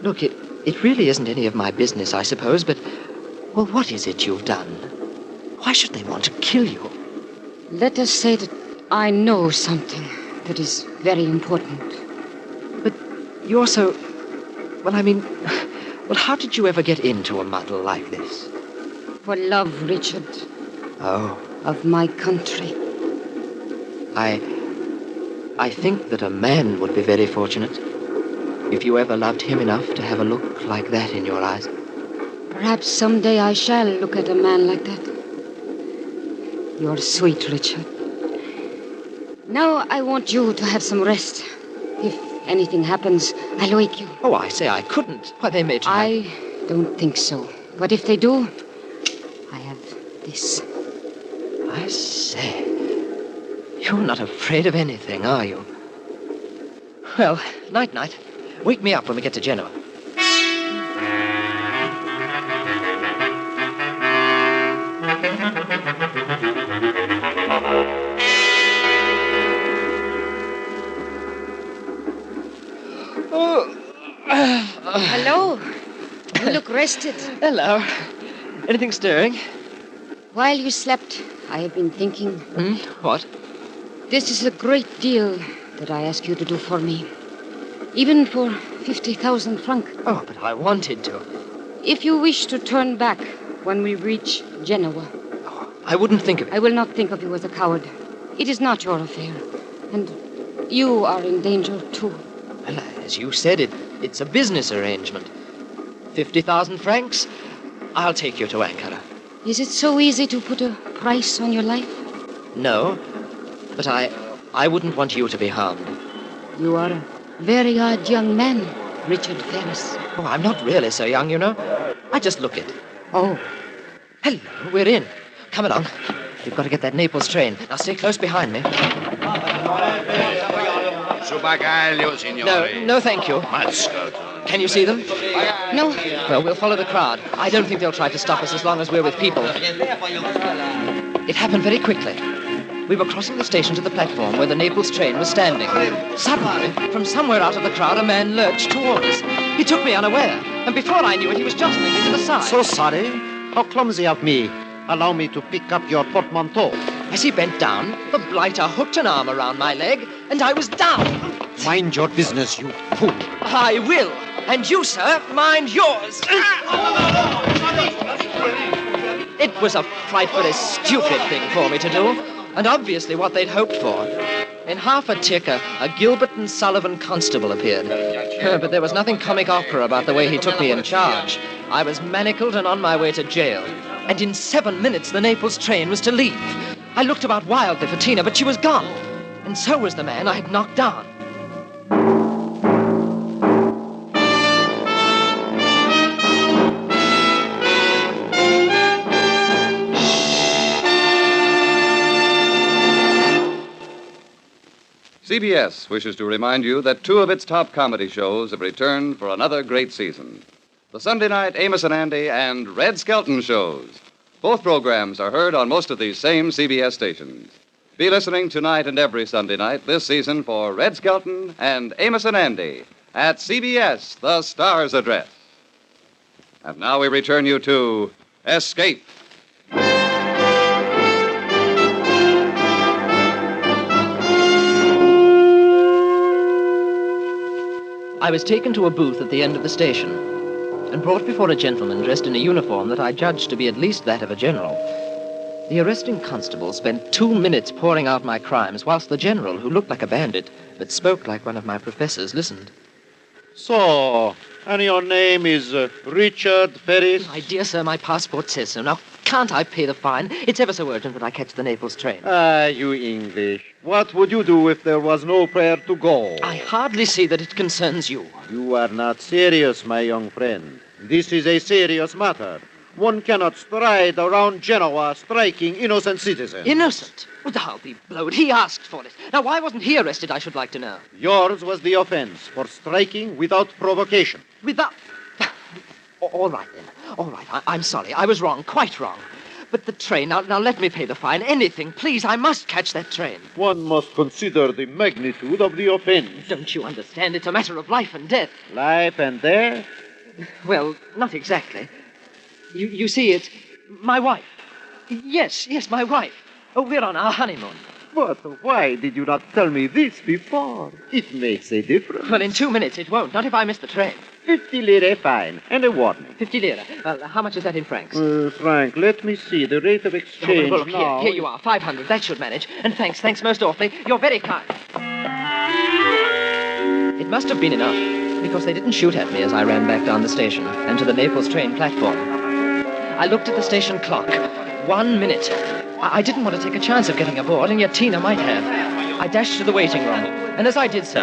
Look, it really isn't any of my business, I suppose, but, well, what is it you've done? Why should they want to kill you? Let us say that I know something that is very important. But you're so... Well, I mean... Well, how did you ever get into a muddle like this? For love, Richard. Oh. Of my country. I think that a man would be very fortunate if you ever loved him enough to have a look like that in your eyes. Perhaps someday I shall look at a man like that. You're sweet, Richard. Now I want you to have some rest. If anything happens, I'll wake you. Oh, I say I couldn't. Why, they may try. I don't think so. But if they do, I have this. I say, you're not afraid of anything, are you? Well, night-night. Wake me up when we get to Genoa. Hello. You look rested. Hello. Anything stirring? While you slept, I have been thinking. What? This is a great deal that I ask you to do for me. Even for 50,000 francs. Oh, but I wanted to. If you wish to turn back when we reach Genoa. I wouldn't think of it. I will not think of you as a coward. It is not your affair. And you are in danger, too. Well, as you said, it's a business arrangement. 50,000 francs, I'll take you to Ankara. Is it so easy to put a price on your life? No, but I wouldn't want you to be harmed. You are a very odd young man, Richard Ferris. Oh, I'm not really so young, you know. I just look it. Oh. Hello, we're in. Come along. We've got to get that Naples train. Now stay close behind me. Su bagaglio, signore. No, thank you. Mascot. Can you see them? No. Well, we'll follow the crowd. I don't think they'll try to stop us as long as we're with people. It happened very quickly. We were crossing the station to the platform where the Naples train was standing. Suddenly, from somewhere out of the crowd, a man lurched toward us. He took me unaware, and before I knew it, he was jostling me to the side. So sorry. How clumsy of me. Allow me to pick up your portmanteau. As he bent down, the blighter hooked an arm around my leg, and I was down. Mind your business, you fool. I will. And you, sir, mind yours. It was a frightfully stupid thing for me to do, and obviously what they'd hoped for. In half a tick, a Gilbert and Sullivan constable appeared. But there was nothing comic opera about the way he took me in charge. I was manacled and on my way to jail. And in 7 minutes, the Naples train was to leave. I looked about wildly for Tina, but she was gone. And so was the man I had knocked down. CBS wishes to remind you that 2 of its top comedy shows have returned for another great season. The Sunday night Amos and Andy and Red Skelton shows. Both programs are heard on most of these same CBS stations. Be listening tonight and every Sunday night this season for Red Skelton and Amos and Andy at CBS, the Star's Address. And now we return you to Escape. I was taken to a booth at the end of the station and brought before a gentleman dressed in a uniform that I judged to be at least that of a general. The arresting constable spent 2 minutes pouring out my crimes, whilst the general, who looked like a bandit but spoke like one of my professors, listened. So, and your name is Richard Ferris? My dear sir, my passport says so. Now, can't I pay the fine? It's ever so urgent that I catch the Naples train. Ah, you English. What would you do if there was no prayer to go? I hardly see that it concerns you. You are not serious, my young friend. This is a serious matter. One cannot stride around Genoa striking innocent citizens. Innocent? Well, I'll be blowed. He asked for it. Now, why wasn't he arrested, I should like to know? Yours was the offense for striking without provocation. Without... All right, then. All right, I'm sorry. I was wrong, quite wrong. But the train, now let me pay the fine. Anything, please. I must catch that train. One must consider the magnitude of the offense. Don't you understand? It's a matter of life and death. Life and death? Well, not exactly. You see, it's my wife. Yes, my wife. Oh, we're on our honeymoon. But why did you not tell me this before? It makes a difference. Well, in 2 minutes it won't. Not if I miss the train. 50 lire fine, and a warning. 50 lire. Well, how much is that in francs? Frank, let me see. The rate of exchange look, now... Here you are, 500. That should manage. And thanks most awfully. You're very kind. It must have been enough, because they didn't shoot at me as I ran back down the station and to the Naples train platform. I looked at the station clock. 1 minute. I didn't want to take a chance of getting aboard, and yet Tina might have. I dashed to the waiting room, and as I did so,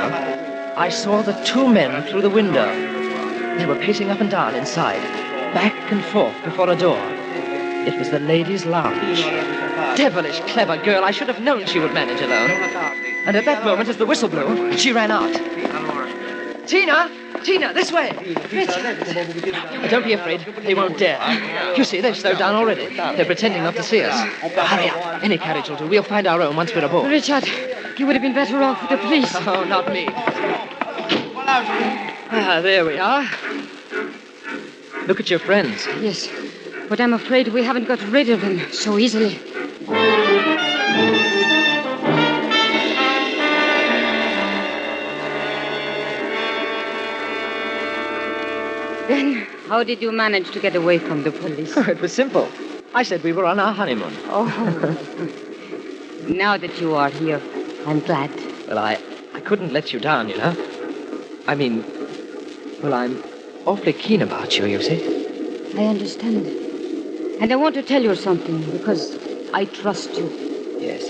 I saw the 2 men through the window. They were pacing up and down inside, back and forth before a door. It was the ladies' lounge. Devilish clever girl. I should have known she would manage alone. And at that moment, as the whistle blew, she ran out. Tina, this way. Richard. Don't be afraid. They won't dare. You see, they've slowed down already. They're pretending not to see us. Hurry up. Any carriage will do. We'll find our own once we're aboard. Richard, you would have been better off with the police. Oh, not me. There we are. Look at your friends. Yes, but I'm afraid we haven't got rid of them so easily. Then, how did you manage to get away from the police? Oh, it was simple. I said we were on our honeymoon. Oh. Now that you are here, I'm glad. Well, I couldn't let you down, you know. I mean, well, I'm awfully keen about you, you see. I understand. And I want to tell you something, because I trust you. Yes.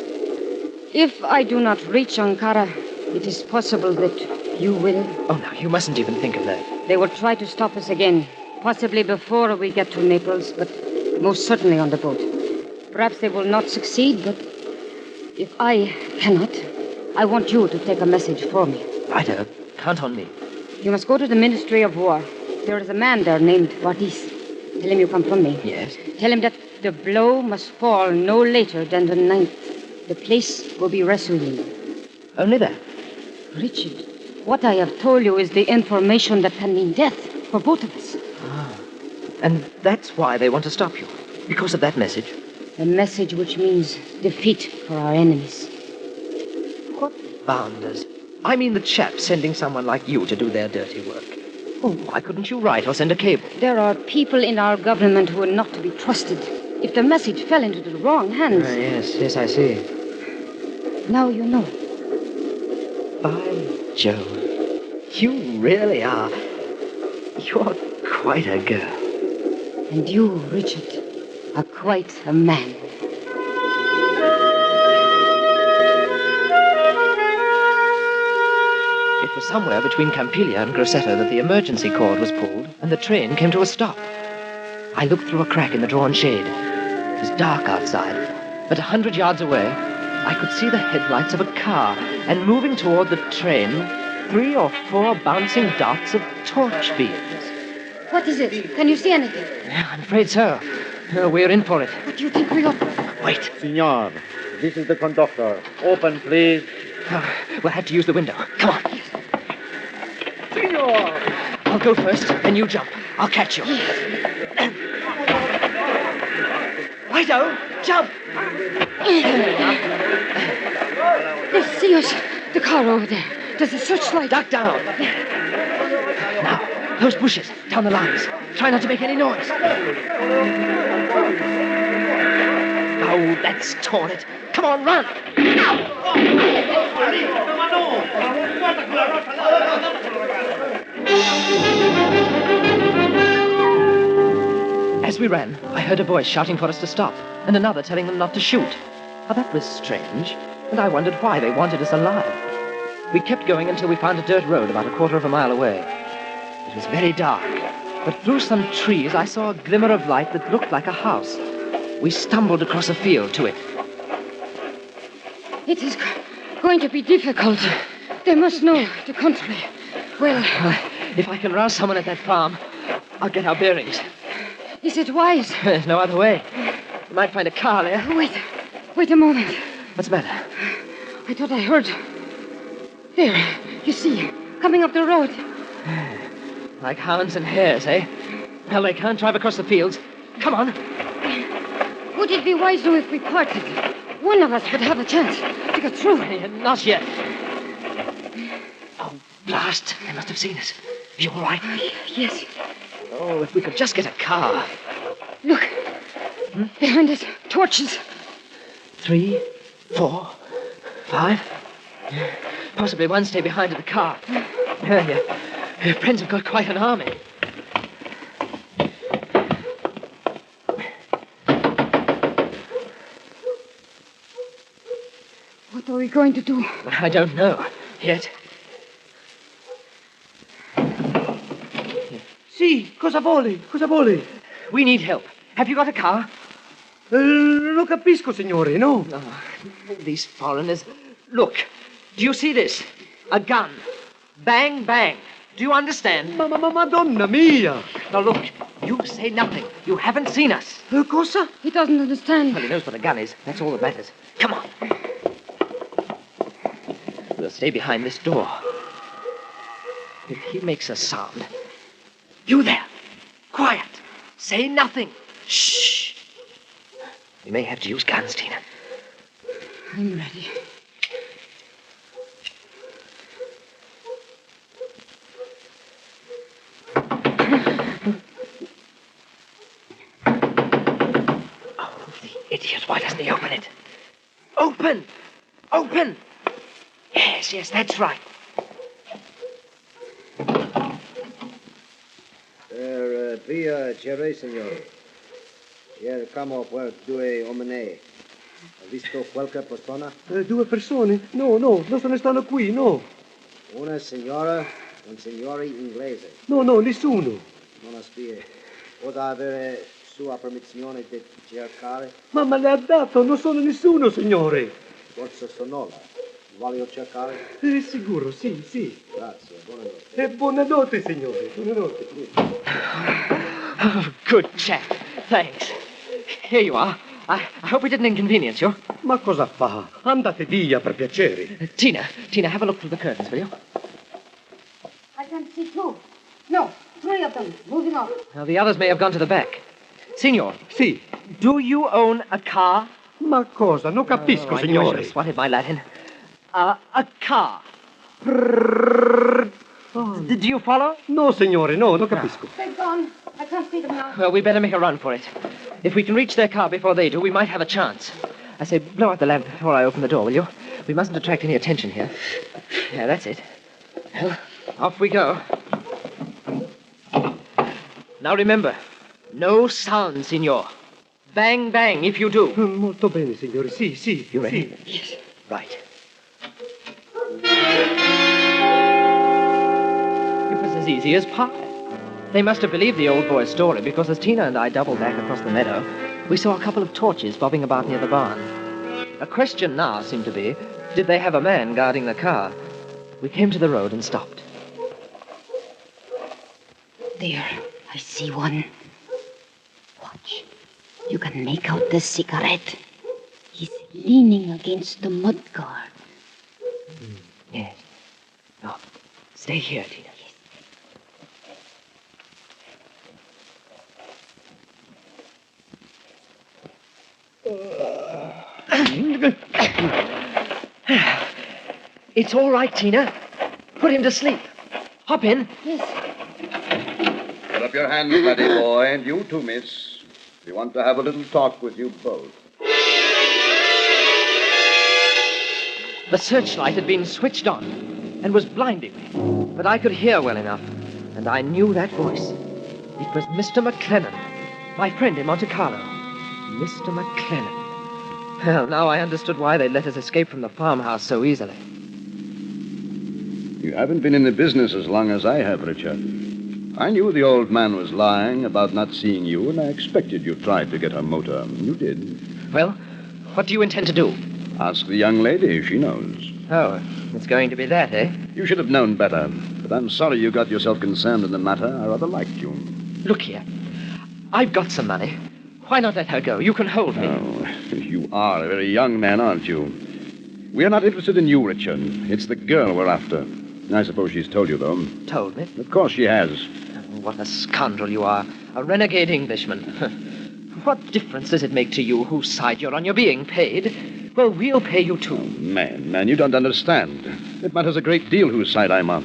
If I do not reach Ankara, it is possible that you will. Oh, no, you mustn't even think of that. They will try to stop us again, possibly before we get to Naples, but most certainly on the boat. Perhaps they will not succeed, but if I cannot, I want you to take a message for me. Righto. Count on me. You must go to the Ministry of War. There is a man there named Bardis. Tell him you come from me. Yes. Tell him that the blow must fall no later than the 9th. The place will be Ressuin. Only that? Richard, what I have told you is the information that can mean death for both of us. Ah. And that's why they want to stop you. Because of that message. A message which means defeat for our enemies. What bounders? I mean the chaps sending someone like you to do their dirty work. Oh, why couldn't you write or send a cable? There are people in our government who are not to be trusted. if the message fell into the wrong hands... Yes, I see. Now you know. By Jove. You really are. You're quite a girl. And you, Richard, are quite a man. It was somewhere between Campiglia and Grosseto that the emergency cord was pulled and the train came to a stop. I looked through a crack in the drawn shade. It was dark outside, but 100 yards away, I could see the headlights of a car, and moving toward the train, 3 or 4 bouncing dots of torch beams. What is it? Can you see anything? I'm afraid so. We're in for it. What do you think we ought... Wait. Signor, this is the conductor. Open, please. We'll have to use the window. Come on. Signor! I'll go first, then you jump. I'll catch you. Righto, jump! They see us. The car over there. There's a searchlight. Duck down. Now, those bushes, down the lines. Try not to make any noise. Oh, that's torn it. Come on, run! As we ran, I heard a voice shouting for us to stop, and another telling them not to shoot. Now, that was strange, and I wondered why they wanted us alive. We kept going until we found a dirt road about a quarter of a mile away. It was very dark, but through some trees I saw a glimmer of light that looked like a house. We stumbled across a field to it. It is going to be difficult. They must know the country. Well, if I can rouse someone at that farm, I'll get our bearings. Is it wise? There's no other way. You might find a car there. Wait a moment. What's the matter? I thought I heard... There, you see, coming up the road. Like hounds and hares, eh? Well, they can't drive across the fields. Come on. Would it be wiser if we parted? One of us would have a chance to get through. Not yet. Oh, blast. They must have seen us. Are you all right? Yes. Oh, if we could just get a car. Look. Behind us, torches. 3, 4, 5. Possibly one stay behind in the car. Your friends have got quite an army. What are we going to do? I don't know yet. Sì, cosa vuole? We need help. Have you got a car? Lo capisco, signore, no? Oh, these foreigners. Look, do you see this? A gun. Bang, bang. Do you understand? Madonna mia! Now look, you say nothing. You haven't seen us. Cosa? He doesn't understand. Well, he knows what a gun is. That's all that matters. Come on. We'll stay behind this door. If he makes a sound... You there! Quiet! Say nothing! Shh! We may have to use guns, Tina. I'm ready. Oh, the idiot. Why doesn't he open it? Open! Open! Yes, that's right. Via Cherry, signor. Hier come per 2 uomini. Ha visto qualche persona? 2 persone? No, non se ne stanno qui, no. Una signora, un signore inglese. No, nessuno. Non aspiri. Potrà avere sua permissione di cercare? Ma le ha dato, non sono nessuno, signore. Forse sonola. Voglio cercare? Sicuro, sì. Grazie, buonanotte. Buonanotte, signore, buonanotte. Oh, good chap. Thanks. Here you are. I hope we didn't inconvenience you. Ma cosa fa? Andate via, per piacere. Tina, have a look through the curtains, will you? I can see 2. No, 3 of them moving off. Now, the others may have gone to the back. Signor. Sì. Do you own a car? Ma cosa? Non capisco, signore. I swatted my Latin. A car. Do you follow? No, signore, no, non capisco. They've gone. I can't see them now. Well, we better make a run for it. If we can reach their car before they do, we might have a chance. I say, blow out the lamp before I open the door, will you? We mustn't attract any attention here. Yeah, that's it. Well, off we go. Now remember, no sound, signor. Bang, bang, if you do. Molto bene, signore. Sì, sì. You ready? Sì. Yes. Right. It was as easy as pie. They must have believed the old boy's story, because as Tina and I doubled back across the meadow, we saw a couple of torches bobbing about near the barn. A question now seemed to be, did they have a man guarding the car? We came to the road and stopped. There, I see one. Watch. You can make out the cigarette. He's leaning against the mud guard. Yes. No, stay here, Tina. It's all right, Tina. Put him to sleep. Hop in. Yes. Put up your hands, laddie boy, and you too, miss. We want to have a little talk with you both. The searchlight had been switched on and was blinding me, but I could hear well enough, and I knew that voice. It was Mr. McLennan, my friend in Monte Carlo. Mr. McLennan. Well, now I understood why they let us escape from the farmhouse so easily. You haven't been in the business as long as I have, Richard. I knew the old man was lying about not seeing you, and I expected you tried to get her motor. You did. Well, what do you intend to do? Ask the young lady. She knows. Oh, it's going to be that, eh? You should have known better. But I'm sorry you got yourself concerned in the matter. I rather liked you. Look here. I've got some money. Why not let her go? You can hold me. Oh, you are a very young man, aren't you? We're not interested in you, Richard. It's the girl we're after. I suppose she's told you, though. Told me? Of course she has. Oh, what a scoundrel you are. A renegade Englishman. What difference does it make to you whose side you're on? You're being paid. Well, we'll pay you, too. Oh, man, you don't understand. It matters a great deal whose side I'm on.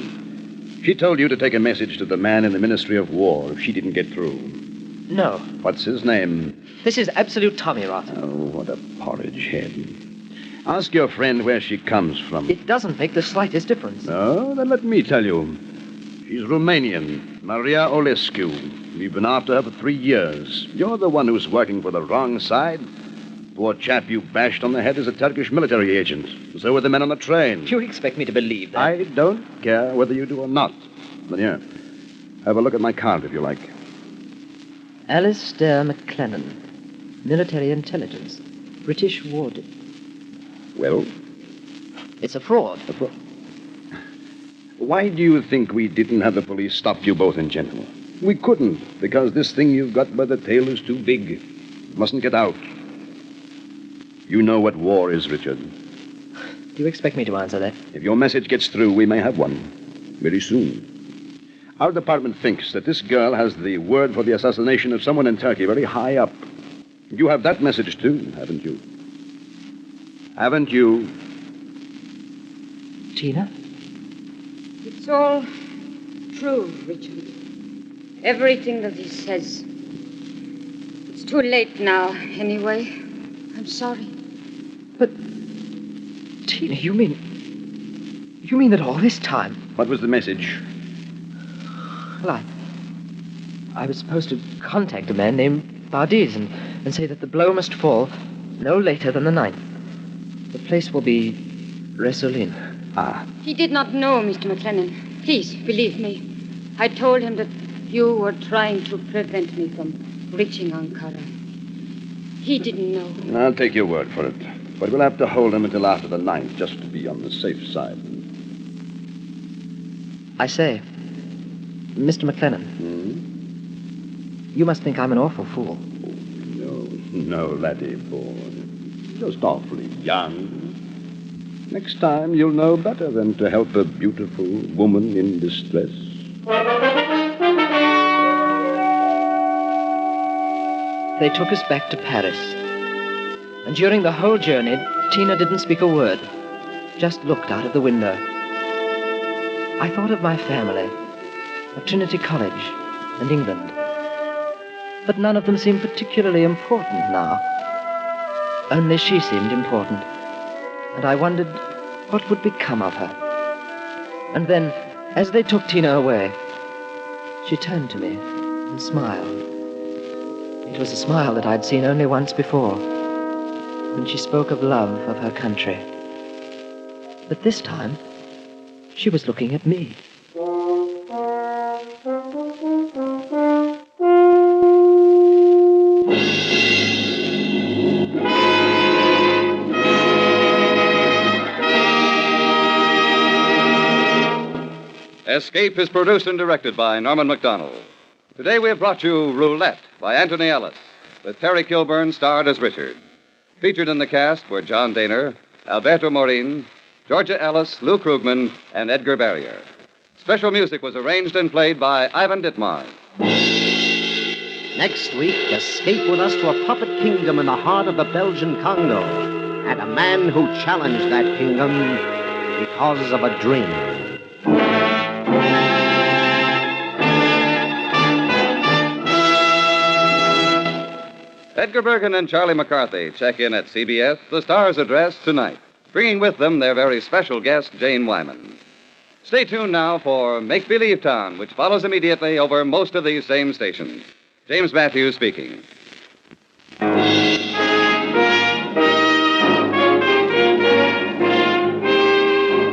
She told you to take a message to the man in the Ministry of War if she didn't get through. No. What's his name? This is absolute Tommy rot. Oh, what a porridge head. Ask your friend where she comes from. It doesn't make the slightest difference. No? Then let me tell you. She's Romanian, Maria Olescu. We've been after her for 3 years. You're the one who's working for the wrong side. Poor chap you bashed on the head is a Turkish military agent. So were the men on the train. You expect me to believe that? I don't care whether you do or not. But here, have a look at my card if you like. Alistair McLennan, military intelligence, British warded. Well? It's a fraud. A fraud? Why do you think we didn't have the police stop you both in Genoa? We couldn't, because this thing you've got by the tail is too big. It mustn't get out. You know what war is, Richard. Do you expect me to answer that? If your message gets through, we may have one. Very soon. Our department thinks that this girl has the word for the assassination of someone in Turkey very high up. You have that message, too, haven't you? Haven't you? Tina? It's all true, Richard. Everything that he says. It's too late now, anyway. I'm sorry. But, Tina, you mean that all this time? What was the message? Well, I was supposed to contact a man named Bardiz and say that the blow must fall no later than the 9th. The place will be Resolin. Ah. He did not know, Mr. McLennan. Please, believe me. I told him that you were trying to prevent me from reaching Ankara. He didn't know. I'll take your word for it. But we'll have to hold him until after the 9th, just to be on the safe side. I say, Mr. McLennan. You must think I'm an awful fool. No, laddie boy. Just awfully young. Next time you'll know better than to help a beautiful woman in distress. They took us back to Paris. And during the whole journey, Tina didn't speak a word, just looked out of the window. I thought of my family, of Trinity College and England. but none of them seemed particularly important now. Only she seemed important, and I wondered what would become of her. And then, as they took Tina away, she turned to me and smiled. It was a smile that I'd seen only once before, when she spoke of love of her country. But this time, she was looking at me. Escape is produced and directed by Norman MacDonald. Today we have brought you Roulette by Anthony Ellis, with Terry Kilburn starred as Richard. Featured in the cast were John Daner, Alberto Morin, Georgia Ellis, Lou Krugman, and Edgar Barrier. Special music was arranged and played by Ivan Ditmar. Next week, escape with us to a puppet kingdom in the heart of the Belgian Congo, and a man who challenged that kingdom because of a dream. Edgar Bergen and Charlie McCarthy check in at CBS, the Star's address, tonight, bringing with them their very special guest, Jane Wyman. Stay tuned now for Make Believe Town, which follows immediately over most of these same stations. James Matthews speaking.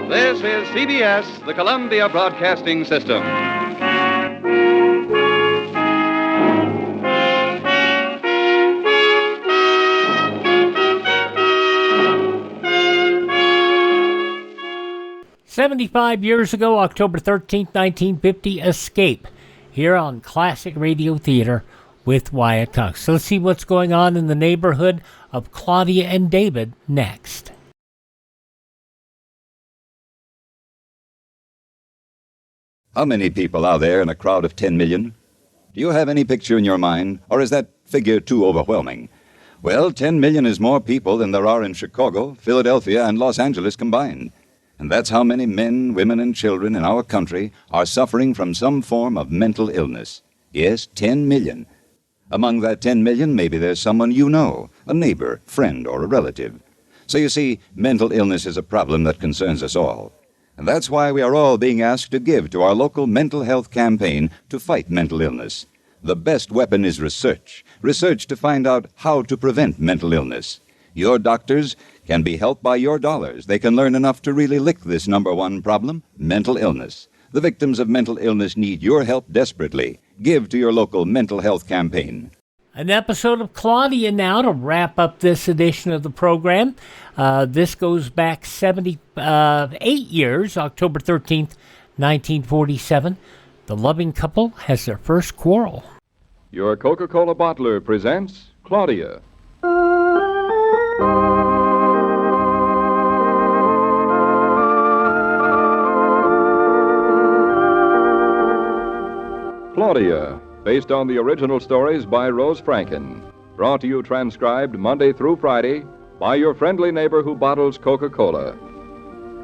This is CBS, the Columbia Broadcasting System. "75 years ago, October 13th, 1950, Escape, here on Classic Radio Theater with Wyatt Cox. So let's see what's going on in the neighborhood of Claudia and David next. How many people are there in a crowd of 10 million? Do you have any picture in your mind, or is that figure too overwhelming? Well, 10 million is more people than there are in Chicago, Philadelphia, and Los Angeles combined. And that's how many men, women, and children in our country are suffering from some form of mental illness. Yes, 10 million. Among that 10 million, maybe there's someone you know, a neighbor, friend, or a relative. So you see, mental illness is a problem that concerns us all. And that's why we are all being asked to give to our local mental health campaign to fight mental illness. The best weapon is research. Research to find out how to prevent mental illness. Your doctors can be helped by your dollars. They can learn enough to really lick this number one problem, mental illness. The victims of mental illness need your help desperately. Give to your local mental health campaign. An episode of Claudia now to wrap up this edition of the program. This goes back 78 years, October 13th, 1947. The loving couple has their first quarrel. Your Coca-Cola bottler presents Claudia. Claudia, based on the original stories by Rose Franken. Brought to you transcribed Monday through Friday by your friendly neighbor who bottles Coca-Cola.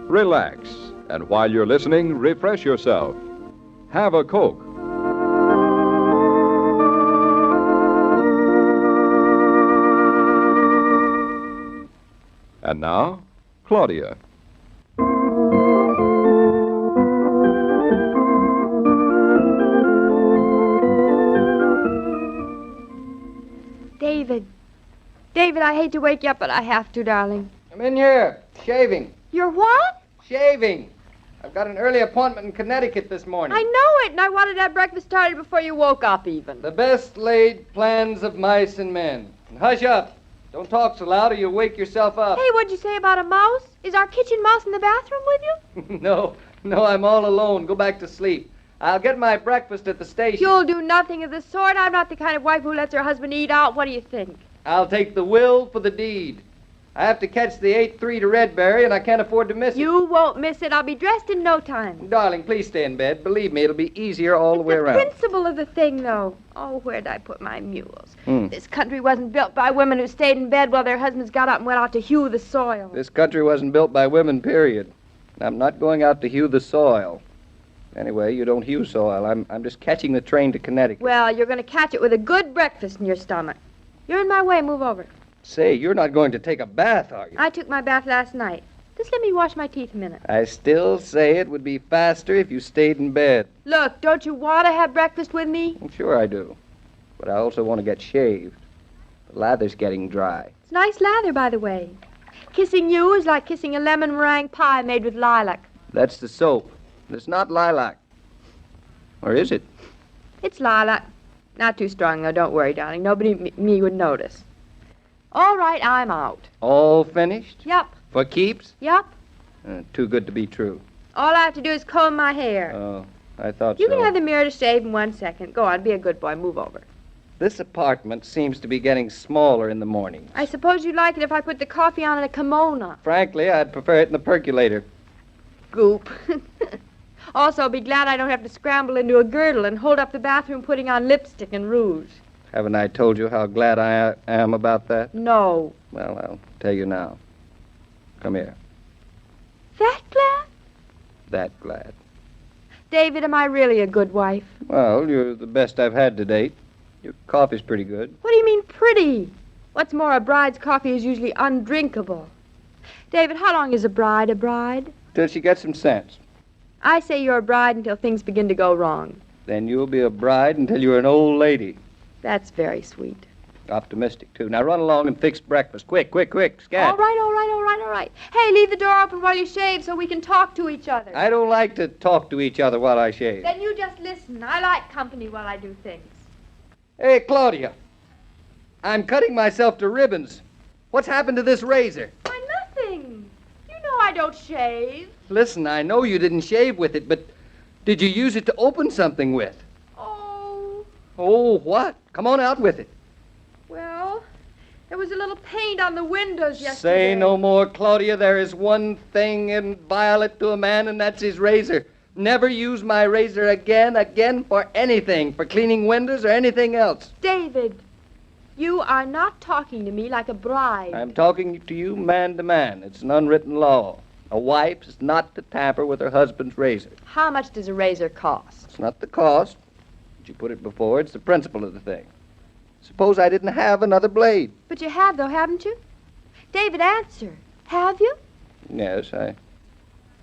Relax, and while you're listening, refresh yourself. Have a Coke. And now, Claudia. David, I hate to wake you up, but I have to, darling. I'm in here, shaving. You're what? Shaving. I've got an early appointment in Connecticut this morning. I know it, and I wanted to have breakfast started before you woke up, even. The best laid plans of mice and men. And hush up. Don't talk so loud or you'll wake yourself up. Hey, what'd you say about a mouse? Is our kitchen mouse in the bathroom with you? No, I'm all alone. Go back to sleep. I'll get my breakfast at the station. You'll do nothing of the sort. I'm not the kind of wife who lets her husband eat out. What do you think? I'll take the will for the deed. I have to catch the 8:3 to Redbury, and I can't afford to miss it. You won't miss it. I'll be dressed in no time. Darling, please stay in bed. Believe me, it'll be easier all the way around. The principle of the thing, though. Oh, where'd I put my mules? This country wasn't built by women who stayed in bed while their husbands got up and went out to hew the soil. This country wasn't built by women, period. I'm not going out to hew the soil. Anyway, you don't use oil. I'm just catching the train to Connecticut. Well, you're going to catch it with a good breakfast in your stomach. You're in my way. Move over. Say, you're not going to take a bath, are you? I took my bath last night. Just let me wash my teeth a minute. I still say it would be faster if you stayed in bed. Look, don't you want to have breakfast with me? Sure I do. But I also want to get shaved. The lather's getting dry. It's nice lather, by the way. Kissing you is like kissing a lemon meringue pie made with lilac. That's the soap. It's not lilac. Or is it? It's lilac. Not too strong, though. Don't worry, darling. Nobody me would notice. All right, I'm out. All finished? Yup. For keeps? Yup. Too good to be true. All I have to do is comb my hair. Oh, I thought You so. can have the mirror to shave in 1 second. Go on, be a good boy. Move over. This apartment seems to be getting smaller in the morning. I suppose you'd like it if I put the coffee on in a kimono. Frankly, I'd prefer it in the percolator. Goop. Also, I'll be glad I don't have to scramble into a girdle and hold up the bathroom putting on lipstick and rouge. Haven't I told you how glad I am about that? No. Well, I'll tell you now. Come here. That glad? That glad. David, am I really a good wife? Well, you're the best I've had to date. Your coffee's pretty good. What do you mean pretty? What's more, a bride's coffee is usually undrinkable. David, how long is a bride a bride? Till she gets some sense. I say you're a bride until things begin to go wrong. Then you'll be a bride until you're an old lady. That's very sweet. Optimistic, too. Now run along and fix breakfast. Quick, quick, quick. Scat. All right. Hey, leave the door open while you shave so we can talk to each other. I don't like to talk to each other while I shave. Then you just listen. I like company while I do things. Hey, Claudia. I'm cutting myself to ribbons. What's happened to this razor? Why, nothing. You know I don't shave. Listen, I know you didn't shave with it, but did you use it to open something with? Oh. Oh, what? Come on out with it. Well, there was a little paint on the windows yesterday. Say no more, Claudia. There is one thing inviolate to a man, and that's his razor. Never use my razor again for anything, for cleaning windows or anything else. David, you are not talking to me like a bride. I'm talking to you man to man. It's an unwritten law. A wife is not to tamper with her husband's razor. How much does a razor cost? It's not the cost. But you put it before, it's the principle of the thing. Suppose I didn't have another blade. But you have, though, haven't you? David, answer. Have you? Yes, I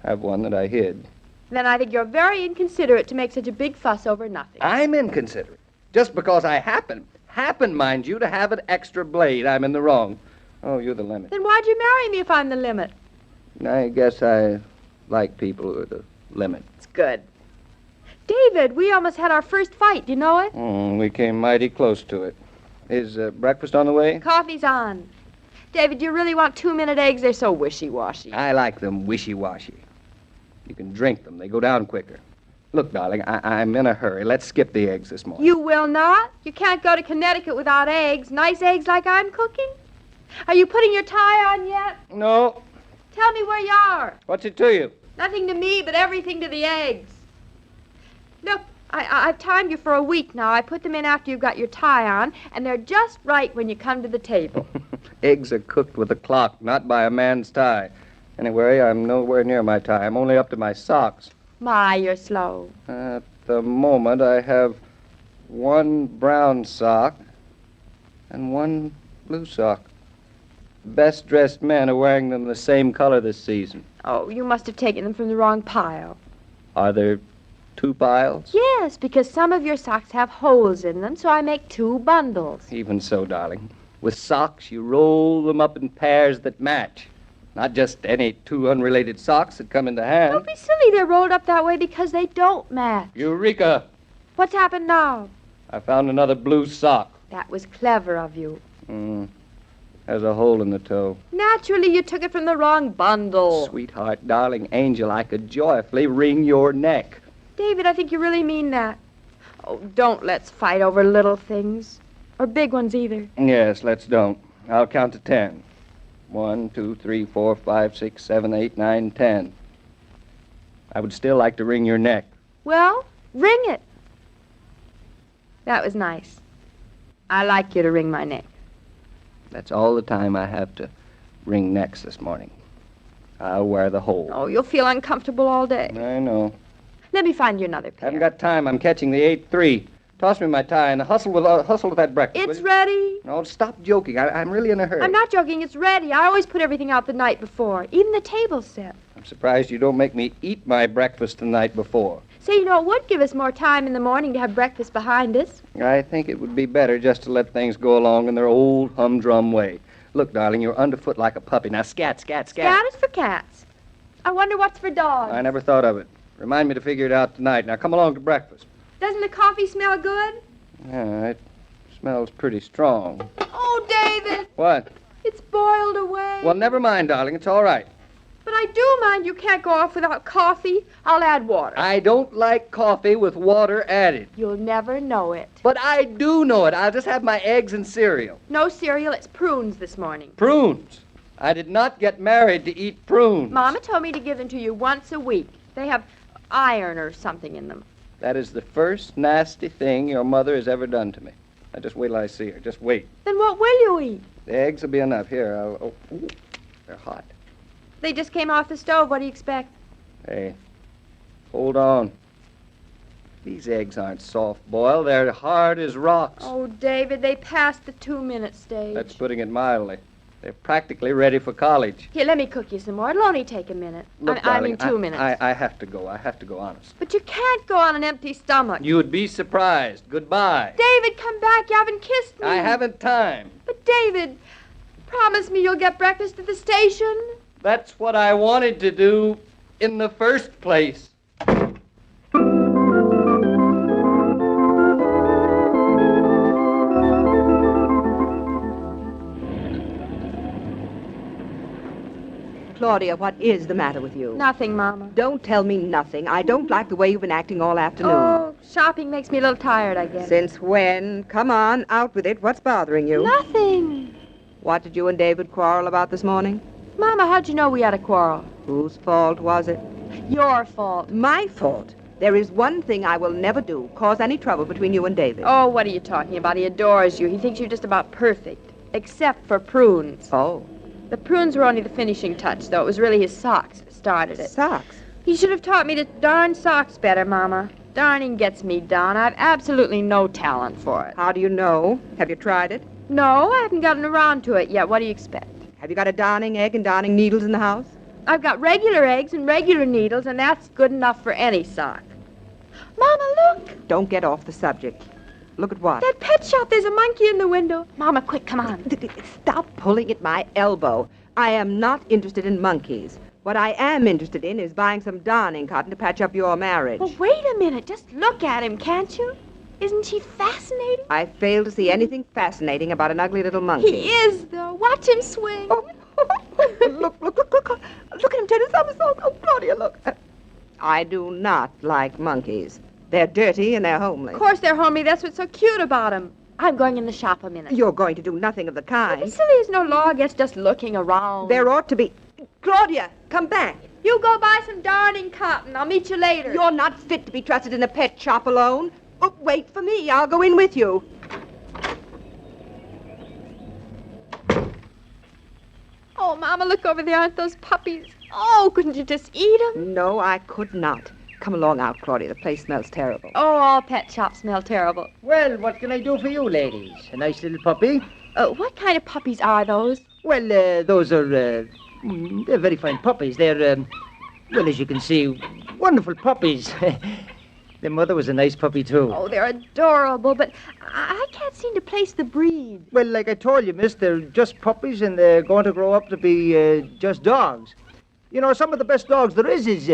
have one that I hid. Then I think you're very inconsiderate to make such a big fuss over nothing. I'm inconsiderate. Just because I happen, mind you, to have an extra blade, I'm in the wrong. Oh, you're the limit. Then why'd you marry me if I'm the limit? I guess I like people who are the limit. It's good. David, we almost had our first fight. Do you know it? We came mighty close to it. Is breakfast on the way? Coffee's on. David, do you really want 2-minute eggs? They're so wishy-washy. I like them wishy-washy. You can drink them. They go down quicker. Look, darling, I'm in a hurry. Let's skip the eggs this morning. You will not? You can't go to Connecticut without eggs. Nice eggs like I'm cooking? Are you putting your tie on yet? No. Tell me where you are. What's it to you? Nothing to me, but everything to the eggs. Look, I've timed you for a week now. I put them in after you've got your tie on, and they're just right when you come to the table. Eggs are cooked with a clock, not by a man's tie. Anyway, I'm nowhere near my tie. I'm only up to my socks. My, you're slow. At the moment, I have one brown sock and one blue sock. Best-dressed men are wearing them the same color this season. Oh, you must have taken them from the wrong pile. Are there 2 piles? Yes, because some of your socks have holes in them, so I make 2 bundles. Even so, darling. With socks, you roll them up in pairs that match. Not just any 2 unrelated socks that come in the hand. Don't be silly. They're rolled up that way because they don't match. Eureka! What's happened now? I found another blue sock. That was clever of you. Has a hole in the toe. Naturally, you took it from the wrong bundle. Sweetheart, darling angel, I could joyfully wring your neck. David, I think you really mean that. Oh, don't let's fight over little things. Or big ones either. Yes, let's don't. I'll count to 10. 1, 2, 3, 4, 5, 6, 7, 8, 9, 10. I would still like to wring your neck. Well, wring it. That was nice. I like you to wring my neck. That's all the time I have to wring necks this morning. I'll wear the hole. Oh, you'll feel uncomfortable all day. I know. Let me find you another pair. Haven't got time. I'm catching the 8-3. Toss me my tie and hustle with that breakfast. It's ready. No, stop joking. I'm really in a hurry. I'm not joking. It's ready. I always put everything out the night before, even the table set. I'm surprised you don't make me eat my breakfast the night before. Say, you know, it would give us more time in the morning to have breakfast behind us. I think it would be better just to let things go along in their old humdrum way. Look, darling, you're underfoot like a puppy. Now, scat, scat, scat. Scat is for cats. I wonder what's for dogs. I never thought of it. Remind me to figure it out tonight. Now, come along to breakfast. Doesn't the coffee smell good? Yeah, it smells pretty strong. Oh, David. What? It's boiled away. Well, never mind, darling. It's all right. But I do mind you can't go off without coffee. I'll add water. I don't like coffee with water added. You'll never know it. But I do know it. I'll just have my eggs and cereal. No cereal. It's prunes this morning. Prunes? I did not get married to eat prunes. Mama told me to give them to you once a week. They have iron or something in them. That is the first nasty thing your mother has ever done to me. Now, just wait till I see her. Just wait. Then what will you eat? The eggs will be enough. Here, ooh, they're hot. They just came off the stove. What do you expect? Hey, hold on. These eggs aren't soft-boiled. They're hard as rocks. Oh, David, they passed the 2-minute stage. That's putting it mildly. They're practically ready for college. Here, let me cook you some more. It'll only take a minute. Look, I darling, mean 2 minutes. I have to go. I have to go, honest. But you can't go on an empty stomach. You'd be surprised. Goodbye. David, come back. You haven't kissed me. I haven't time. But, David, promise me you'll get breakfast at the station. That's what I wanted to do in the first place. Claudia, what is the matter with you? Nothing, Mama. Don't tell me nothing. I don't like the way you've been acting all afternoon. Oh, shopping makes me a little tired, I guess. Since when? Come on, out with it. What's bothering you? Nothing. What did you and David quarrel about this morning? Mama, how'd you know we had a quarrel? Whose fault was it? Your fault. My fault? There is one thing I will never do, cause any trouble between you and David. Oh, what are you talking about? He adores you. He thinks you're just about perfect. Except for prunes. Oh. The prunes were only the finishing touch, though. It was really his socks that started it. Socks? He should have taught me to darn socks better, Mama. Darning gets me done. I've absolutely no talent for it. How do you know? Have you tried it? No, I haven't gotten around to it yet. What do you expect? Have you got a darning egg and darning needles in the house? I've got regular eggs and regular needles, and that's good enough for any sock. Mama, look! Don't get off the subject. Look at what? That pet shop. There's a monkey in the window. Mama, quick, come on. Stop pulling at my elbow. I am not interested in monkeys. What I am interested in is buying some darning cotton to patch up your marriage. Well, wait a minute. Just look at him, can't you? Isn't he fascinating? I fail to see anything fascinating about an ugly little monkey. He is, though. Watch him swing. Oh, look. Look at him turn his somersault. Oh, Claudia, look. I do not like monkeys. They're dirty and they're homely. Of course they're homely. That's what's so cute about them. I'm going in the shop a minute. You're going to do nothing of the kind. Well, silly as no law against just looking around. There ought to be... Claudia, come back. You go buy some darning cotton. I'll meet you later. You're not fit to be trusted in a pet shop alone. Oh, wait for me. I'll go in with you. Oh, Mama, look over there. Aren't those puppies? Oh, couldn't you just eat them? No, I could not. Come along out, Claudia. The place smells terrible. Oh, all pet shops smell terrible. Well, what can I do for you, ladies? A nice little puppy? What kind of puppies are those? Well, those are, they're very fine puppies. They're, well, as you can see, wonderful puppies. Their mother was a nice puppy, too. Oh, they're adorable, but I can't seem to place the breed. Well, like I told you, miss, they're just puppies, and they're going to grow up to be just dogs. You know, some of the best dogs there is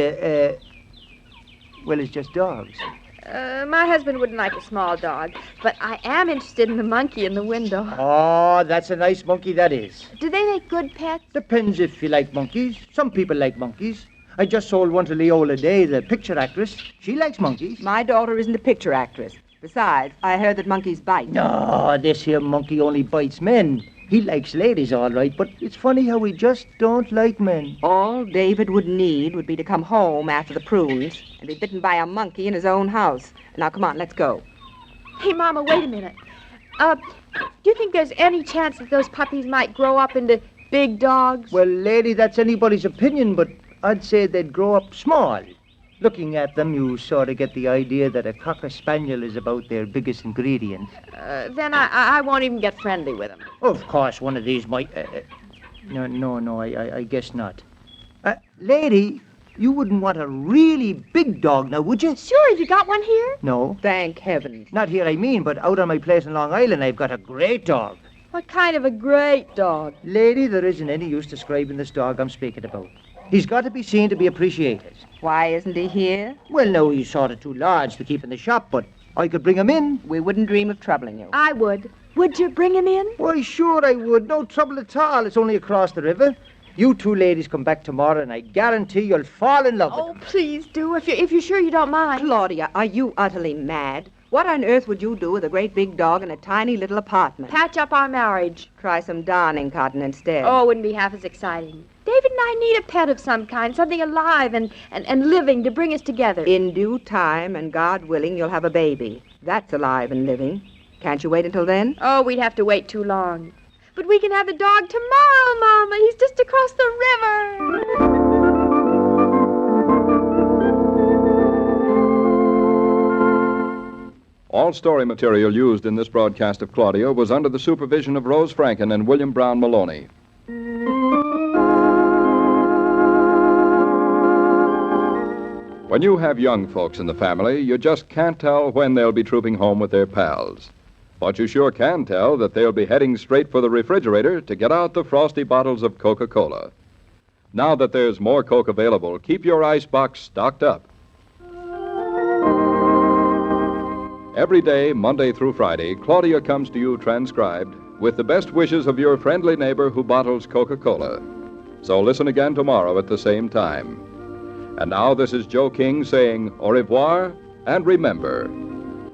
well, it's just dogs. My husband wouldn't like a small dog, but I am interested in the monkey in the window. Oh, that's a nice monkey, that is. Do they make good pets? Depends if you like monkeys. Some people like monkeys. I just sold one to Leola Day, the picture actress. She likes monkeys. My daughter isn't a picture actress. Besides, I heard that monkeys bite. No, this here monkey only bites men. He likes ladies, all right, but it's funny how he just don't like men. All David would need would be to come home after the prunes and be bitten by a monkey in his own house. Now, come on, let's go. Hey, Mama, wait a minute. Do you think there's any chance that those puppies might grow up into big dogs? Well, lady, that's anybody's opinion, but I'd say they'd grow up small. Looking at them, you sort of get the idea that a Cocker Spaniel is about their biggest ingredient. Then I won't even get friendly with him. Of course, one of these might... No, I guess not. Lady, you wouldn't want a really big dog now, would you? Sure, have you got one here? No. Thank heavens. Not here, I mean, but out on my place in Long Island, I've got a great dog. What kind of a great dog? Lady, there isn't any use describing this dog I'm speaking about. He's got to be seen to be appreciated. Why isn't he here? Well, no, he's sort of too large to keep in the shop, but I could bring him in. We wouldn't dream of troubling you. I would. Would you bring him in? Why, sure I would. No trouble at all. It's only across the river. You two ladies come back tomorrow, and I guarantee you'll fall in love with him. Oh, please do, if you're sure you don't mind. Claudia, are you utterly mad? What on earth would you do with a great big dog in a tiny little apartment? Patch up our marriage. Try some darning cotton instead. Oh, it wouldn't be half as exciting. David and I need a pet of some kind, something alive and living to bring us together. In due time, and God willing, you'll have a baby. That's alive and living. Can't you wait until then? Oh, we'd have to wait too long. But we can have the dog tomorrow, Mama. He's just across the river. All story material used in this broadcast of Claudia was under the supervision of Rose Franken and William Brown Maloney. When you have young folks in the family, you just can't tell when they'll be trooping home with their pals. But you sure can tell that they'll be heading straight for the refrigerator to get out the frosty bottles of Coca-Cola. Now that there's more Coke available, keep your icebox stocked up. Every day, Monday through Friday, Claudia comes to you transcribed with the best wishes of your friendly neighbor who bottles Coca-Cola. So listen again tomorrow at the same time. And now this is Joe King saying au revoir, and remember,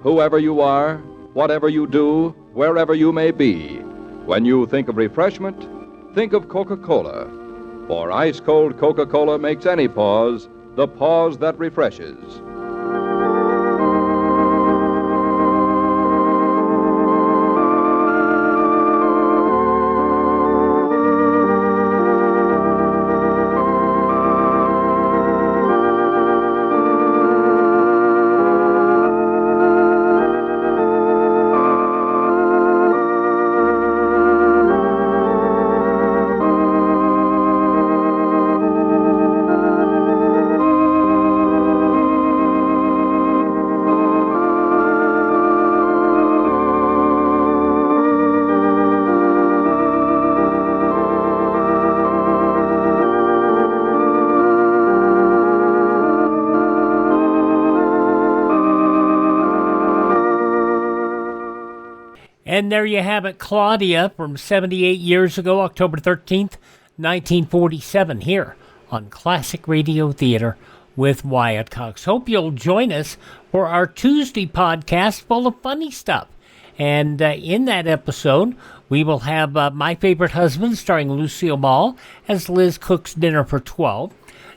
whoever you are, whatever you do, wherever you may be, when you think of refreshment, think of Coca-Cola. For ice-cold Coca-Cola makes any pause the pause that refreshes. And there you have it, Claudia, from 78 years ago, October 13th, 1947, here on Classic Radio Theater with Wyatt Cox. Hope you'll join us for our Tuesday podcast full of funny stuff. And in that episode, we will have My Favorite Husband, starring Lucille Ball, as Liz cooks dinner for 12.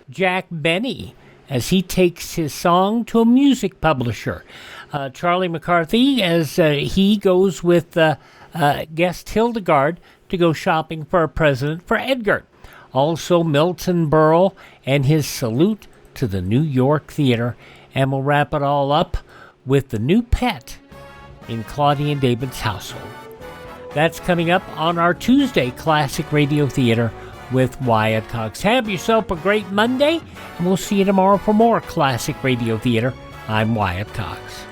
Jack Benny, as he takes his song to a music publisher. Charlie McCarthy, as he goes with guest Hildegard to go shopping for a present for Edgar. Also, Milton Berle and his salute to the New York Theater. And we'll wrap it all up with the new pet in Claudia and David's household. That's coming up on our Tuesday Classic Radio Theater with Wyatt Cox. Have yourself a great Monday, and we'll see you tomorrow for more Classic Radio Theater. I'm Wyatt Cox.